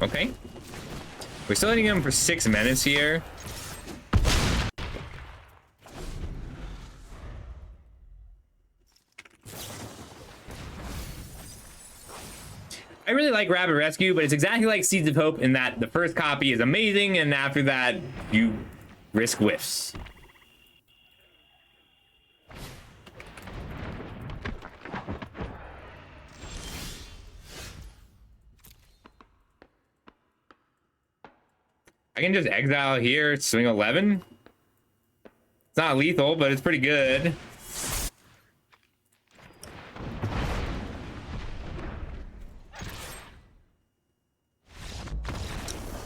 Okay. We're still hitting him for 6 minutes here. I really like Rapid Rescue, but it's exactly like Seeds of Hope in that the first copy is amazing, and after that, you risk whiffs. I can just exile here, swing 11. It's not lethal, but it's pretty good.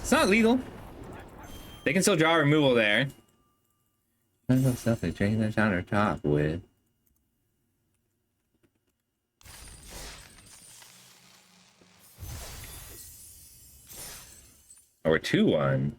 It's not lethal. They can still draw removal there. There's stuff they change their countertop with. Oh, we're 2-1.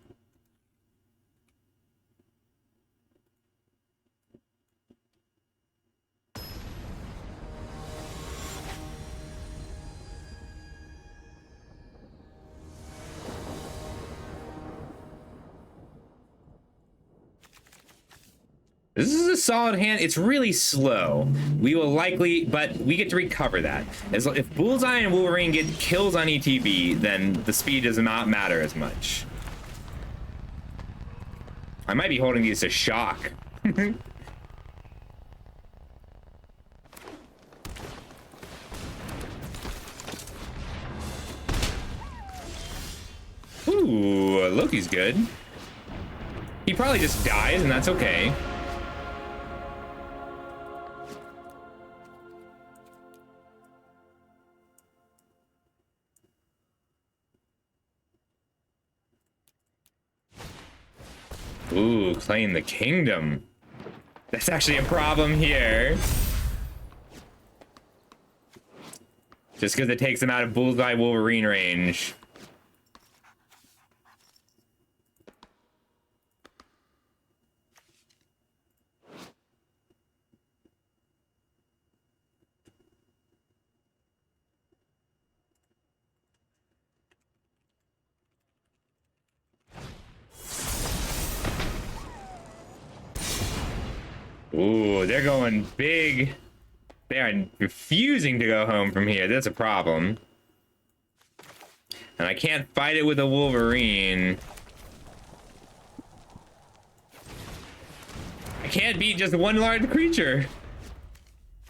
This is a solid hand. It's really slow. We will likely, but we get to recover that. If Bullseye and Wolverine get kills on ETB, then the speed does not matter as much. I might be holding these to shock. Ooh, Loki's good. He probably just dies, and that's okay. Ooh, claim the kingdom. That's actually a problem here. Just because it takes him out of Bullseye Wolverine range. Ooh, they're going big. They are refusing to go home from here. That's a problem. And I can't fight it with a Wolverine. I can't beat just one large creature.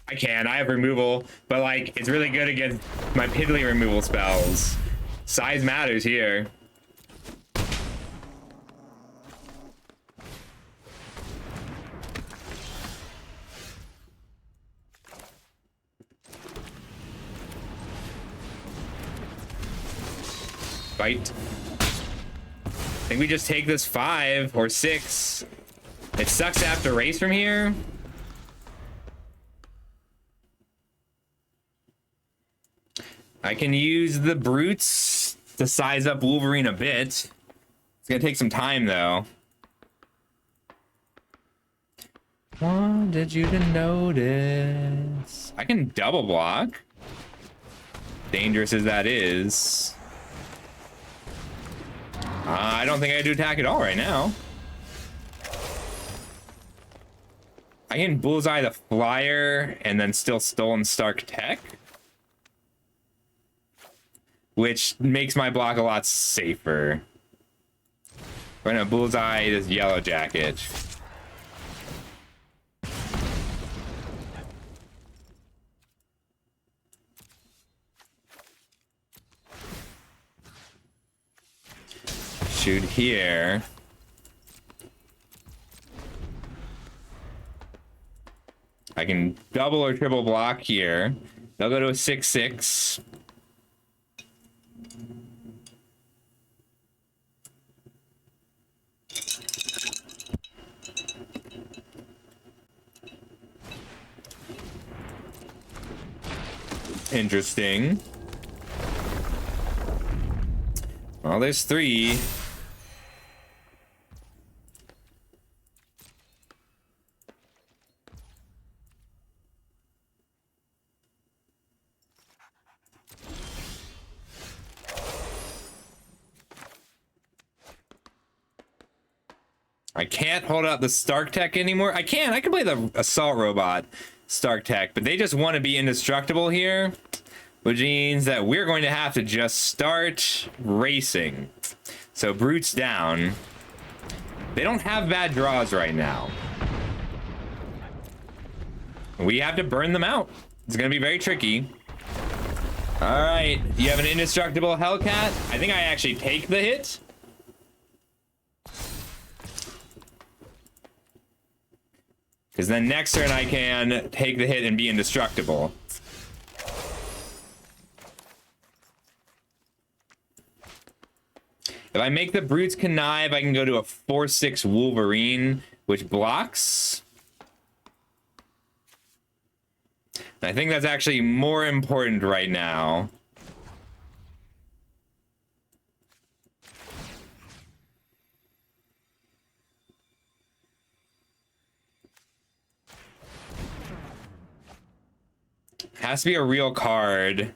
I can. I have removal, but like, it's really good against my piddly removal spells. Size matters here. Fight. I think we just take this 5 or 6. It sucks to have to race from here. I can use the brutes to size up Wolverine a bit. It's gonna take some time though. Wanted you to notice. I can double block. Dangerous as that is. I don't think I do attack at all right now. I can Bullseye the Flyer and then still Stolen Stark Tech, which makes my block a lot safer. We're gonna Bullseye this Yellow Jacket. Shoot here. I can double or triple block here. They'll go to a 6/6. Interesting. Well, there's 3. I can't hold out the Stark Tech anymore. I can play the Assault Robot Stark Tech, but they just want to be indestructible here, which means that we're going to have to just start racing. So Brute's down. They don't have bad draws right now. We have to burn them out. It's going to be very tricky. All right, you have an indestructible Hellcat. I think I actually take the hit. Because then next turn I can take the hit and be indestructible. If I make the Brute's Connive, I can go to a 4/6 Wolverine, which blocks. I think that's actually more important right now. Has to be a real card.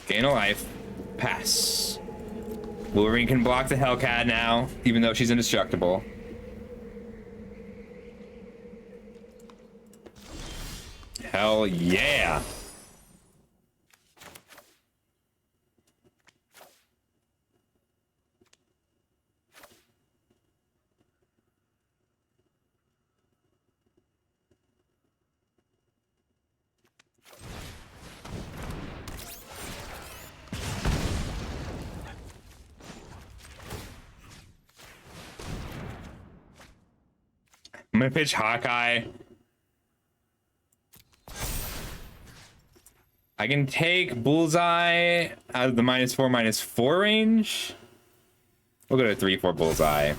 Gain a life. Pass. Wolverine can block the Hellcat now, even though she's indestructible. Hell yeah. I'm gonna pitch Hawkeye. I can take Bullseye out of the -4/-4 range. We'll go to 3/4 Bullseye.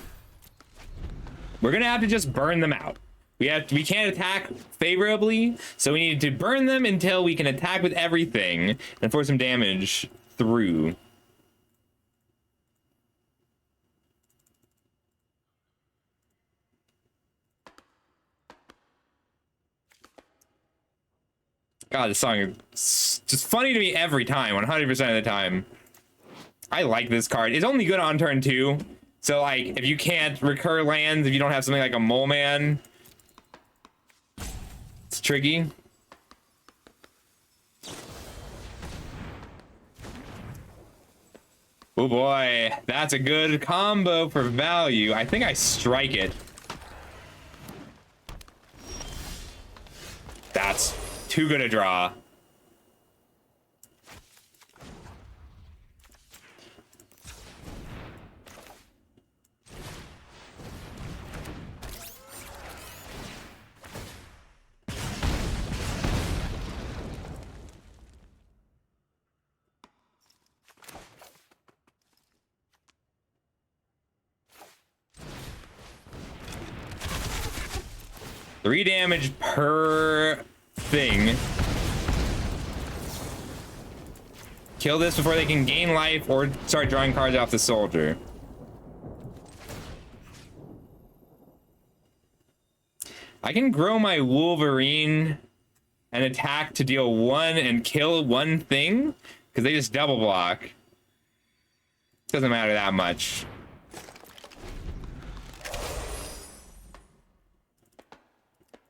We're gonna have to just burn them out. We can't attack favorably, so we need to burn them until we can attack with everything and force some damage through. God, this song is just funny to me every time, 100% of the time. I like this card. It's only good on turn 2. So, like, if you can't recur lands, if you don't have something like a Mole Man, it's tricky. Oh boy, that's a good combo for value. I think I strike it. That's too good a draw. Three damage per thing. Kill this before they can gain life or start drawing cards off the soldier. I can grow my Wolverine and attack to deal 1 and kill 1 thing because they just double block. Doesn't matter that much.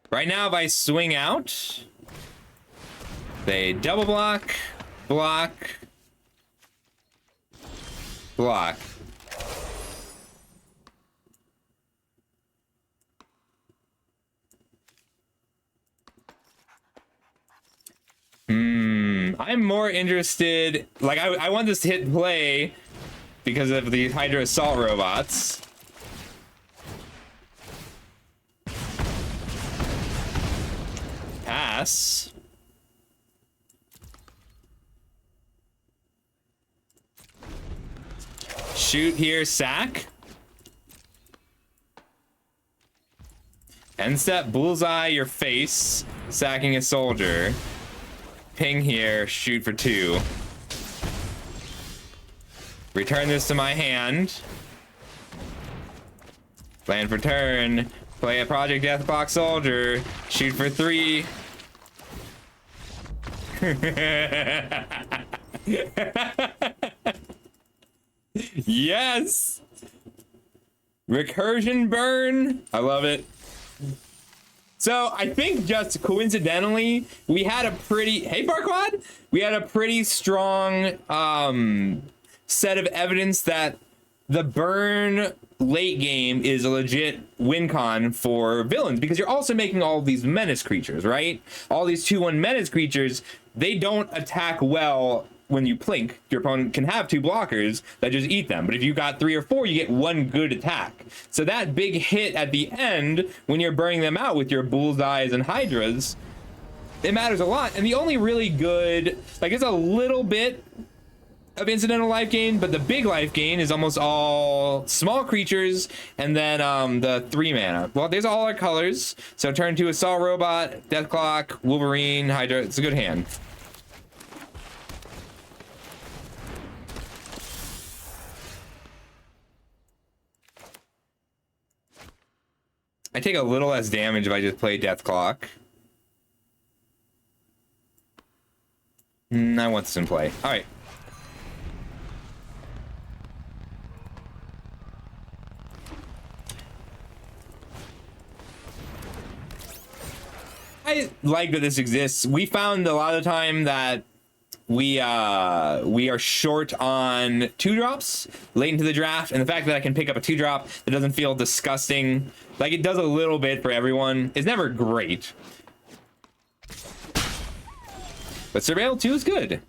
Right now, if I swing out, they double block, block, block. I'm more interested, like I want this to hit play because of the Hydra Assault Robots. Pass. shoot here, sack. End step, bullseye your face, sacking a soldier. Ping here, shoot for 2. Return this to my hand. Plan for turn. Play a Project Deathbox soldier. Shoot for 3. Yes! Recursion burn. I love it. So I think just coincidentally, we had a pretty, hey Barquad, we had a pretty strong set of evidence that the burn late game is a legit win con for villains, because you're also making all these menace creatures, right? All these 2/1 menace creatures, they don't attack well when you plink. Your opponent can have 2 blockers that just eat them, but if you got 3 or 4, you get 1 good attack. So that big hit at the end, when you're burning them out with your bullseyes and hydras, it matters a lot. And the only really good, like, it's a little bit of incidental life gain, but the big life gain is almost all small creatures, and then the 3 mana. Well, there's all our colors. So turn 2 Assault Robot, Deathclock, Wolverine, Hydra. It's a good hand. I take a little less damage if I just play Deathclock. I want this in play. All right. I like that this exists. We found a lot of the time that we are short on 2-drops late into the draft, and the fact that I can pick up a 2-drop that doesn't feel disgusting, like it does a little bit for everyone, is never great. But Surveil 2 is good.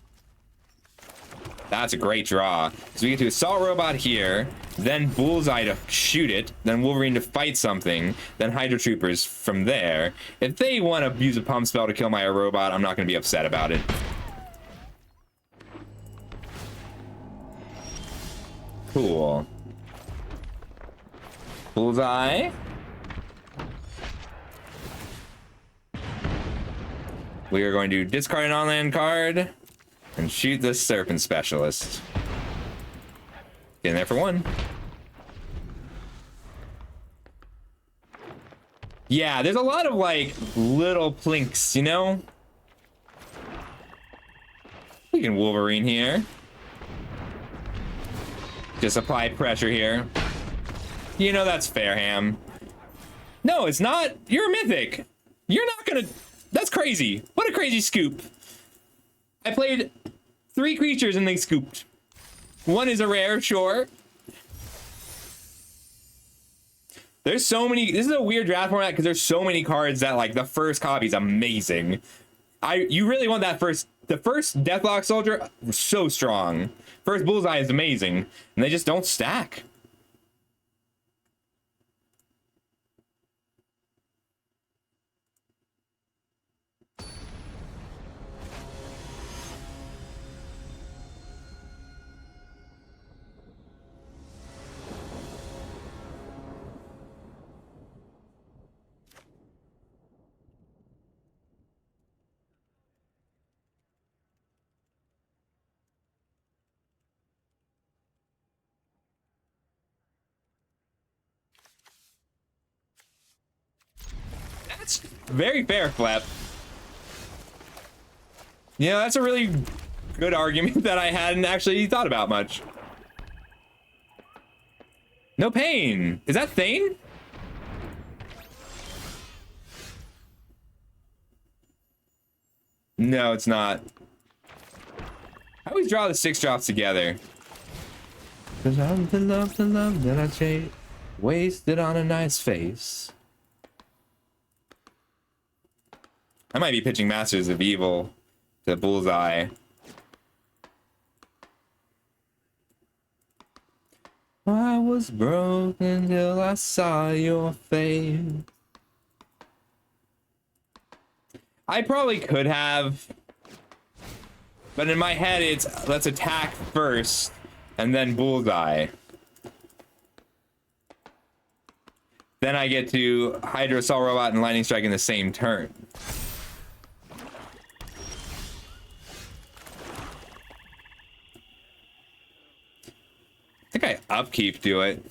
That's a great draw. So we get to Assault Robot here, then Bullseye to shoot it, then Wolverine to fight something, then Hydra Troopers from there. If they want to use a pump spell to kill my robot, I'm not going to be upset about it. Cool. Bullseye. We are going to discard an on-land card and shoot the Serpent Specialist. Get in there for 1. Yeah, there's a lot of like little plinks, you know? We can Wolverine here. Just apply pressure here. You know that's fair, Ham. No, it's not. You're a mythic. You're not gonna... That's crazy. What a crazy scoop. I played 3 creatures and they scooped. 1 is a rare, sure. There's so many... This is a weird draft format because there's so many cards that, like, the first copy is amazing. You really want that first... The first Deathlock Soldier, so strong. First Bullseye is amazing. And they just don't stack. That's very fair, Flap. Yeah, that's a really good argument that I hadn't actually thought about much. No pain. Is that Thane? No, it's not. I always draw the 6 drops together. Cause I'm the love that I chase, wasted on a nice face. I might be pitching Masters of Evil to Bullseye. I was broken till I saw your face. I probably could have, but in my head it's let's attack first and then Bullseye. then I get to Hydro Assault Robot and Lightning Strike in the same turn. I think I upkeep do it.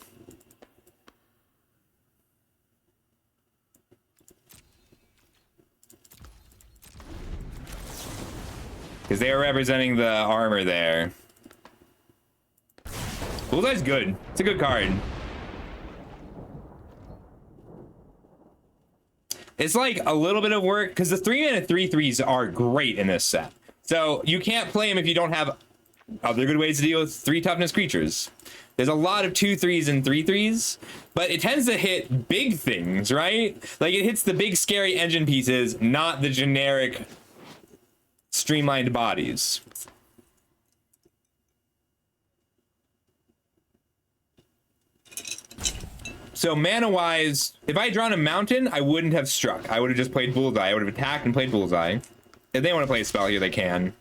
Because they are representing the armor there. Bullseye's good. It's a good card. It's like a little bit of work because the 3-mana 3/3s are great in this set. So you can't play them if you don't have other good ways to deal with 3 toughness creatures. There's a lot of 2/3s and 3/3s, but it tends to hit big things, right? Like it hits the big scary engine pieces, not the generic streamlined bodies. So mana-wise, if I had drawn a mountain, I wouldn't have struck. I would have just played Bullseye. I would have attacked and played Bullseye. If they want to play a spell here, they can.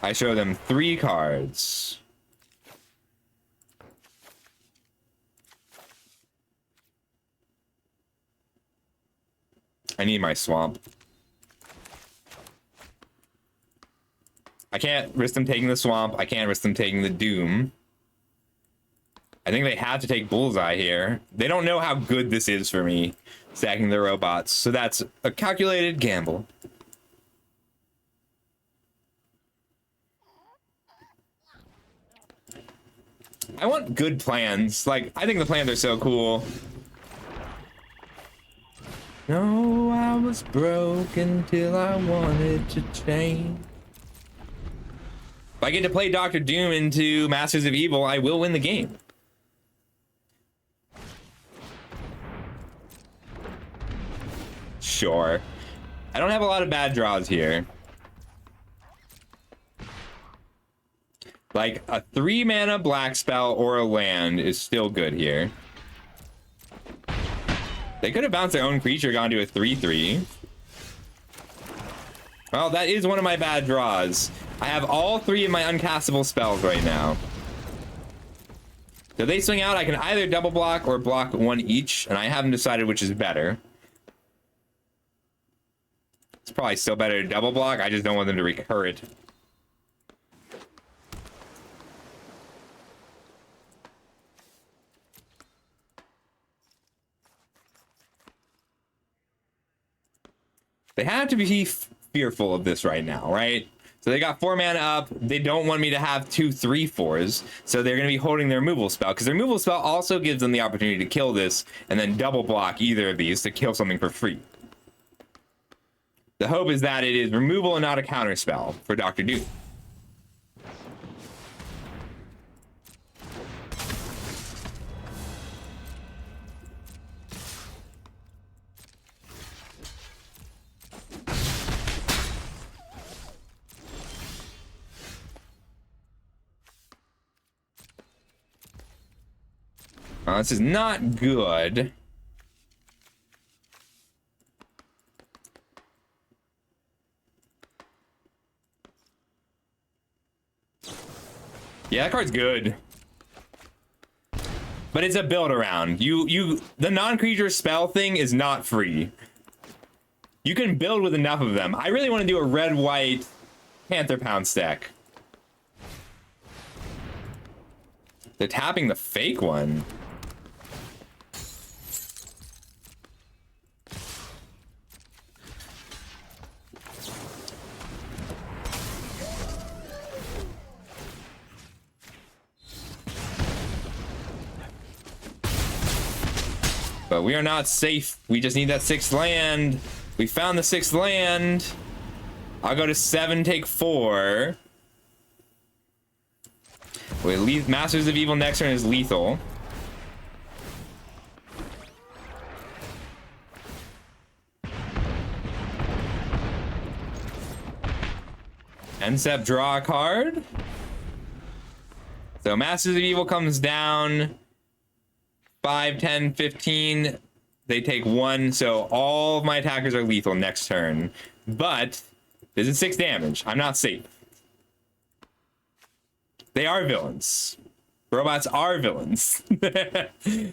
I show them 3 cards. I need my swamp. I can't risk them taking the swamp. I can't risk them taking the doom. I think they have to take Bullseye here. They don't know how good this is for me, stacking their robots. So that's a calculated gamble. I want good plans. Like, I think the plans are so cool. No, I was broken till I wanted to change. If I get to play Dr. Doom into Masters of Evil, I will win the game. Sure. I don't have a lot of bad draws here. Like, a 3-mana black spell or a land is still good here. They could have bounced their own creature, gone to a 3/3. Well, that is one of my bad draws. I have all 3 of my uncastable spells right now. If they swing out, I can either double block or block 1 each, and I haven't decided which is better. It's probably still better to double block, I just don't want them to recur it. They have to be fearful of this right now, right? So they got 4 mana up. They don't want me to have 2 3/4s. So they're going to be holding their removal spell, because their removal spell also gives them the opportunity to kill this and then double block either of these to kill something for free. The hope is that it is removal and not a counter spell for Dr. Doom. This is not good. Yeah, that card's good. But it's a build around. The non-creature spell thing is not free. You can build with enough of them. I really want to do a red-white Panther Pound stack. They're tapping the fake one. But we are not safe. We just need that 6th land. We found the 6th land. I'll go to 7, take 4. Wait, Masters of Evil next turn is lethal. Ensep, draw a card. So Masters of Evil comes down. 5, 10, 15. They take 1, so all of my attackers are lethal next turn. But this is 6 damage. I'm not safe. They are villains. Robots are villains.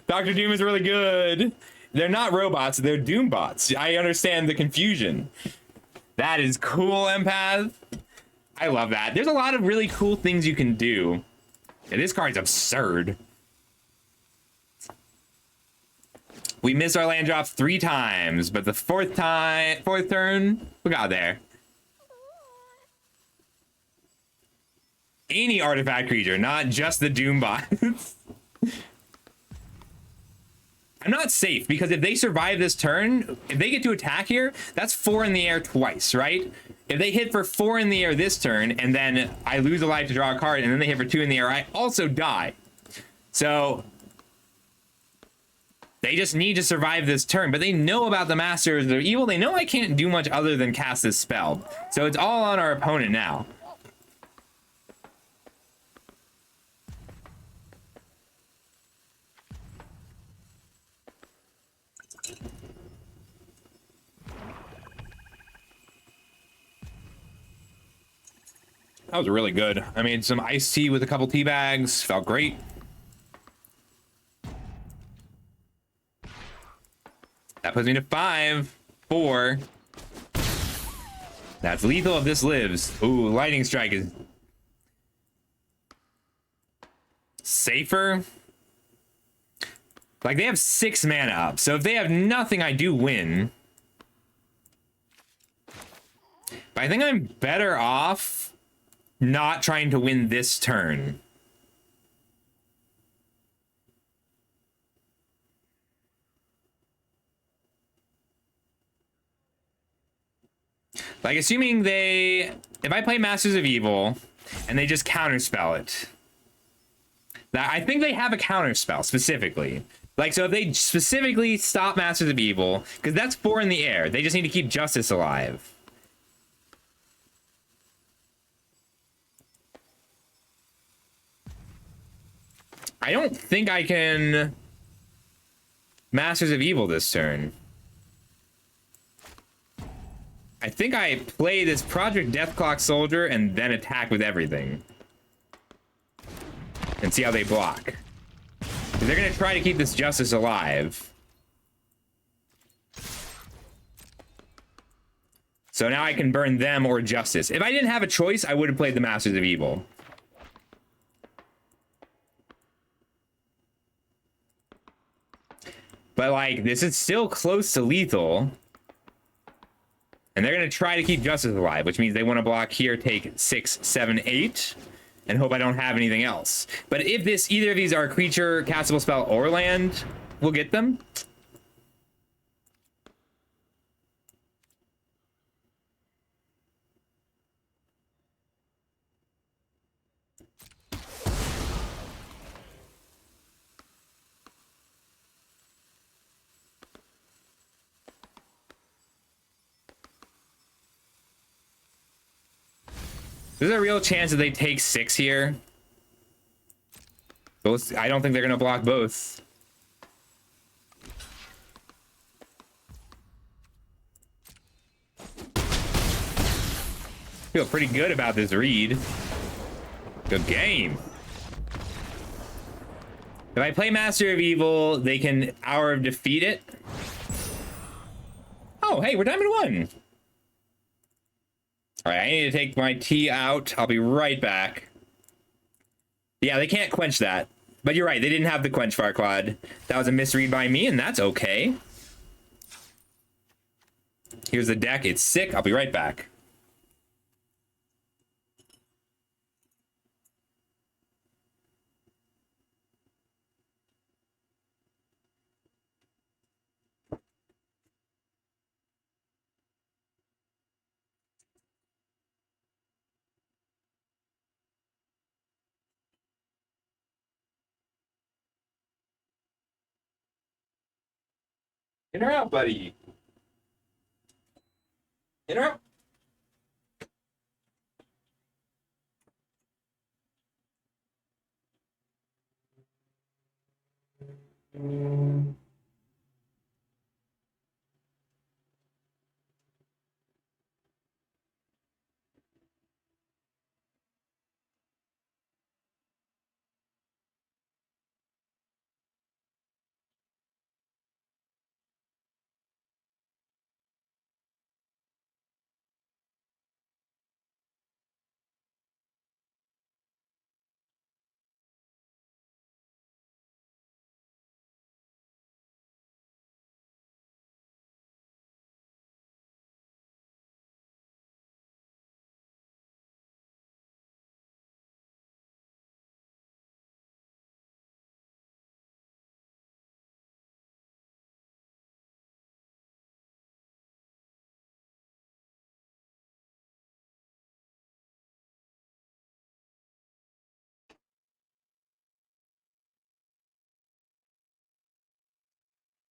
Dr. Doom is really good. They're not robots, they're Doombots. I understand the confusion. That is cool, Empath. I love that. There's a lot of really cool things you can do. And this card's absurd. We missed our land drops 3 times, but the fourth turn, we got there. Any artifact creature, not just the Doombots. I'm not safe because if they survive this turn, if they get to attack here, that's 4 in the air twice, right? If they hit for 4 in the air this turn, and then I lose a life to draw a card, and then they hit for 2 in the air, I also die. So they just need to survive this turn, but they know about the Masters of Evil. They know I can't do much other than cast this spell. So it's all on our opponent now. That was really good. I made some iced tea with a couple tea bags. Felt great. That puts me to 5, 4. That's lethal if this lives. Ooh, lightning strike is safer. Like, they have 6 mana up, so if they have nothing, I do win. But I think I'm better off not trying to win this turn. Like, assuming if I play Masters of Evil and they just counterspell it, that I think they have a counterspell specifically. Like, so if they specifically stop Masters of Evil, because that's 4 in the air, they just need to keep Justice alive. I don't think I can Masters of Evil this turn. I think I play this Project Deathclock Soldier and then attack with everything. And see how they block. They're gonna try to keep this Justice alive. So now I can burn them or Justice. If I didn't have a choice, I would have played the Masters of Evil. But, like, this is still close to lethal. And they're going to try to keep Justice alive, which means they want to block here, take 6, 7, 8, and hope I don't have anything else. But if either of these are a creature, castable spell, or land, we'll get them. There's a real chance that they take 6 here. Both, I don't think they're going to block both. Feel pretty good about this read. Good game. If I play Master of Evil, they can Hour of Defeat it. Oh, hey, we're Diamond 1. All right, I need to take my tea out. I'll be right back. Yeah, they can't quench that. But you're right, they didn't have the quench, Farquaad. That was a misread by me, and that's okay. Here's the deck. It's sick. I'll be right back. In or out, buddy? In or out?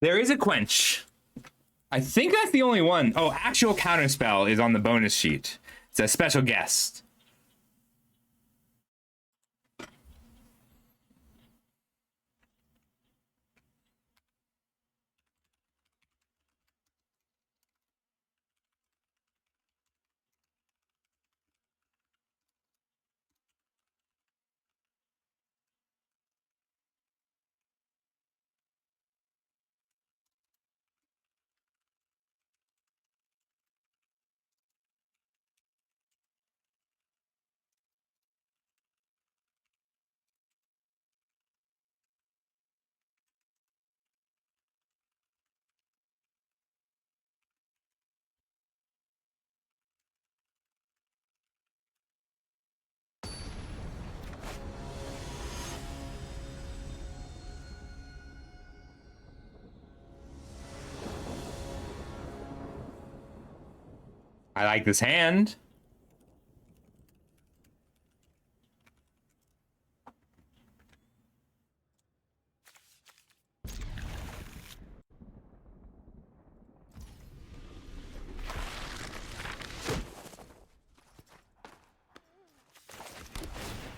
There is a quench. I think that's the only one. Oh, actual counterspell is on the bonus sheet. It's a special guest. I like this hand.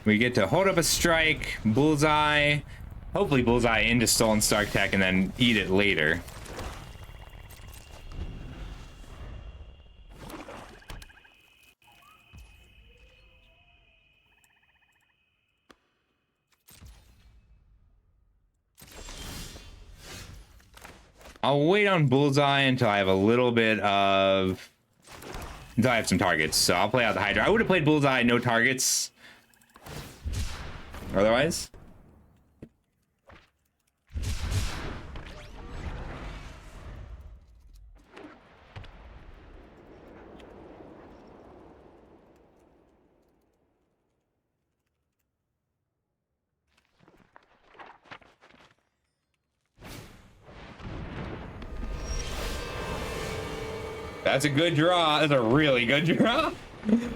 We get to hold up a strike, bullseye, hopefully bullseye into Stolen Stark Tech, and then eat it later. I'll wait on bullseye until I have a little bit of... until I have some targets. So I'll play out the Hydra. I would have played bullseye, no targets. Otherwise. That's a good draw. That's a really good draw. I'm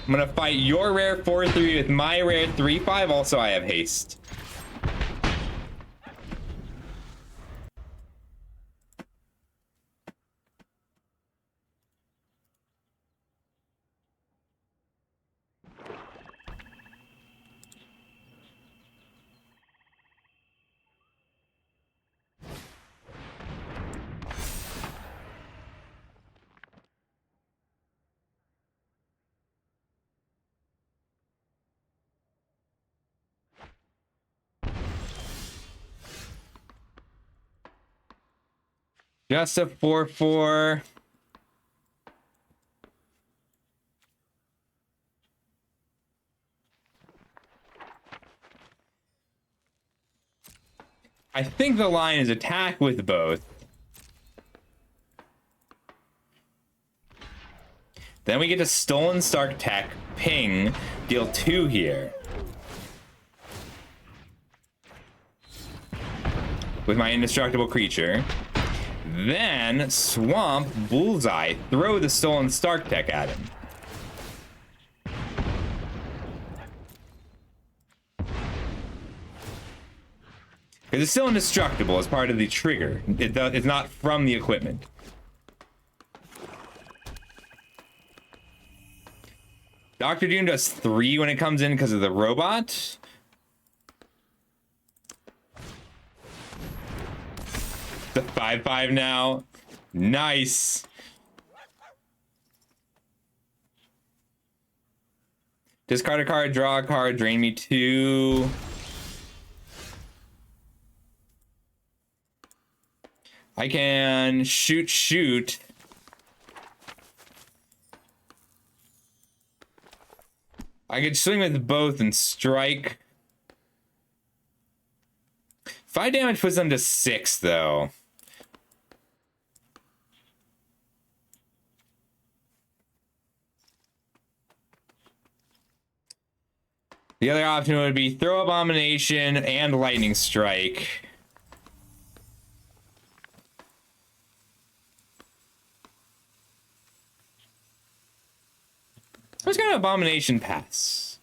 gonna fight your rare 4/3 with my rare 3/5. Also, I have haste. Just a 4/4. I think the line is attack with both. Then we get to Stolen Stark Tech, ping, deal 2 here. With my indestructible creature. Then swamp bullseye, throw the Stolen Stark Tech at him. Because it's still indestructible as part of the trigger. It's not from the equipment. Dr. Doom does 3 when it comes in because of the robot. The 5/5 now. Nice. Discard a card, draw a card, drain me 2. I can shoot. I could swing with both and strike. 5 damage puts them to 6, though. The other option would be throw Abomination and Lightning Strike. I was gonna Abomination pass.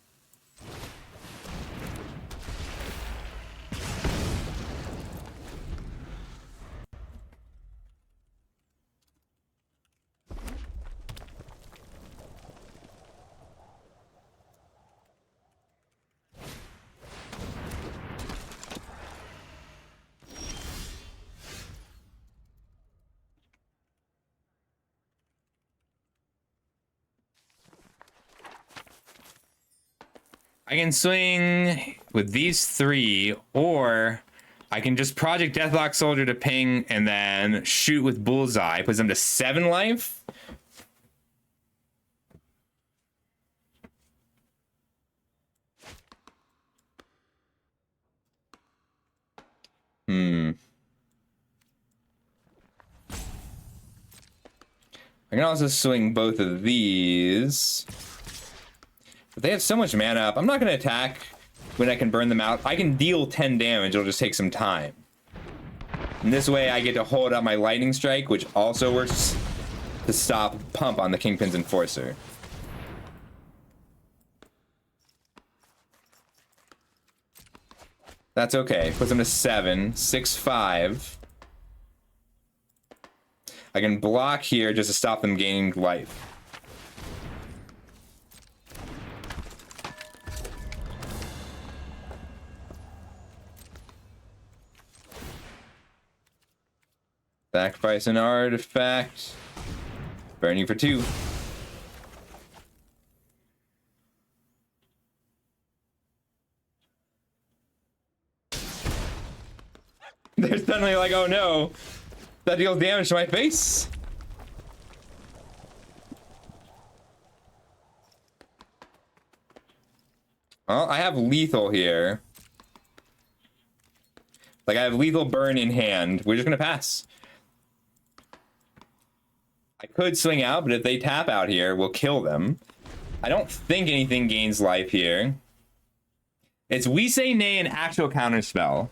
I can swing with these three, or I can just Project Deathlock Soldier to ping and then shoot with Bullseye. Puts them to 7 life. I can also swing both of these. But they have so much mana up. I'm not going to attack when I can burn them out. I can deal 10 damage. It'll just take some time. And this way I get to hold up my Lightning Strike, which also works to stop Pump on the Kingpin's Enforcer. That's okay. Puts them to 7. 6/5. I can block here just to stop them gaining life. Sacrifice an artifact. Burning for 2. They're suddenly like, oh no, that deals damage to my face. Well, I have lethal here. Like, I have lethal burn in hand. We're just gonna pass. I could swing out, but if they tap out here, we'll kill them. I don't think anything gains life here. It's We Say Nay, an actual counterspell.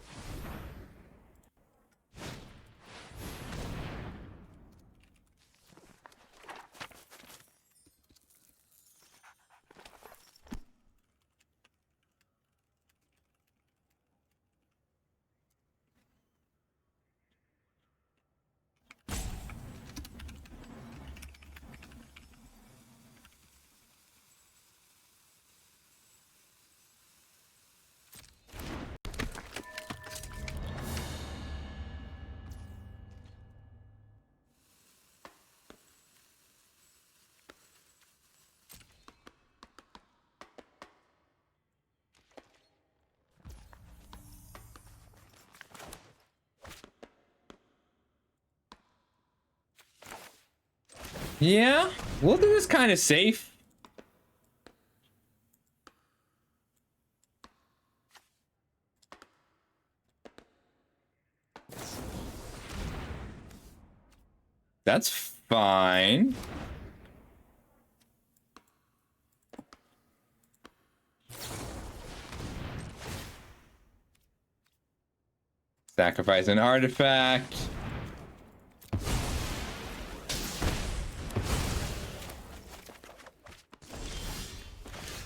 Yeah, we'll do this kind of safe. That's fine. Sacrifice an artifact.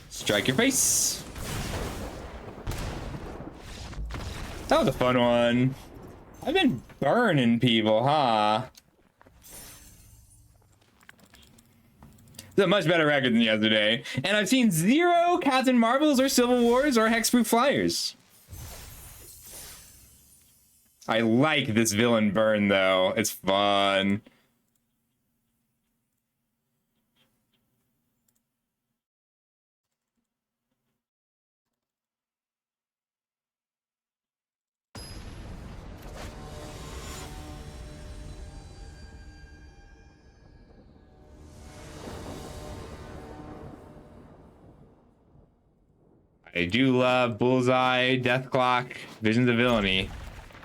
Strike your face. That was a fun one. I've been burning people, huh? It's a much better record than yesterday. And I've seen 0 Captain Marvels or Civil Wars or Hexproof Flyers. I like this villain burn, though. It's fun. I do love Bullseye, Deathclock, Visions of Villainy.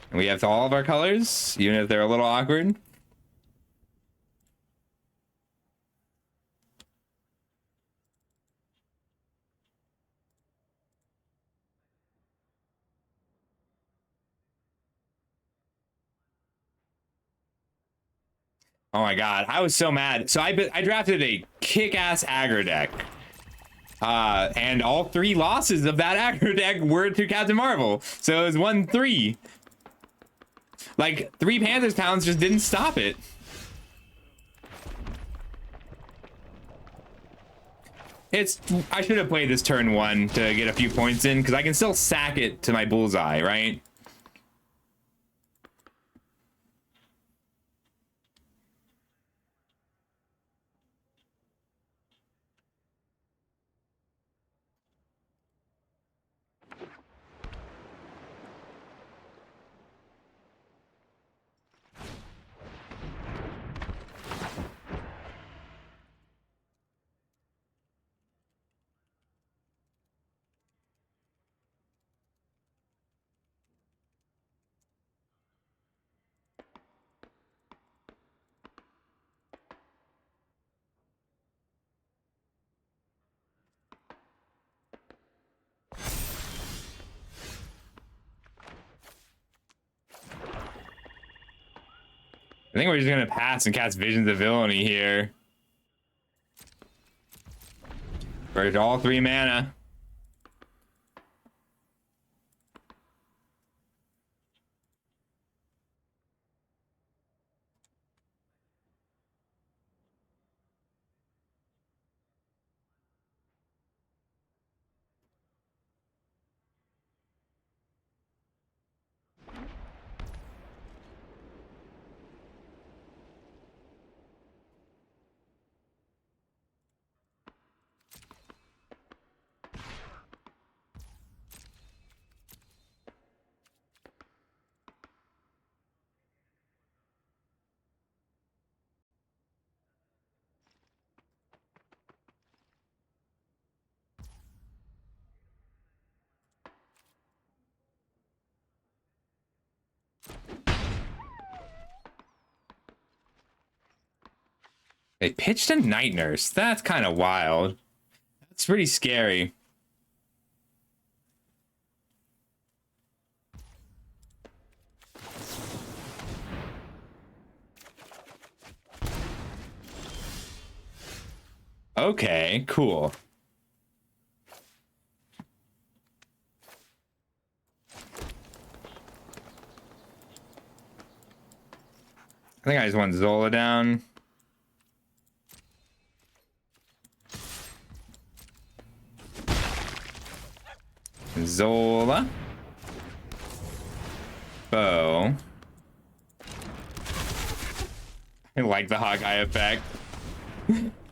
And we have all of our colors, even if they're a little awkward. Oh my god, I was so mad. So I drafted a kick-ass aggro deck. And all 3 losses of that aggro deck were to Captain Marvel. So it was 1-3. Like, 3 Panthers pounds just didn't stop it. I should have played this turn 1 to get a few points in, because I can still sack it to my Bullseye, right? I think we're just gonna pass and cast Visions of Villainy here. For all 3 mana. They pitched a Night Nurse. That's kind of wild. That's pretty scary. Okay, cool. I think I just want Zola down. Zola. Bow. I like the Hawkeye effect.